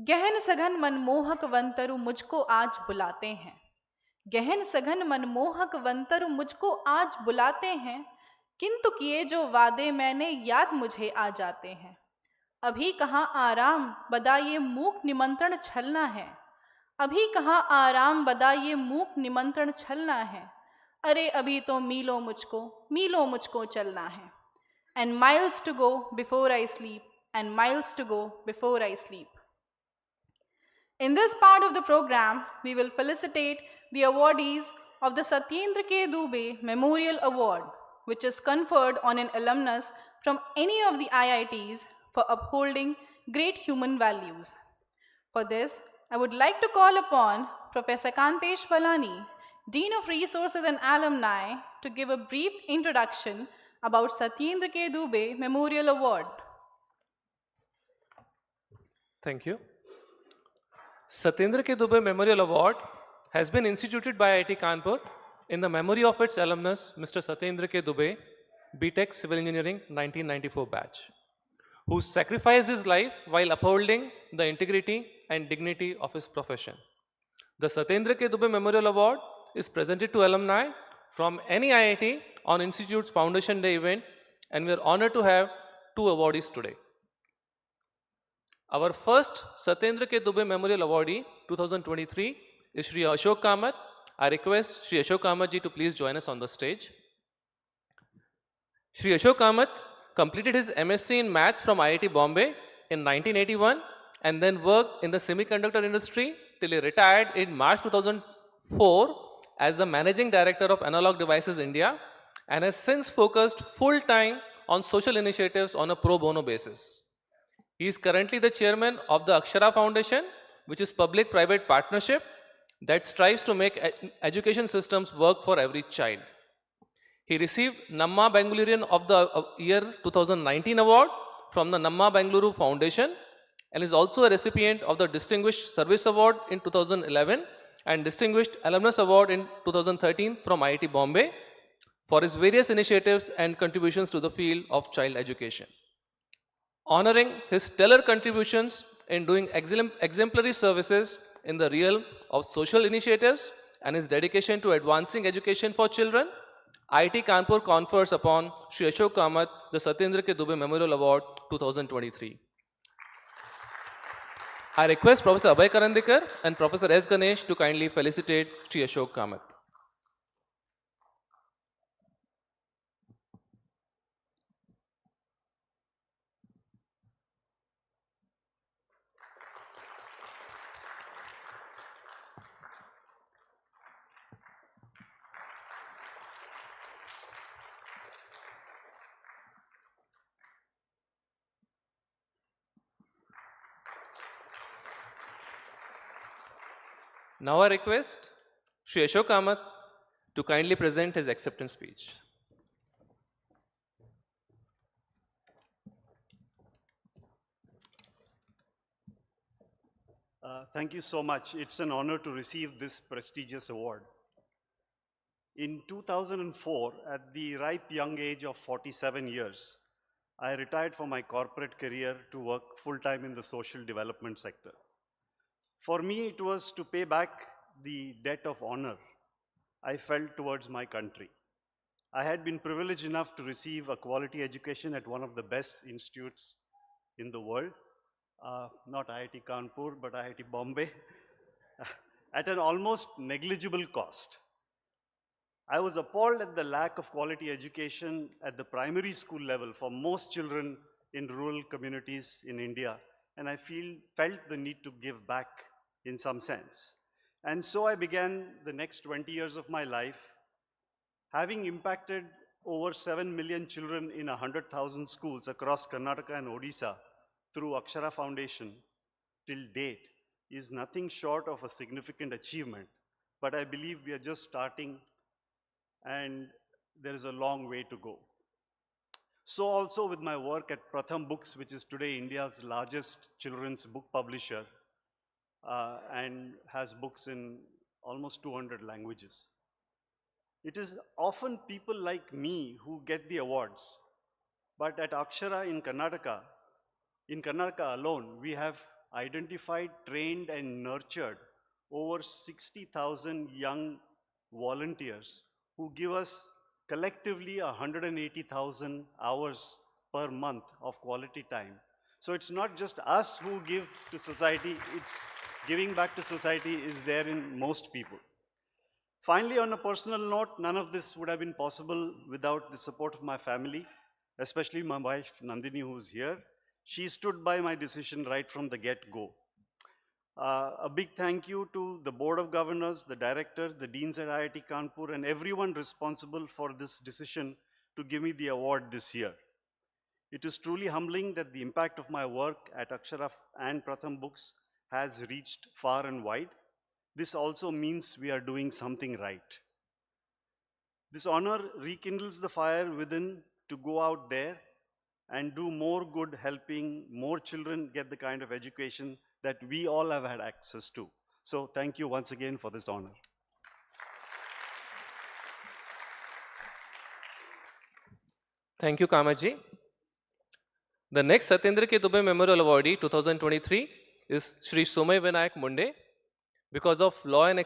गहन सघन मनमोहक वंतरु मुझको आज बुलाते हैं, गहन सघन मनमोहक वंतरु मुझको आज बुलाते हैं, किंतु किए जो वादे मैंने याद मुझे आ जाते हैं। अभी कहाँ आराम बदा ये मूक निमंत्रण छलना है, अभी कहाँ आराम बदा ये मूक निमंत्रण छलना है, अरे अभी तो मीलों मुझको चलना है। And miles to go before I sleep, and miles to go before I sleep. In this part of the program, we will felicitate the awardees of the Satyendra K. Dubey Memorial Award, which is conferred on an alumnus from any of the IITs for upholding great human values. For this, I would like to call upon Professor Kantesh Balani, Dean of Resources and Alumni, to give a brief introduction about Satyendra K. Dubey Memorial Award. Thank you. Satyendra K. Dubey Memorial Award has been instituted by IIT Kanpur in the memory of its alumnus, Mr. Satyendra K. Dubey, BTech Civil Engineering 1994 batch, who sacrificed his life while upholding the integrity and dignity of his profession. The Satyendra K. Dubey Memorial Award is presented to alumni from any IIT on Institute's Foundation Day event, and we are honored to have two awardees today. Our first Satyendra K. Dubey Memorial Awardee 2023 is Shri Ashok Kamath. I request Shri Ashok Kamath ji to please join us on the stage. Shri Ashok Kamath completed his MSc in Maths from IIT Bombay in 1981 and then worked in the semiconductor industry till he retired in March 2004 as the Managing Director of Analog Devices India, and has since focused full-time on social initiatives on a pro bono basis. He is currently the chairman of the Akshara Foundation, which is public-private partnership that strives to make education systems work for every child. He received Namma Bengalurian of the Year 2019 award from the Namma Bengaluru Foundation and is also a recipient of the Distinguished Service Award in 2011 and Distinguished Alumnus Award in 2013 from IIT Bombay for his various initiatives and contributions to the field of child education. Honoring his stellar contributions in doing exemplary services in the realm of social initiatives and his dedication to advancing education for children, IIT Kanpur confers upon Shri Ashok Kamath the Satyendra K. Dubey Memorial Award 2023. I request Professor Abhay Karandikar and Professor S. Ganesh to kindly felicitate Shri Ashok Kamath. Now I request Shri Ashok Kamath to kindly present his acceptance speech. Thank you so much. It's an honor to receive this prestigious award. In 2004, at the ripe young age of 47 years, I retired from my corporate career to work full-time in the social development sector. For me, it was to pay back the debt of honor I felt towards my country. I had been privileged enough to receive a quality education at one of the best institutes in the world, not IIT Kanpur, but IIT Bombay, at an almost negligible cost. I was appalled at the lack of quality education at the primary school level for most children in rural communities in India, and I felt the need to give back in some sense. And so I began the next 20 years of my life, having impacted over 7 million children in 100,000 schools across Karnataka and Odisha through Akshara Foundation till date, is nothing short of a significant achievement. But I believe we are just starting and there is a long way to go. So also with my work at Pratham Books, which is today India's largest children's book publisher and has books in almost 200 languages. It is often people like me who get the awards, but at Akshara in Karnataka alone, we have identified, trained and nurtured over 60,000 young volunteers who give us collectively 180,000 hours per month of quality time. So it's not just us who give to society, it's giving back to society is there in most people. Finally, on a personal note, none of this would have been possible without the support of my family, especially my wife Nandini, who's here. She stood by my decision right from the get-go. A big thank you to the Board of Governors, the Director, the Deans at IIT Kanpur, and everyone responsible for this decision to give me the award this year. It is truly humbling that the impact of my work at Akshara and Pratham Books has reached far and wide. This also means we are doing something right. This honor rekindles the fire within to go out there and do more good, helping more children get the kind of education that we all have had access to. So thank you once again for this honor. Thank you, Kamaji. The next Satyendra K. Dubey Memorial Awardee 2023 is Shri Somay Vinayak Munde. Because of law and order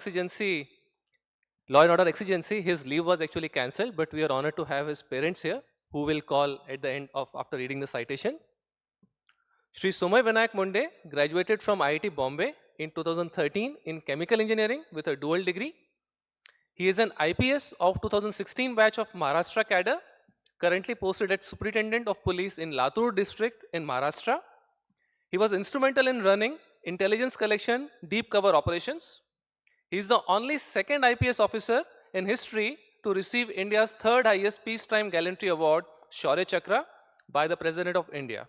exigency, his leave was actually cancelled, but we are honored to have his parents here, who will call at the end of after reading the citation. Shri Somay Vinayak Munde graduated from IIT Bombay in 2013 in chemical engineering with a dual degree. He is an IPS of 2016 batch of Maharashtra cadre, currently posted as Superintendent of Police in Latur district in Maharashtra. He was instrumental in running intelligence collection, deep cover operations. He is the only second IPS officer in history to receive India's third highest Peacetime Gallantry Award, Shaurya Chakra, by the President of India.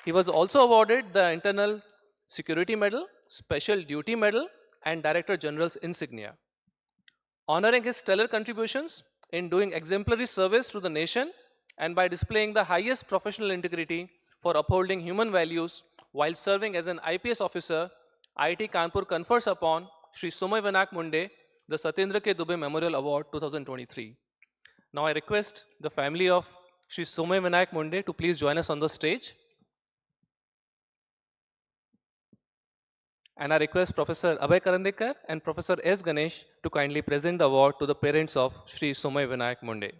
He was also awarded the Internal Security Medal, Special Duty Medal, and Director General's insignia, honoring his stellar contributions in doing exemplary service to the nation and by displaying the highest professional integrity for upholding human values while serving as an IPS officer. IIT Kanpur confers upon Shri Somay Vinayak Munde the Satyendra K. Dubey Memorial Award 2023. Now I request the family of Shri Somay Vinayak Munde to please join us on the stage. And I request Professor Abhay Karandekar and Professor S. Ganesh to kindly present the award to the parents of Shri Somay Vinayak Munde.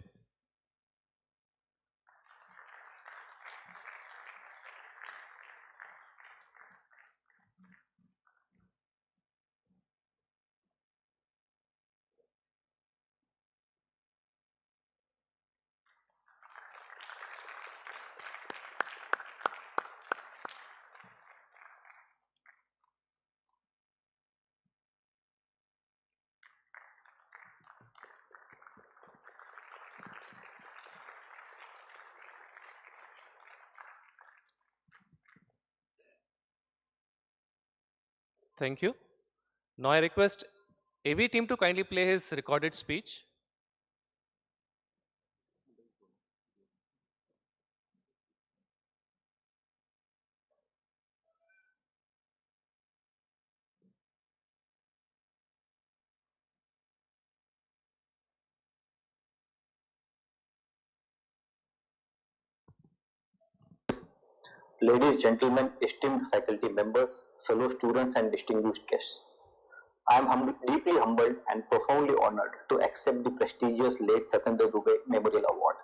Thank you. Now I request AV team to kindly play his recorded speech. Ladies, gentlemen, esteemed faculty members, fellow students and distinguished guests. I am deeply humbled and profoundly honored to accept the prestigious late Satyendra Dubey Memorial Award.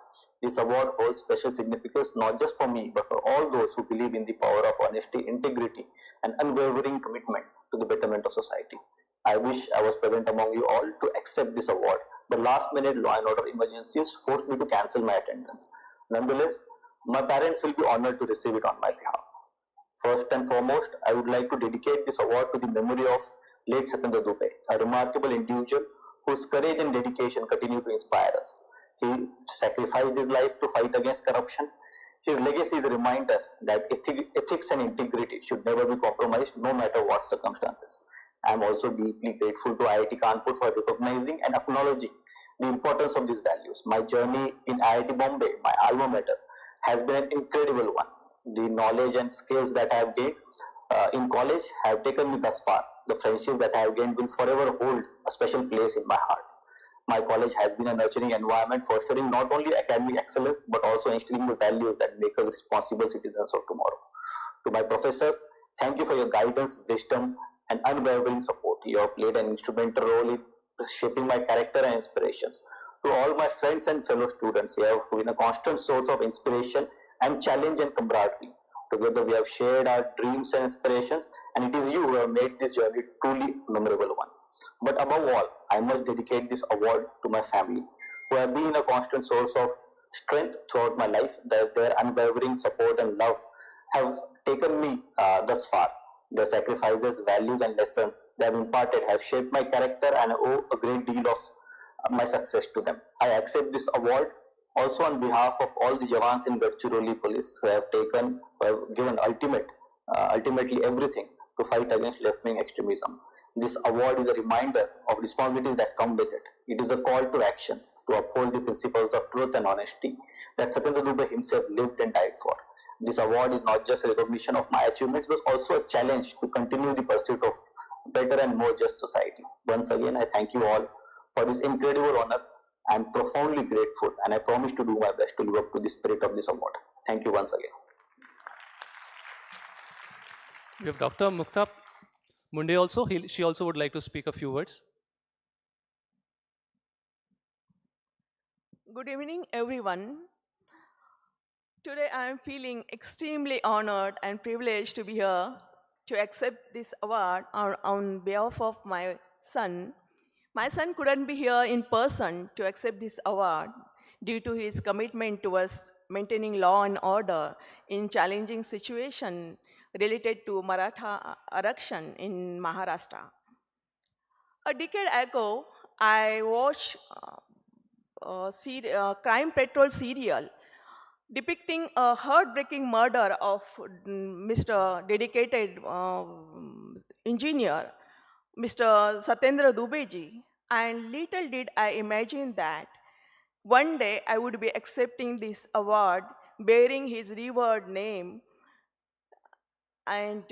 This award holds special significance not just for me, but for all those who believe in the power of honesty, integrity, and unwavering commitment to the betterment of society. I wish I was present among you all to accept this award, but last-minute law and order emergencies forced me to cancel my attendance. Nonetheless, my parents will be honored to receive it on my behalf. First and foremost, I would like to dedicate this award to the memory of late Satyendra Dubey, a remarkable individual whose courage and dedication continue to inspire us. He sacrificed his life to fight against corruption. His legacy is a reminder that ethics and integrity should never be compromised, no matter what circumstances. I am also deeply grateful to IIT Kanpur for recognizing and acknowledging the importance of these values. My journey in IIT Bombay, my alma mater, has been an incredible one. The knowledge and skills that I have gained in college have taken me thus far. The friendship that I have gained will forever hold a special place in my heart. My college has been a nurturing environment fostering not only academic excellence but also instilling the values that make us responsible citizens of tomorrow. To my professors, thank you for your guidance, wisdom, and unwavering support. You have played an instrumental role in shaping my character and inspirations. To all my friends and fellow students, you have been a constant source of inspiration and challenge and camaraderie. Together we have shared our dreams and aspirations, and it is you who have made this journey truly memorable one. But above all, I must dedicate this award to my family, who have been a constant source of strength throughout my life. Their unwavering support and love have taken me thus far. Their sacrifices, values, and lessons they have imparted have shaped my character, and I owe a great deal of my success to them. I accept this award also on behalf of all the Jawans in Gadchiroli police who have given ultimately everything to fight against left-wing extremism. This award is a reminder of responsibilities that come with it. It is a call to action to uphold the principles of truth and honesty that Satyendra Dubey himself lived and died for. This award is not just a recognition of my achievements, but also a challenge to continue the pursuit of better and more just society. Once again, I thank you all for this incredible honor. I am profoundly grateful, and I promise to do my best to live up to the spirit of this award. Thank you once again. We have Dr. Mukta Munde also. She also would like to speak a few words. Good evening, everyone. Today I am feeling extremely honored and privileged to be here to accept this award on behalf of my son. My son couldn't be here in person to accept this award due to his commitment towards maintaining law and order in challenging situation related to Maratha Arakshan in Maharashtra. A decade ago, I watched Crime Patrol serial depicting a heartbreaking murder of Mr. dedicated engineer, Mr. Satyendra Dubey ji, and little did I imagine that one day I would be accepting this award bearing his revered name, and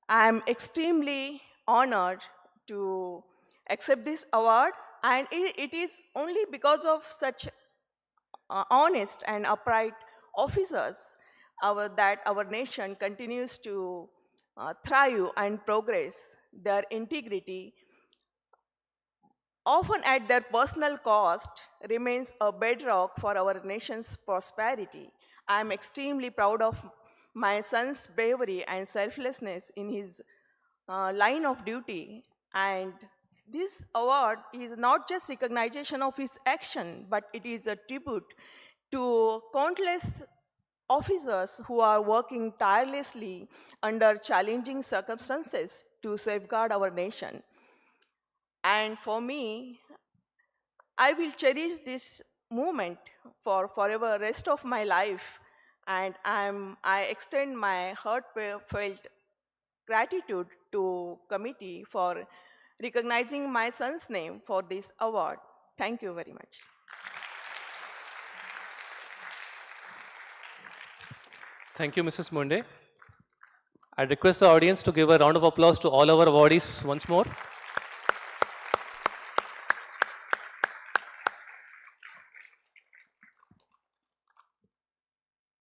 I am extremely honored to accept this award, and it is only because of such honest and upright officers that our nation continues to thrive and progress. Their integrity, often at their personal cost, remains a bedrock for our nation's prosperity. I am extremely proud of my son's bravery and selflessness in his line of duty, and this award is not just recognition of his action, but it is a tribute to countless officers who are working tirelessly under challenging circumstances to safeguard our nation. And for me, I will cherish this moment for forever rest of my life, and I extend my heartfelt gratitude to committee for recognizing my son's name for this award. Thank you very much. Thank you, Mrs. Munde. I request the audience to give a round of applause to all our awardees once more.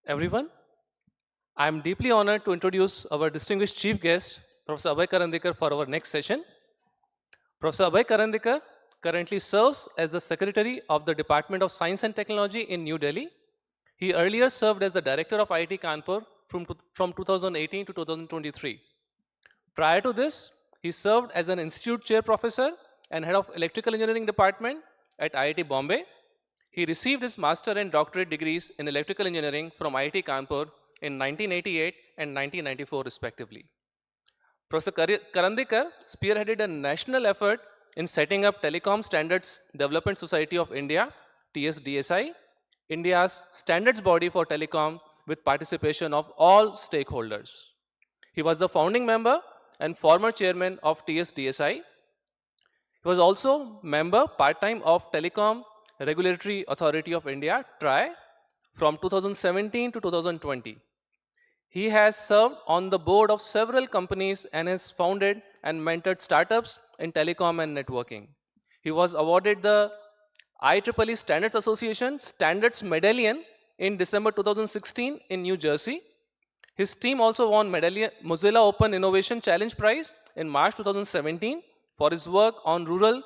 Everyone, I am deeply honored to introduce our distinguished chief guest, Professor Abhay Karandikar, for our next session. Professor Abhay Karandikar currently serves as the Secretary of the Department of Science and Technology in New Delhi. He earlier served as the Director of IIT Kanpur from 2018 to 2023. Prior to this, he served as an Institute Chair Professor and Head of Electrical Engineering Department at IIT Bombay. He received his Master and Doctorate degrees in Electrical Engineering from IIT Kanpur in 1988 and 1994 respectively. Professor Karandikar spearheaded a national effort in setting up Telecom Standards Development Society of India, TSDSI, India's standards body for telecom with participation of all stakeholders. He was the founding member and former chairman of TSDSI. He was also member part-time of Telecom Regulatory Authority of India, TRAI, from 2017 to 2020. He has served on the board of several companies and has founded and mentored startups in telecom and networking. He was awarded the IEEE Standards Association Standards Medallion in December 2016 in New Jersey. His team also won Mozilla Open Innovation Challenge Prize in March 2017 for his work on rural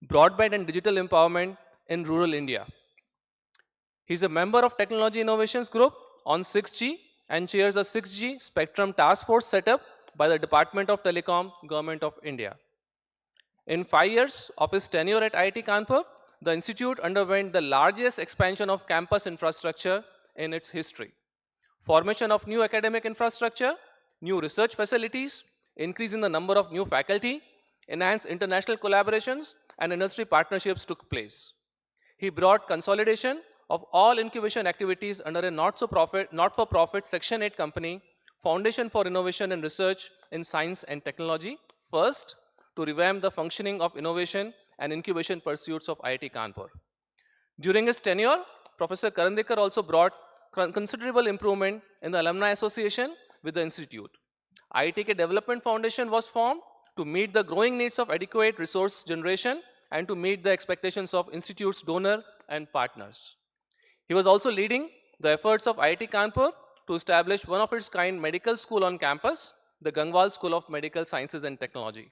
broadband and digital empowerment in rural India. He is a member of Technology Innovations Group on 6G and chairs a 6G Spectrum Task Force set up by the Department of Telecom, Government of India. In 5 years of his tenure at IIT Kanpur, the institute underwent the largest expansion of campus infrastructure in its history. Formation of new academic infrastructure, new research facilities, increase in the number of new faculty, enhanced international collaborations, and industry partnerships took place. He brought consolidation of all incubation activities under a not-for-profit Section 8 company, Foundation for Innovation and Research in Science and Technology, first to revamp the functioning of innovation and incubation pursuits of IIT Kanpur. During his tenure, Professor Karandikar also brought considerable improvement in the alumni association with the institute. IITK Development Foundation was formed to meet the growing needs of adequate resource generation and to meet the expectations of institute's donor and partners. He was also leading the efforts of IIT Kanpur to establish one of its kind medical school on campus, the Gangwal School of Medical Sciences and Technology.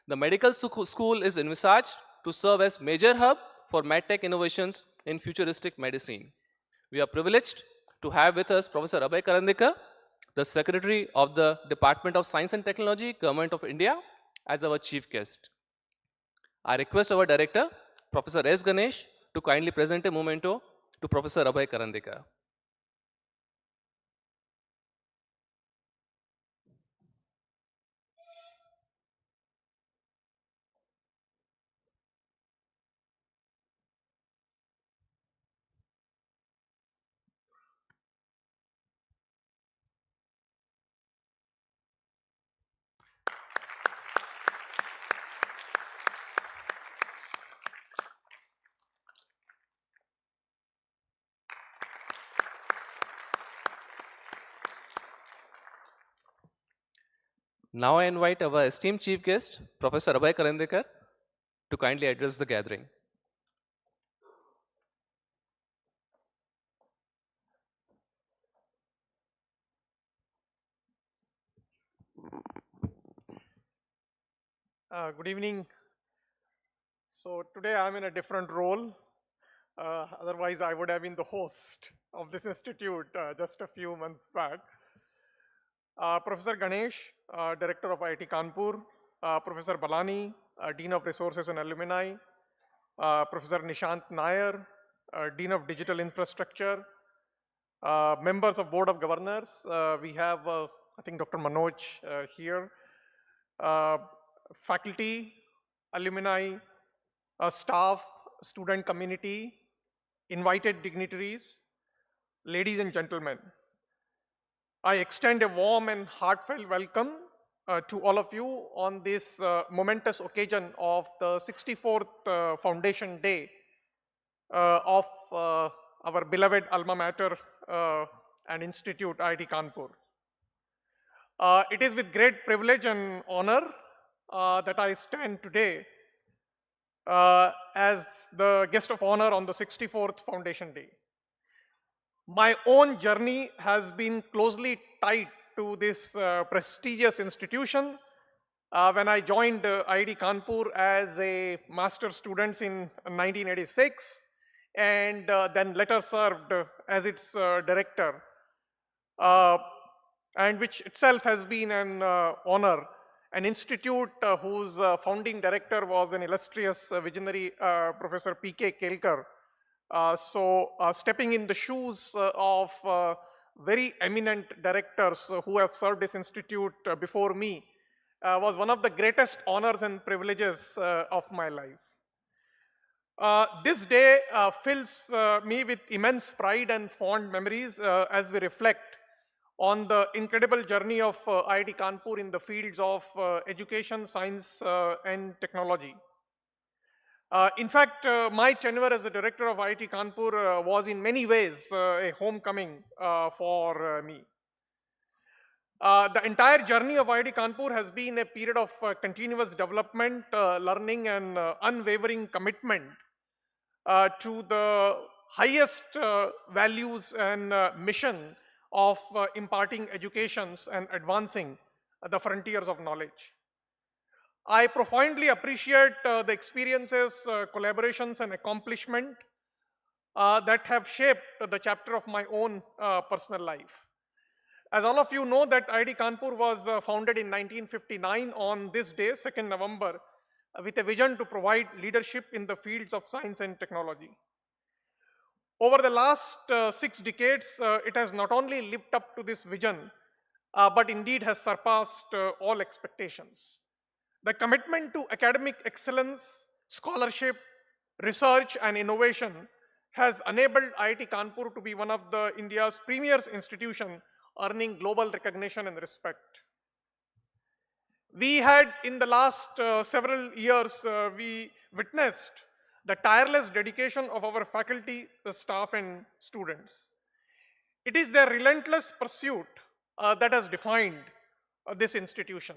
The medical school is envisaged to serve as major hub for medtech innovations in futuristic medicine. We are privileged to have with us Professor Abhay Karandikar, the Secretary of the Department of Science and Technology, Government of India, as our chief guest. I request our director, Professor S. Ganesh, to kindly present a memento to Professor Abhay Karandikar. Now I invite our esteemed chief guest, Professor Abhay Karandikar, to kindly address the gathering. Good evening. So today I'm in a different role. Otherwise I would have been the host of this institute just a few months back. Professor Ganesh, Director of IIT Kanpur, Professor Balani, Dean of Resources and Alumni, Professor Nishant Nair, Dean of Digital Infrastructure, members of Board of Governors. We have, I think, Dr. Manoj here, faculty, alumni, staff, student community, invited dignitaries, ladies and gentlemen. I extend a warm and heartfelt welcome to all of you on this momentous occasion of the 64th Foundation Day of our beloved alma mater and institute, IIT Kanpur. It is with great privilege and honor that I stand today as the guest of honor on the 64th Foundation Day. My own journey has been closely tied to this prestigious institution when I joined IIT Kanpur as a master's student in 1986 and then later served as its director, and which itself has been an honor. An institute whose founding director was an illustrious visionary, Professor P.K. Kelkar. Stepping in the shoes of very eminent directors who have served this institute before me was one of the greatest honors and privileges of my life. This day fills me with immense pride and fond memories as we reflect on the incredible journey of IIT Kanpur in the fields of education, science, and technology. In fact, my tenure as the director of IIT Kanpur was in many ways a homecoming for me. The entire journey of IIT Kanpur has been a period of continuous development, learning, and unwavering commitment to the highest values and mission of imparting educations and advancing the frontiers of knowledge. I profoundly appreciate the experiences, collaborations, and accomplishment that have shaped the chapter of my own personal life. As all of you know, that IIT Kanpur was founded in 1959 on this day, 2nd November, with a vision to provide leadership in the fields of science and technology. Over the last 6 decades, it has not only lived up to this vision, but indeed has surpassed all expectations. The commitment to academic excellence, scholarship, research, and innovation has enabled IIT Kanpur to be one of India's premier institutions earning global recognition and respect. We had, in the last several years, we witnessed the tireless dedication of our faculty, the staff, and students. It is their relentless pursuit that has defined this institution.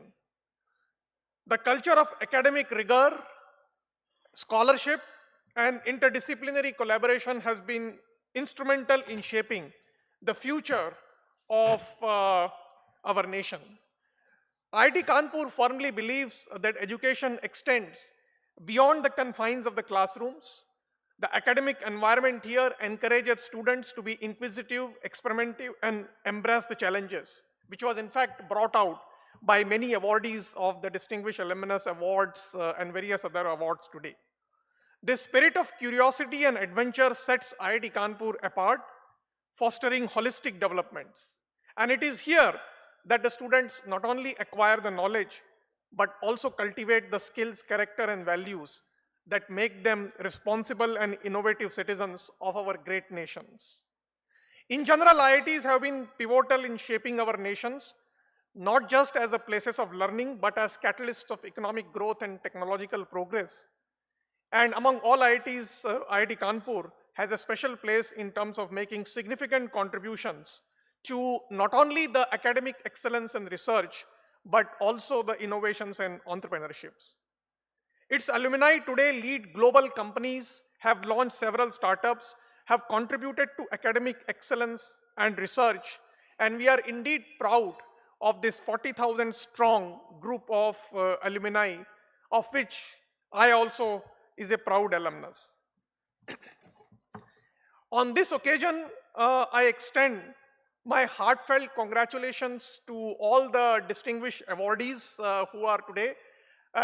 The culture of academic rigor, scholarship, and interdisciplinary collaboration has been instrumental in shaping the future of our nation. IIT Kanpur firmly believes that education extends beyond the confines of the classrooms. The academic environment here encourages students to be inquisitive, experimental, and embrace the challenges, which was in fact brought out by many awardees of the Distinguished Alumnus Awards and various other awards today. This spirit of curiosity and adventure sets IIT Kanpur apart, fostering holistic developments. And it is here that the students not only acquire the knowledge, but also cultivate the skills, character, and values that make them responsible and innovative citizens of our great nations. In general, IITs have been pivotal in shaping our nations, not just as a places of learning, but as catalysts of economic growth and technological progress. And among all IITs, IIT Kanpur has a special place in terms of making significant contributions to not only the academic excellence and research, but also the innovations and entrepreneurships. Its alumni today lead global companies, have launched several startups, have contributed to academic excellence and research, and we are indeed proud of this 40,000 strong group of alumni, of which I also is a proud alumnus. On this occasion, I extend my heartfelt congratulations to all the distinguished awardees who are today.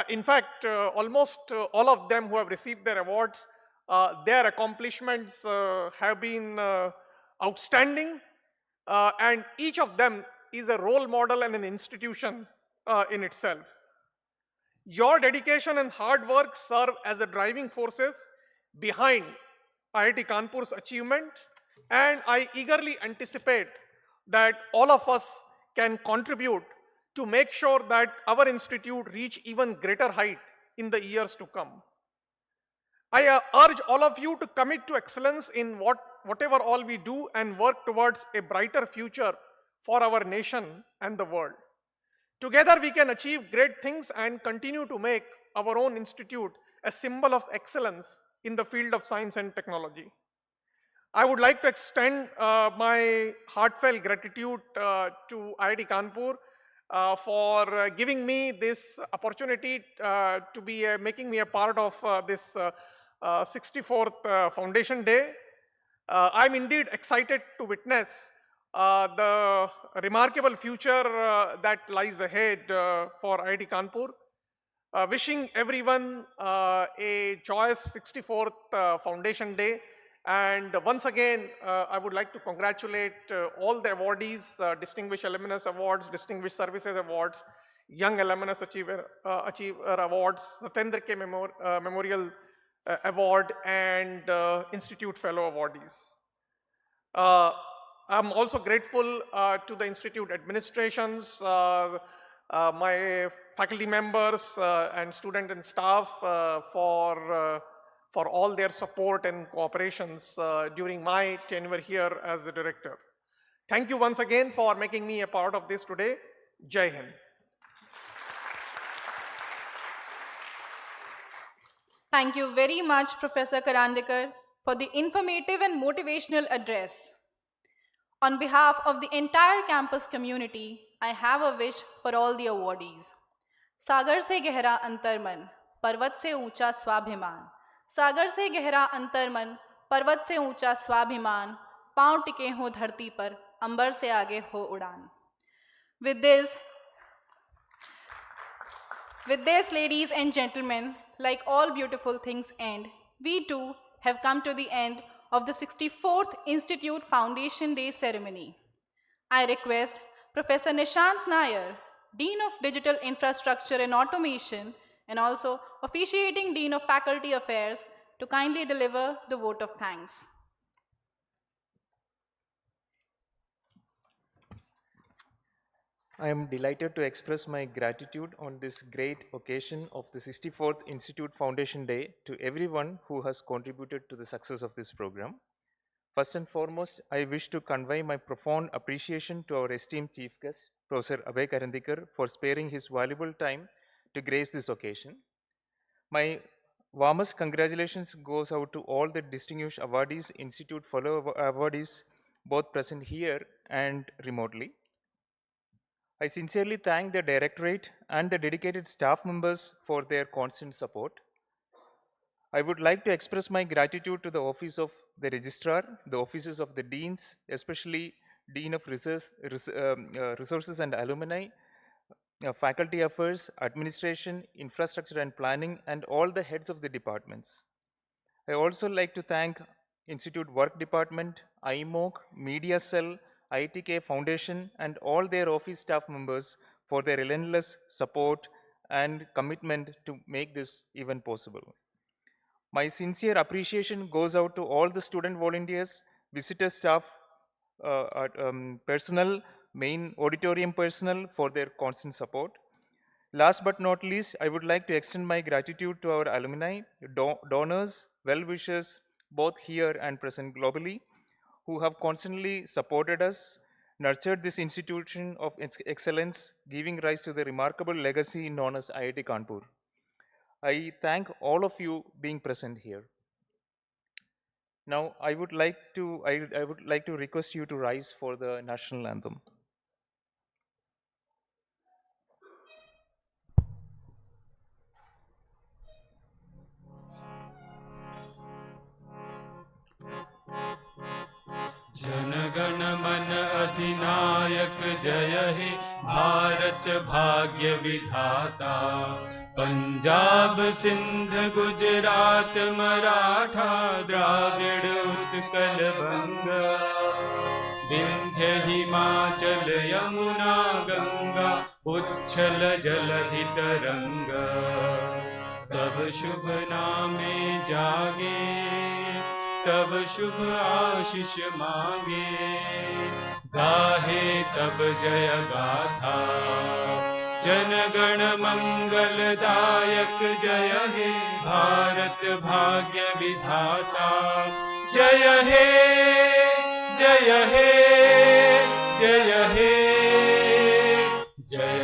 In fact, almost all of them who have received their awards, their accomplishments have been outstanding, and each of them is a role model and an institution in itself. Your dedication and hard work serve as the driving forces behind IIT Kanpur's achievement, and I eagerly anticipate that all of us can contribute to make sure that our institute reach even greater height in the years to come. I urge all of you to commit to excellence in whatever all we do and work towards a brighter future for our nation and the world. Together we can achieve great things and continue to make our own institute a symbol of excellence in the field of science and technology. I would like to extend my heartfelt gratitude to IIT Kanpur for giving me this opportunity to be making me a part of this 64th Foundation Day. I'm indeed excited to witness the remarkable future that lies ahead for IIT Kanpur. Wishing everyone a joyous 64th Foundation Day. And once again, I would like to congratulate all the awardees, Distinguished Alumnus Awards, Distinguished Services Awards, Young Alumnus Achiever Awards, Satendra K Memorial Award, and Institute Fellow awardees. I'm also grateful to the Institute administrations, my faculty members and student and staff for all their support and cooperations during my tenure here as the director. Thank you once again for making me a part of this today. Jai Hind. Thank you very much, Professor Karandikar, for the informative and motivational address. On behalf of the entire campus community, I have a wish for all the awardees. सागर से गहरा अंतर्मन, पर्वत से ऊंचा स्वाभिमान. सागर से गहरा अंतर्मन, पर्वत से ऊंचा स्वाभिमान. पांव टिके हो धरती पर, अंबर से आगे हो उड़ान. With this, ladies and gentlemen, like all beautiful things end, we too have come to the end of the 64th Institute Foundation Day ceremony. I request Professor Nishant Nair, Dean of Digital Infrastructure and Automation, and also officiating Dean of Faculty Affairs, to kindly deliver the vote of thanks. I am delighted to express my gratitude on this great occasion of the 64th Institute Foundation Day to everyone who has contributed to the success of this program. First and foremost, I wish to convey my profound appreciation to our esteemed chief guest, Professor Abhay Karandikar, for sparing his valuable time to grace this occasion. My warmest congratulations goes out to all the distinguished awardees, Institute Fellow awardees, both present here and remotely. I sincerely thank the Directorate and the dedicated staff members for their constant support. I would like to express my gratitude to the Office of the Registrar, the offices of the Deans, especially Dean of Resources and Alumni, Faculty Affairs, Administration, Infrastructure and Planning, and all the heads of the departments. I also like to thank Institute Work Department, IMOC, Media Cell, IITK Foundation, and all their office staff members for their relentless support and commitment to make this event possible. My sincere appreciation goes out to all the student volunteers, visitor staff, personnel, main auditorium personnel for their constant support. Last but not least, I would like to extend my gratitude to our alumni, donors, well-wishers, both here and present globally, who have constantly supported us, nurtured this institution of excellence, giving rise to the remarkable legacy known as IIT Kanpur. I thank all of you being present here. Now, I would like to request you to rise for the national anthem. Jana Gana मन अधिनायक जय हे भारत भाग्य विधाता पंजाब सिंध गुजरात मराठा द्राविड़ उत्कल बंग विंध्य हिमाचल यमुना गंगा उच्छल जलधि तरंग तब शुभ नामे जागे तब शुभ आशीष मांगे, गाहे तब जय गाथा। जन गण मंगलदायक जय हे भारत भाग्य विधाता। जय हे जय हे जय हे जय